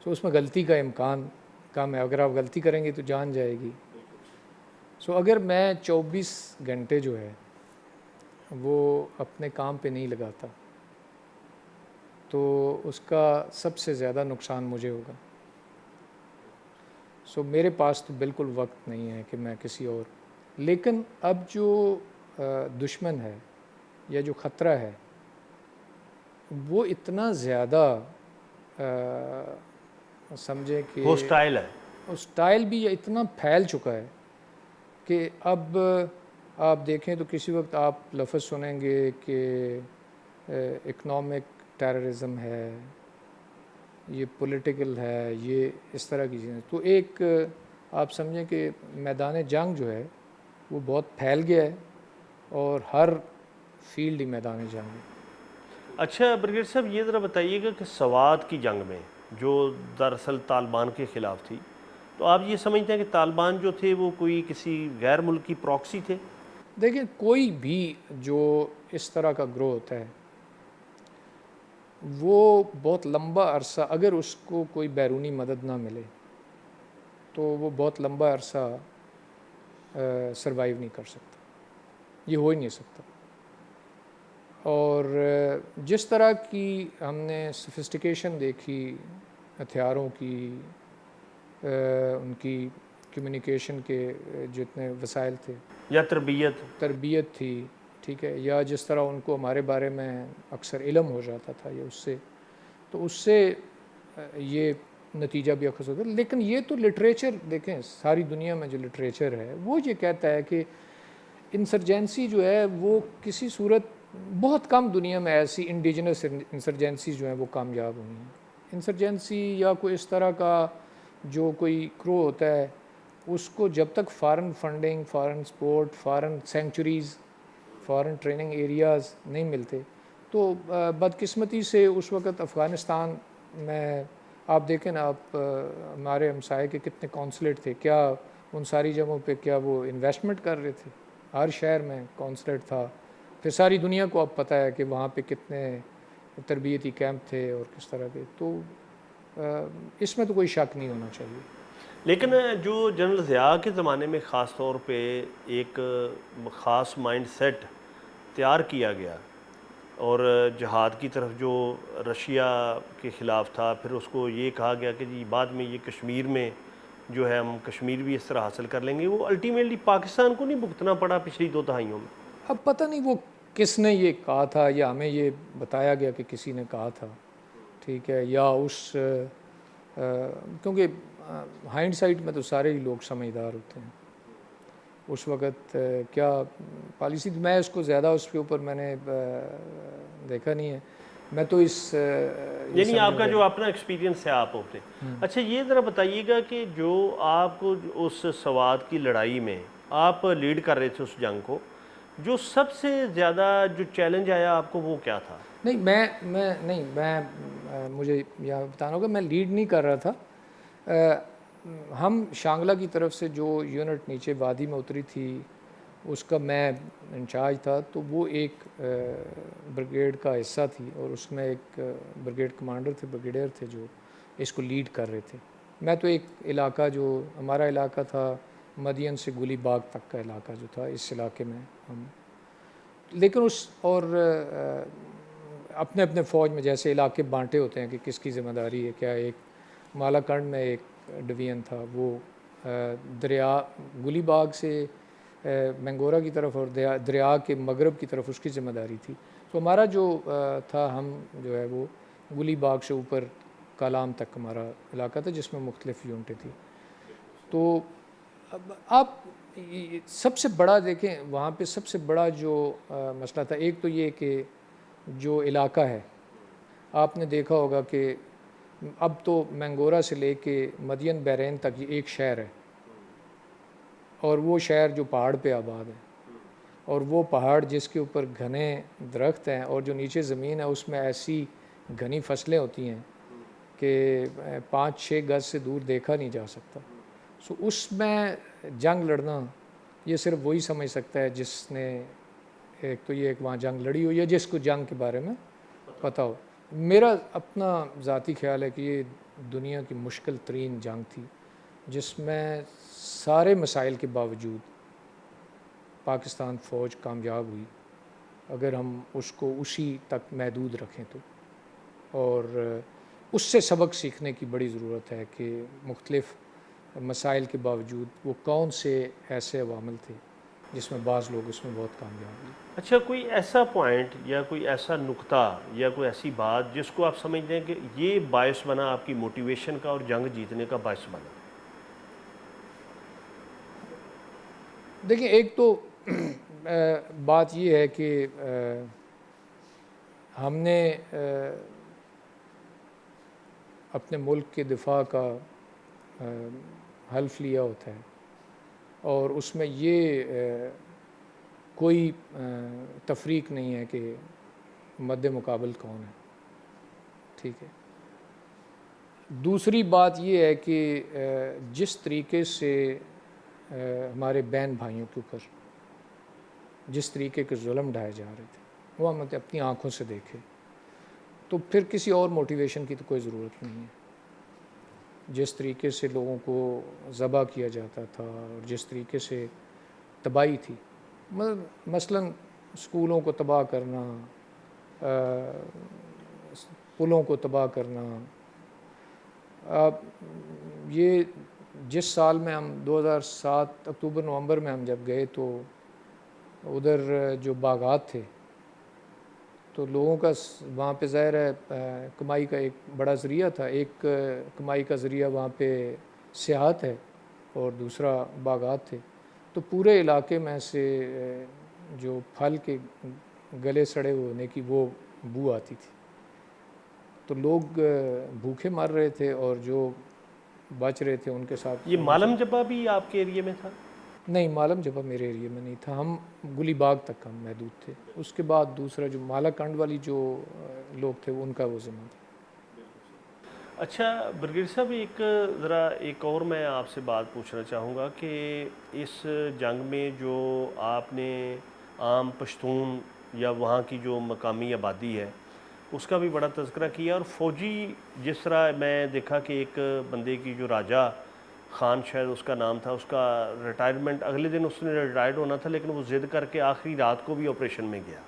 سو اس میں غلطی کا امکان کم ہے. اگر آپ غلطی کریں گے تو جان جائے گی. سو اگر میں 24 گھنٹے جو ہے وہ اپنے کام پہ نہیں لگاتا تو اس کا سب سے زیادہ نقصان مجھے ہوگا. سو میرے پاس تو بالکل وقت نہیں ہے کہ میں کسی اور. لیکن اب جو دشمن ہے یا جو خطرہ ہے وہ اتنا زیادہ سمجھیں کہ ہوسٹائل ہے. اسٹائل بھی اتنا پھیل چکا ہے کہ اب آپ دیکھیں تو کسی وقت آپ لفظ سنیں گے کہ اکنامک ٹیررزم ہے, یہ پولیٹیکل ہے, یہ اس طرح کی چیزیں. تو ایک آپ سمجھیں کہ میدان جنگ جو ہے وہ بہت پھیل گیا ہے اور ہر فیلڈ ہی میدان جنگ ہے. اچھا برگیڈ صاحب یہ ذرا بتائیے گا کہ سوات کی جنگ میں جو دراصل طالبان کے خلاف تھی, تو آپ یہ سمجھتے ہیں کہ طالبان جو تھے وہ کوئی کسی غیر ملکی پراکسی تھے؟ دیکھیں کوئی بھی جو اس طرح کا گروہ ہوتا ہے وہ بہت لمبا عرصہ, اگر اس کو کوئی بیرونی مدد نہ ملے تو وہ بہت لمبا عرصہ سروائیو نہیں کر سکتا. یہ ہو ہی نہیں سکتا. اور جس طرح کی ہم نے سفسٹیکیشن دیکھی ہتھیاروں کی, ان کی کمیونیکیشن کے جتنے وسائل تھے یا تربیت تھی, ٹھیک ہے, یا جس طرح ان کو ہمارے بارے میں اکثر علم ہو جاتا تھا یا اس سے یہ نتیجہ بھی اخذ ہوتا ہے. لیکن یہ تو لٹریچر دیکھیں, ساری دنیا میں جو لٹریچر ہے وہ یہ کہتا ہے کہ انسرجنسی جو ہے وہ کسی صورت, بہت کم دنیا میں ایسی انڈیجنس انسرجنسیز جو ہیں وہ کامیاب ہوئی ہیں. انسرجنسی یا کوئی اس طرح کا جو کوئی کرو ہوتا ہے اس کو جب تک foreign funding, foreign support, foreign sanctuaries, foreign training areas نہیں ملتے تو بدقسمتی سے اس وقت افغانستان میں آپ دیکھیں نا, آپ ہمارے ہمسائے کے کتنے کونسلیٹ تھے, کیا ان ساری جگہوں پہ کیا وہ انویسٹمنٹ کر رہے تھے؟ ہر شہر میں کونسلیٹ تھا. پھر ساری دنیا کو اب پتہ ہے کہ وہاں پہ کتنے تربیتی کیمپ تھے اور کس طرح کے. تو اس میں تو کوئی شک نہیں ہونا چاہیے. لیکن جو جنرل ضیاء کے زمانے میں خاص طور پہ ایک خاص مائنڈ سیٹ تیار کیا گیا اور جہاد کی طرف جو رشیا کے خلاف تھا, پھر اس کو یہ کہا گیا کہ جی بعد میں یہ کشمیر میں جو ہے ہم کشمیر بھی اس طرح حاصل کر لیں گے, وہ الٹیمیٹلی پاکستان کو نہیں بھگتنا پڑا پچھلی 2 دہائیوں میں. اب پتہ نہیں وہ کس نے یہ کہا تھا یا ہمیں یہ بتایا گیا کہ کسی نے کہا تھا, ٹھیک ہے, یا کیونکہ ہائنڈ سائٹ میں تو سارے ہی لوگ سمجھدار ہوتے ہیں. اس وقت کیا پالیسی, میں اس کو زیادہ اس کے اوپر میں نے دیکھا نہیں ہے. میں تو یعنی آپ کا جو اپنا ایکسپیرینس ہے آپ ہوتے. اچھا یہ ذرا بتائیے گا کہ جو آپ کو اس سوات کی لڑائی میں آپ لیڈ کر رہے تھے اس جنگ کو, جو سب سے زیادہ جو چیلنج آیا آپ کو وہ کیا تھا؟ نہیں میں مجھے یہاں بتانا ہوگا, میں لیڈ نہیں کر رہا تھا. ہم شانگلہ کی طرف سے جو یونٹ نیچے وادی میں اتری تھی اس کا میں انچارج تھا. تو وہ ایک بریگیڈ کا حصہ تھی اور اس میں ایک بریگیڈ کمانڈر تھے, بریگیڈیئر تھے جو اس کو لیڈ کر رہے تھے. میں تو ایک علاقہ جو ہمارا علاقہ تھا مدین سے گلی باغ تک کا علاقہ جو تھا, اس علاقے میں ہم, لیکن اور اپنے اپنے فوج میں جیسے علاقے بانٹے ہوتے ہیں کہ کس کی ذمہ داری ہے کیا. ایک مالا کنڈ میں ایک ڈویژن تھا, وہ دریا گلی باغ سے مینگورہ کی طرف اور دریا کے مغرب کی طرف اس کی ذمہ داری تھی. تو ہمارا جو تھا, ہم جو ہے وہ گلی باغ سے اوپر کالام تک ہمارا علاقہ تھا جس میں مختلف یونٹیں تھیں. تو آپ سب سے بڑا دیکھیں وہاں پہ سب سے بڑا جو مسئلہ تھا, ایک تو یہ کہ جو علاقہ ہے آپ نے دیکھا ہوگا کہ اب تو مینگورہ سے لے کے مدین بحرین تک یہ ایک شہر ہے, اور وہ شہر جو پہاڑ پہ آباد ہے, اور وہ پہاڑ جس کے اوپر گھنے درخت ہیں اور جو نیچے زمین ہے اس میں ایسی گھنی فصلیں ہوتی ہیں کہ 5-6 گز سے دور دیکھا نہیں جا سکتا. سو اس میں جنگ لڑنا یہ صرف وہی سمجھ سکتا ہے جس نے ایک تو یہ ایک وہاں جنگ لڑی ہو یا جس کو جنگ کے بارے میں پتہ ہو. میرا اپنا ذاتی خیال ہے کہ یہ دنیا کی مشکل ترین جنگ تھی جس میں سارے مسائل کے باوجود پاکستان فوج کامیاب ہوئی اگر ہم اس کو اسی تک محدود رکھیں تو. اور اس سے سبق سیکھنے کی بڑی ضرورت ہے کہ مختلف مسائل کے باوجود وہ کون سے ایسے عوامل تھے جس میں بعض لوگ اس میں بہت کامیاب ہوئے. اچھا، کوئی ایسا پوائنٹ یا کوئی ایسا نقطہ یا کوئی ایسی بات جس کو آپ سمجھتے ہیں کہ یہ باعث بنا آپ کی موٹیویشن کا اور جنگ جیتنے کا باعث بنا؟ دیکھیں، ایک تو بات یہ ہے کہ ہم نے اپنے ملک کے دفاع کا حلف لیا ہوتا ہے اور اس میں یہ کوئی تفریق نہیں ہے کہ مد مقابل کون ہے. ٹھیک ہے. دوسری بات یہ ہے کہ جس طریقے سے ہمارے بہن بھائیوں کے اوپر جس طریقے کے ظلم ڈھائے جا رہے تھے وہ ہم اپنی آنکھوں سے دیکھے تو پھر کسی اور موٹیویشن کی تو کوئی ضرورت نہیں ہے. جس طریقے سے لوگوں کو ذبح کیا جاتا تھا اور جس طریقے سے تباہی تھی، مثلاً اسکولوں کو تباہ کرنا، پلوں کو تباہ کرنا. یہ جس سال میں ہم 2007 اکتوبر نومبر میں ہم جب گئے تو ادھر جو باغات تھے تو لوگوں کا وہاں پہ ظاہر ہے کمائی کا ایک بڑا ذریعہ تھا. ایک کمائی کا ذریعہ وہاں پہ سیاحت ہے اور دوسرا باغات تھے. تو پورے علاقے میں سے جو پھل کے گلے سڑے ہونے کی وہ بو آتی تھی. تو لوگ بھوکے مر رہے تھے اور جو بچ رہے تھے ان کے ساتھ. یہ مالم جبہ بھی آپ کے ایریے میں تھا؟ نہیں، مالم جبہ میرے ایریے میں نہیں تھا. ہم گلی باغ تک ہم محدود تھے. اس کے بعد دوسرا جو مالا کنڈ والی جو لوگ تھے ان کا وہ ذمہ تھا. اچھا برگیڈیئر صاحب، ایک اور میں آپ سے بات پوچھنا چاہوں گا کہ اس جنگ میں جو آپ نے عام پشتون یا وہاں کی جو مقامی آبادی ہے اس کا بھی بڑا تذکرہ کیا، اور فوجی جس طرح میں دیکھا کہ ایک بندے کی جو راجہ خان شاید اس کا نام تھا، اس کا ریٹائرمنٹ اگلے دن اس نے ریٹائرڈ ہونا تھا لیکن وہ ضد کر کے آخری رات کو بھی آپریشن میں گیا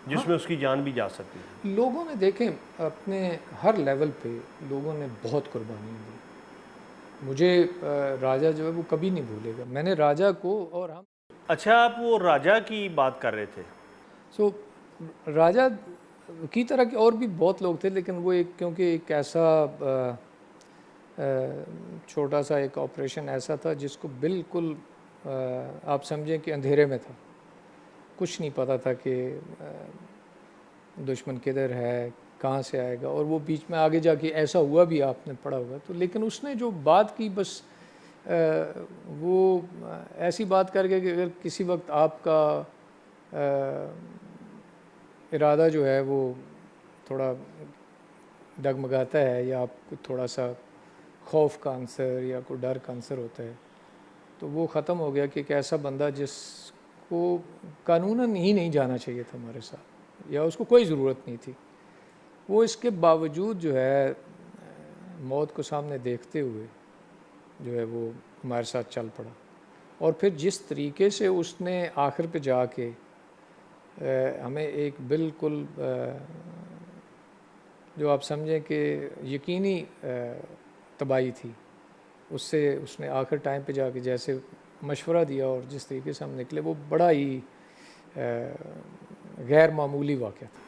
جس میں اس کی جان بھی جا سکتی تھی. لوگوں نے دیکھیں اپنے ہر لیول پہ لوگوں نے بہت قربانیاں دی. مجھے راجہ جو ہے وہ کبھی نہیں بھولے گا. میں نے راجہ کو اور ہم اچھا، آپ وہ راجہ کی بات کر رہے تھے. راجہ کی طرح کے اور بھی بہت لوگ تھے لیکن وہ کیونکہ ایک ایسا چھوٹا سا ایک آپریشن ایسا تھا جس کو بالکل آپ سمجھیں کہ اندھیرے میں تھا. کچھ نہیں پتہ تھا کہ دشمن کدھر ہے، کہاں سے آئے گا، اور وہ بیچ میں آگے جا کے ایسا ہوا بھی آپ نے پڑھا ہوگا. تو لیکن اس نے جو بات کی بس وہ ایسی بات کر کے کہ اگر کسی وقت آپ کا ارادہ جو ہے وہ تھوڑا ڈگمگاتا ہے یا آپ کو تھوڑا سا خوف کا عنصر یا کوئی ڈر کا عنصر ہوتا ہے تو وہ ختم ہو گیا کہ ایک ایسا بندہ جس کو قانوناً ہی نہیں جانا چاہیے تھا ہمارے ساتھ یا اس کو کوئی ضرورت نہیں تھی، وہ اس کے باوجود جو ہے موت کو سامنے دیکھتے ہوئے جو ہے وہ ہمارے ساتھ چل پڑا. اور پھر جس طریقے سے اس نے آخر پہ جا کے ہمیں ایک بالکل جو آپ سمجھیں کہ یقینی تباہی تھی، اس نے آخر ٹائم پہ جا کے جیسے مشورہ دیا اور جس طریقے سے ہم نکلے وہ بڑا ہی غیر معمولی واقعہ تھا.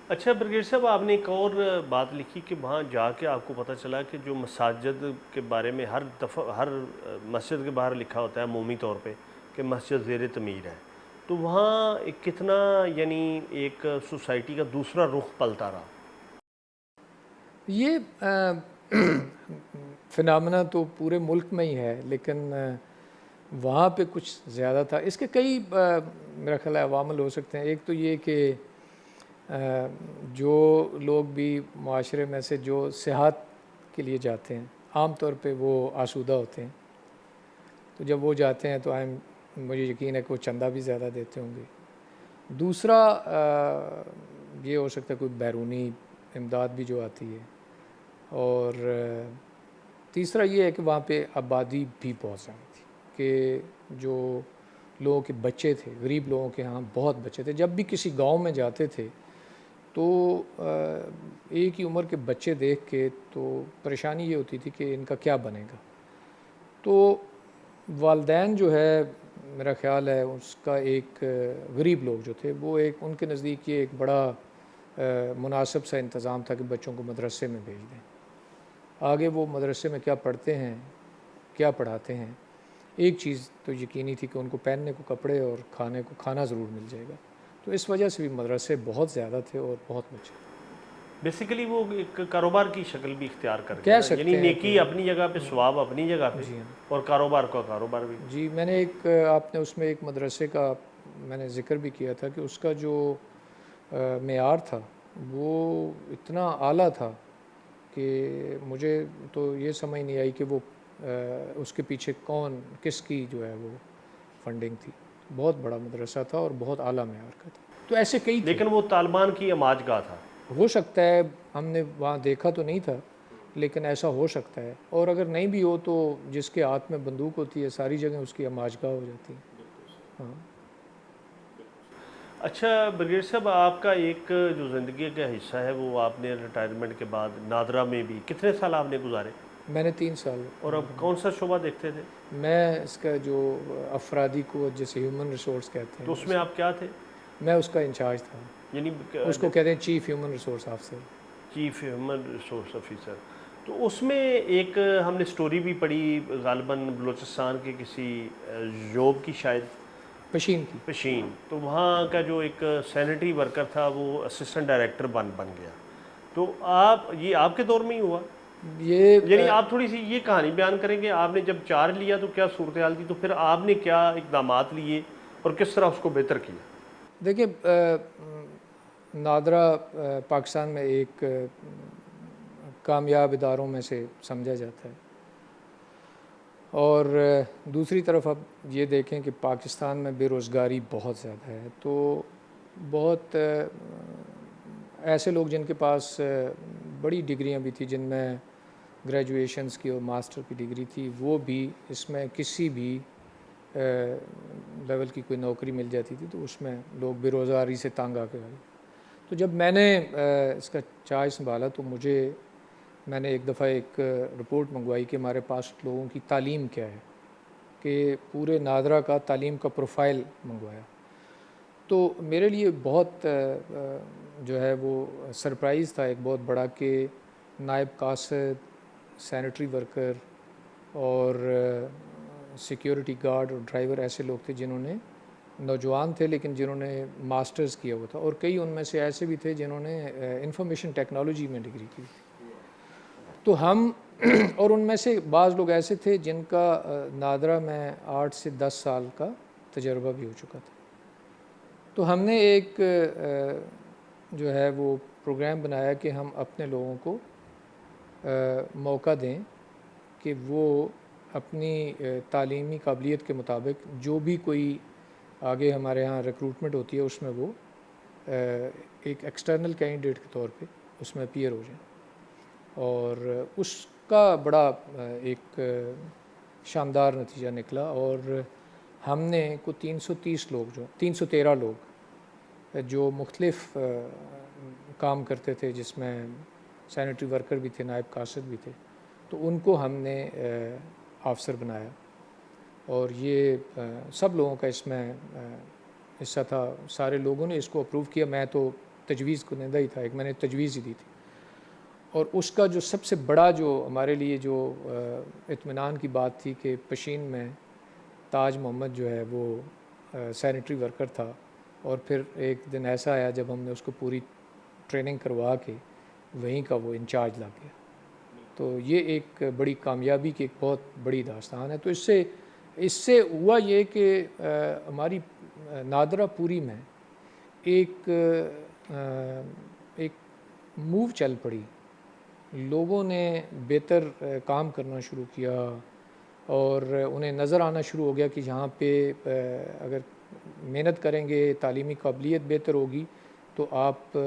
اچھا برگیڈیئر صاحب، آپ نے ایک اور بات لکھی کہ وہاں جا کے آپ کو پتہ چلا کہ جو مساجد کے بارے میں ہر مسجد کے باہر لکھا ہوتا ہے عمومی طور پہ کہ مسجد زیر تعمیر ہے، تو وہاں کتنا یعنی ایک سوسائٹی کا دوسرا رخ پلتا رہا. یہ فنامنا تو پورے ملک میں ہی ہے لیکن وہاں پہ کچھ زیادہ تھا. اس کے کئی میرا خیال ہے عوامل ہو سکتے ہیں. ایک تو یہ کہ جو لوگ بھی معاشرے میں سے جو سیاحت کے لیے جاتے ہیں عام طور پہ وہ آسودہ ہوتے ہیں، تو جب وہ جاتے ہیں تو مجھے یقین ہے کہ وہ چندہ بھی زیادہ دیتے ہوں گے. دوسرا یہ ہو سکتا ہے کوئی بیرونی امداد بھی جو آتی ہے. اور تیسرا یہ ہے کہ وہاں پہ آبادی بھی بہت زیادہ تھی کہ جو لوگوں کے بچے تھے, غریب لوگوں کے ہاں بہت بچے تھے. جب بھی کسی گاؤں میں جاتے تھے تو ایک ہی عمر کے بچے دیکھ کے تو پریشانی یہ ہوتی تھی کہ ان کا کیا بنے گا. تو والدین جو ہے میرا خیال ہے اس کا ایک غریب لوگ جو تھے وہ ایک ان کے نزدیک یہ ایک بڑا مناسب سا انتظام تھا کہ بچوں کو مدرسے میں بھیج دیں. آگے وہ مدرسے میں کیا پڑھتے ہیں, کیا پڑھاتے ہیں, ایک چیز تو یقینی تھی کہ ان کو پہننے کو کپڑے اور کھانے کو کھانا ضرور مل جائے گا. تو اس وجہ سے بھی مدرسے بہت زیادہ تھے اور بہت بچے. بیسیکلی وہ ایک کاروبار کی شکل بھی اختیار کر کہہ گیا, سکتے یعنی ہیں نیکی کہ اپنی جگہ پہ, ثواب اپنی جگہ پہ, جی ہاں اور کاروبار کا کاروبار بھی. جی. میں نے ایک آپ نے اس میں ایک مدرسے کا میں نے ذکر بھی کیا تھا کہ اس کا جو معیار تھا وہ اتنا اعلیٰ تھا کہ مجھے تو یہ سمجھ نہیں آئی کہ وہ اس کے پیچھے کون کس کی جو ہے وہ فنڈنگ تھی. بہت بڑا مدرسہ تھا اور بہت اعلیٰ معیار کا تھا. تو ایسے کئی تھے. لیکن وہ طالبان کی اماج گاہ تھا. ہو سکتا ہے, ہم نے وہاں دیکھا تو نہیں تھا لیکن ایسا ہو سکتا ہے. اور اگر نہیں بھی ہو تو جس کے ہاتھ میں بندوق ہوتی ہے ساری جگہ اس کی اماجگاہ ہو جاتی ہے. ہاں. اچھا بریگیڈیئر صاحب, آپ کا ایک جو زندگی کا حصہ ہے وہ آپ نے ریٹائرمنٹ کے بعد نادرا میں بھی کتنے سال آپ نے گزارے؟ میں نے 3 سال. اور اب کون سا شعبہ دیکھتے تھے؟ میں اس کا جو افرادی قوت جسے ہیومن ریسورس کہتے تو ہیں اس میں آپ کیا تھے؟ میں اس کا انچارج تھا. یعنی اس کو کہتے ہیں chief human resource officer. Chief human resource officer. تو اس میں ایک ہم نے سٹوری بھی پڑھی غالباً بلوچستان کے کسی جوب کی, شاید پشین کی. پشین. تو وہاں کا جو ایک سینیٹری ورکر تھا وہ اسسٹنٹ ڈائریکٹر بن گیا. تو یہ آپ کے دور میں ہی ہوا؟ یہ یعنی آپ تھوڑی سی یہ کہانی بیان کریں کہ آپ نے جب چارج لیا تو کیا صورتحال تھی, تو پھر آپ نے کیا اقدامات لیے اور کس طرح اس کو بہتر کیا؟ دیکھیں, نادرا پاکستان میں ایک کامیاب اداروں میں سے سمجھا جاتا ہے. اور دوسری طرف اب یہ دیکھیں کہ پاکستان میں بے روزگاری بہت زیادہ ہے. تو بہت ایسے لوگ جن کے پاس بڑی ڈگریاں بھی تھیں, جن میں گریجویشنز کی اور ماسٹر کی ڈگری تھی, وہ بھی اس میں کسی بھی لیول کی کوئی نوکری مل جاتی تھی تو اس میں لوگ بے روزگاری سے تنگ آ کے آئے. تو جب میں نے اس کا چارج سنبھالا تو میں نے ایک دفعہ ایک رپورٹ منگوائی کہ ہمارے پاس لوگوں کی تعلیم کیا ہے, کہ پورے نادرا کا تعلیم کا پروفائل منگوایا. تو میرے لیے بہت جو ہے وہ سرپرائز تھا ایک بہت بڑا کہ نائب قاصد, سینیٹری ورکر اور سیکیورٹی گارڈ اور ڈرائیور ایسے لوگ تھے جنہوں نے, نوجوان تھے لیکن جنہوں نے ماسٹرز کیا ہوا تھا, اور کئی ان میں سے ایسے بھی تھے جنہوں نے انفارمیشن ٹیکنالوجی میں ڈگری کی تھی. تو ہم اور ان میں سے بعض لوگ ایسے تھے جن کا نادرا میں 8 سے 10 سال کا تجربہ بھی ہو چکا تھا. تو ہم نے ایک جو ہے وہ پروگرام بنایا کہ ہم اپنے لوگوں کو موقع دیں کہ وہ اپنی تعلیمی قابلیت کے مطابق جو بھی کوئی آگے ہمارے ہاں ریکروٹمنٹ ہوتی ہے اس میں وہ ایک ایکسٹرنل کینڈیڈیٹ کے طور پہ اس میں اپیئر ہو جائیں. اور اس کا بڑا ایک شاندار نتیجہ نکلا, اور ہم نے کو 313 لوگ جو مختلف کام کرتے تھے, جس میں سینیٹری ورکر بھی تھے, نائب قاصد بھی تھے, تو ان کو ہم نے آفسر بنایا. اور یہ سب لوگوں کا اس میں حصہ تھا. سارے لوگوں نے اس کو اپروو کیا. میں تو تجویز کنندہ ہی تھا, ایک میں نے تجویز ہی دی تھی. اور اس کا جو سب سے بڑا جو ہمارے لیے جو اطمینان کی بات تھی کہ پشین میں تاج محمد جو ہے وہ سینیٹری ورکر تھا, اور پھر ایک دن ایسا آیا جب ہم نے اس کو پوری ٹریننگ کروا کے وہیں کا وہ انچارج لگ گیا. تو یہ ایک بڑی کامیابی کی ایک بہت بڑی داستان ہے. تو اس سے ہوا یہ کہ ہماری نادرا پوری میں ایک موو چل پڑی. لوگوں نے بہتر کام کرنا شروع کیا, اور انہیں نظر آنا شروع ہو گیا کہ جہاں پہ اگر محنت کریں گے، تعلیمی قابلیت بہتر ہوگی تو آپ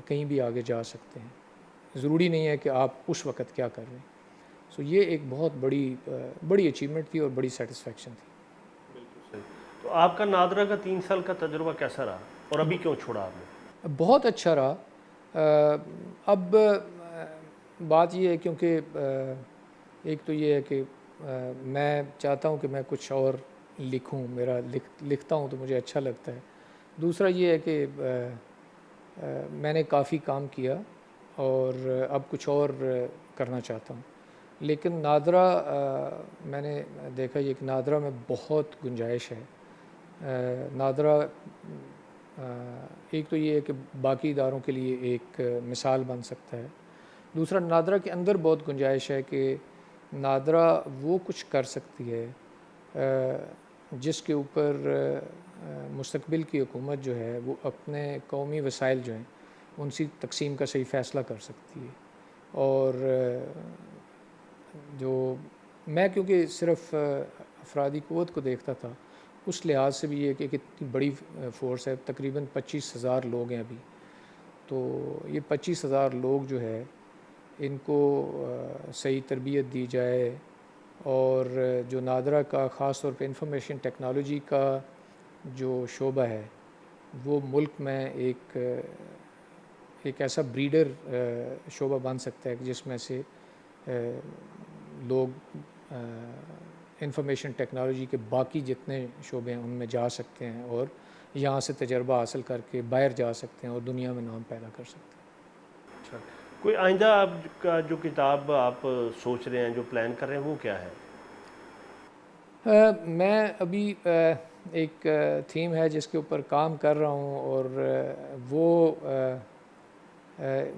کہیں بھی آگے جا سکتے ہیں، ضروری نہیں ہے کہ آپ اس وقت کیا کر رہے ہیں. سو یہ ایک بہت بڑی اچیومنٹ تھی اور بڑی سیٹسفیکشن تھی. بالکل صحیح. تو آپ کا نادرا کا 3 سال کا تجربہ کیسا رہا اور ابھی کیوں چھوڑا آپ نے؟ بہت اچھا رہا. اب بات یہ ہے کیونکہ ایک تو یہ ہے کہ میں چاہتا ہوں کہ میں کچھ اور لکھوں، میرا لکھتا ہوں تو مجھے اچھا لگتا ہے. دوسرا یہ ہے کہ میں نے کافی کام کیا اور اب کچھ اور کرنا چاہتا ہوں. لیکن نادرا میں نے دیکھا یہ کہ نادرا میں بہت گنجائش ہے. نادرا ایک تو یہ ہے کہ باقی اداروں کے لیے ایک مثال بن سکتا ہے. دوسرا نادرا کے اندر بہت گنجائش ہے کہ نادرا وہ کچھ کر سکتی ہے جس کے اوپر مستقبل کی حکومت جو ہے وہ اپنے قومی وسائل جو ہیں ان سے تقسیم کا صحیح فیصلہ کر سکتی ہے. اور جو میں کیونکہ صرف افرادی قوت کو دیکھتا تھا، اس لحاظ سے بھی یہ کہ کتنی بڑی فورس ہے، تقریباً 25,000 لوگ ہیں ابھی. تو یہ 25,000 لوگ جو ہے ان کو صحیح تربیت دی جائے اور جو نادرا کا خاص طور پہ انفارمیشن ٹیکنالوجی کا جو شعبہ ہے وہ ملک میں ایک ایسا بریڈر شعبہ بن سکتا ہے کہ جس میں سے لوگ انفارمیشن ٹیکنالوجی کے باقی جتنے شعبے ہیں ان میں جا سکتے ہیں اور یہاں سے تجربہ حاصل کر کے باہر جا سکتے ہیں اور دنیا میں نام پیدا کر سکتے ہیں. اچھا، کوئی آئندہ آپ کا جو کتاب آپ سوچ رہے ہیں، جو پلان کر رہے ہیں، وہ کیا ہے؟ میں ابھی ایک تھیم ہے جس کے اوپر کام کر رہا ہوں اور وہ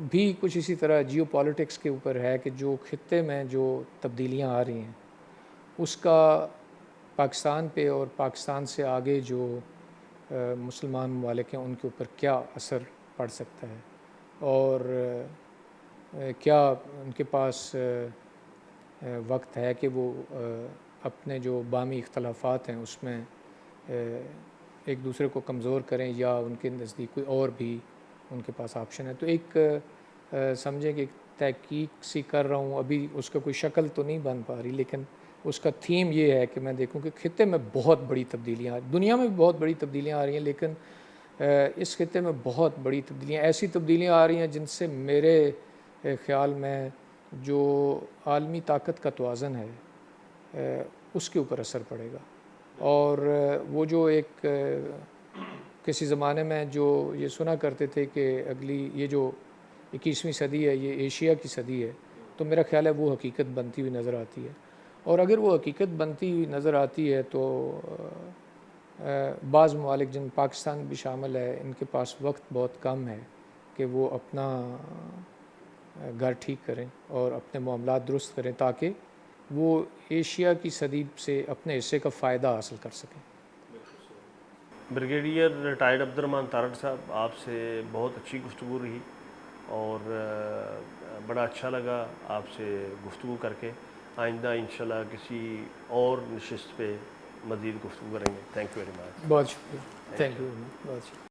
بھی کچھ اسی طرح جیو پالیٹکس کے اوپر ہے کہ جو خطے میں جو تبدیلیاں آ رہی ہیں اس کا پاکستان پہ اور پاکستان سے آگے جو مسلمان ممالک ہیں ان کے اوپر کیا اثر پڑ سکتا ہے اور کیا ان کے پاس وقت ہے کہ وہ اپنے جو باہمی اختلافات ہیں اس میں ایک دوسرے کو کمزور کریں یا ان کے نزدیک کوئی اور بھی ان کے پاس آپشن ہے. تو ایک سمجھیں کہ تحقیق سی کر رہا ہوں، ابھی اس کا کوئی شکل تو نہیں بن پا رہی، لیکن اس کا تھیم یہ ہے کہ میں دیکھوں کہ خطے میں بہت بڑی تبدیلیاں، دنیا میں بھی بہت بڑی تبدیلیاں آ رہی ہیں، لیکن اس خطے میں بہت بڑی تبدیلیاں، ایسی تبدیلیاں آ رہی ہیں جن سے میرے خیال میں جو عالمی طاقت کا توازن ہے اس کے اوپر اثر پڑے گا. اور وہ جو ایک کسی زمانے میں جو یہ سنا کرتے تھے کہ اگلی یہ جو 21ویں صدی ہے یہ ایشیا کی صدی ہے، تو میرا خیال ہے وہ حقیقت بنتی ہوئی نظر آتی ہے. اور اگر وہ حقیقت بنتی ہوئی نظر آتی ہے تو بعض ممالک جن پاکستان بھی شامل ہے ان کے پاس وقت بہت کم ہے کہ وہ اپنا گھر ٹھیک کریں اور اپنے معاملات درست کریں تاکہ وہ ایشیا کی صدی سے اپنے حصے کا فائدہ حاصل کر سکیں. بریگیڈیئر ریٹائرڈ عبد الرحمن تارڑ صاحب، آپ سے بہت اچھی گفتگو رہی اور بڑا اچھا لگا آپ سے گفتگو کر کے. آئندہ انشاءاللہ کسی اور نشست پہ مزید گفتگو کریں گے. Thank you very much. بہت شکریہ. Thank you. بہت شکریہ.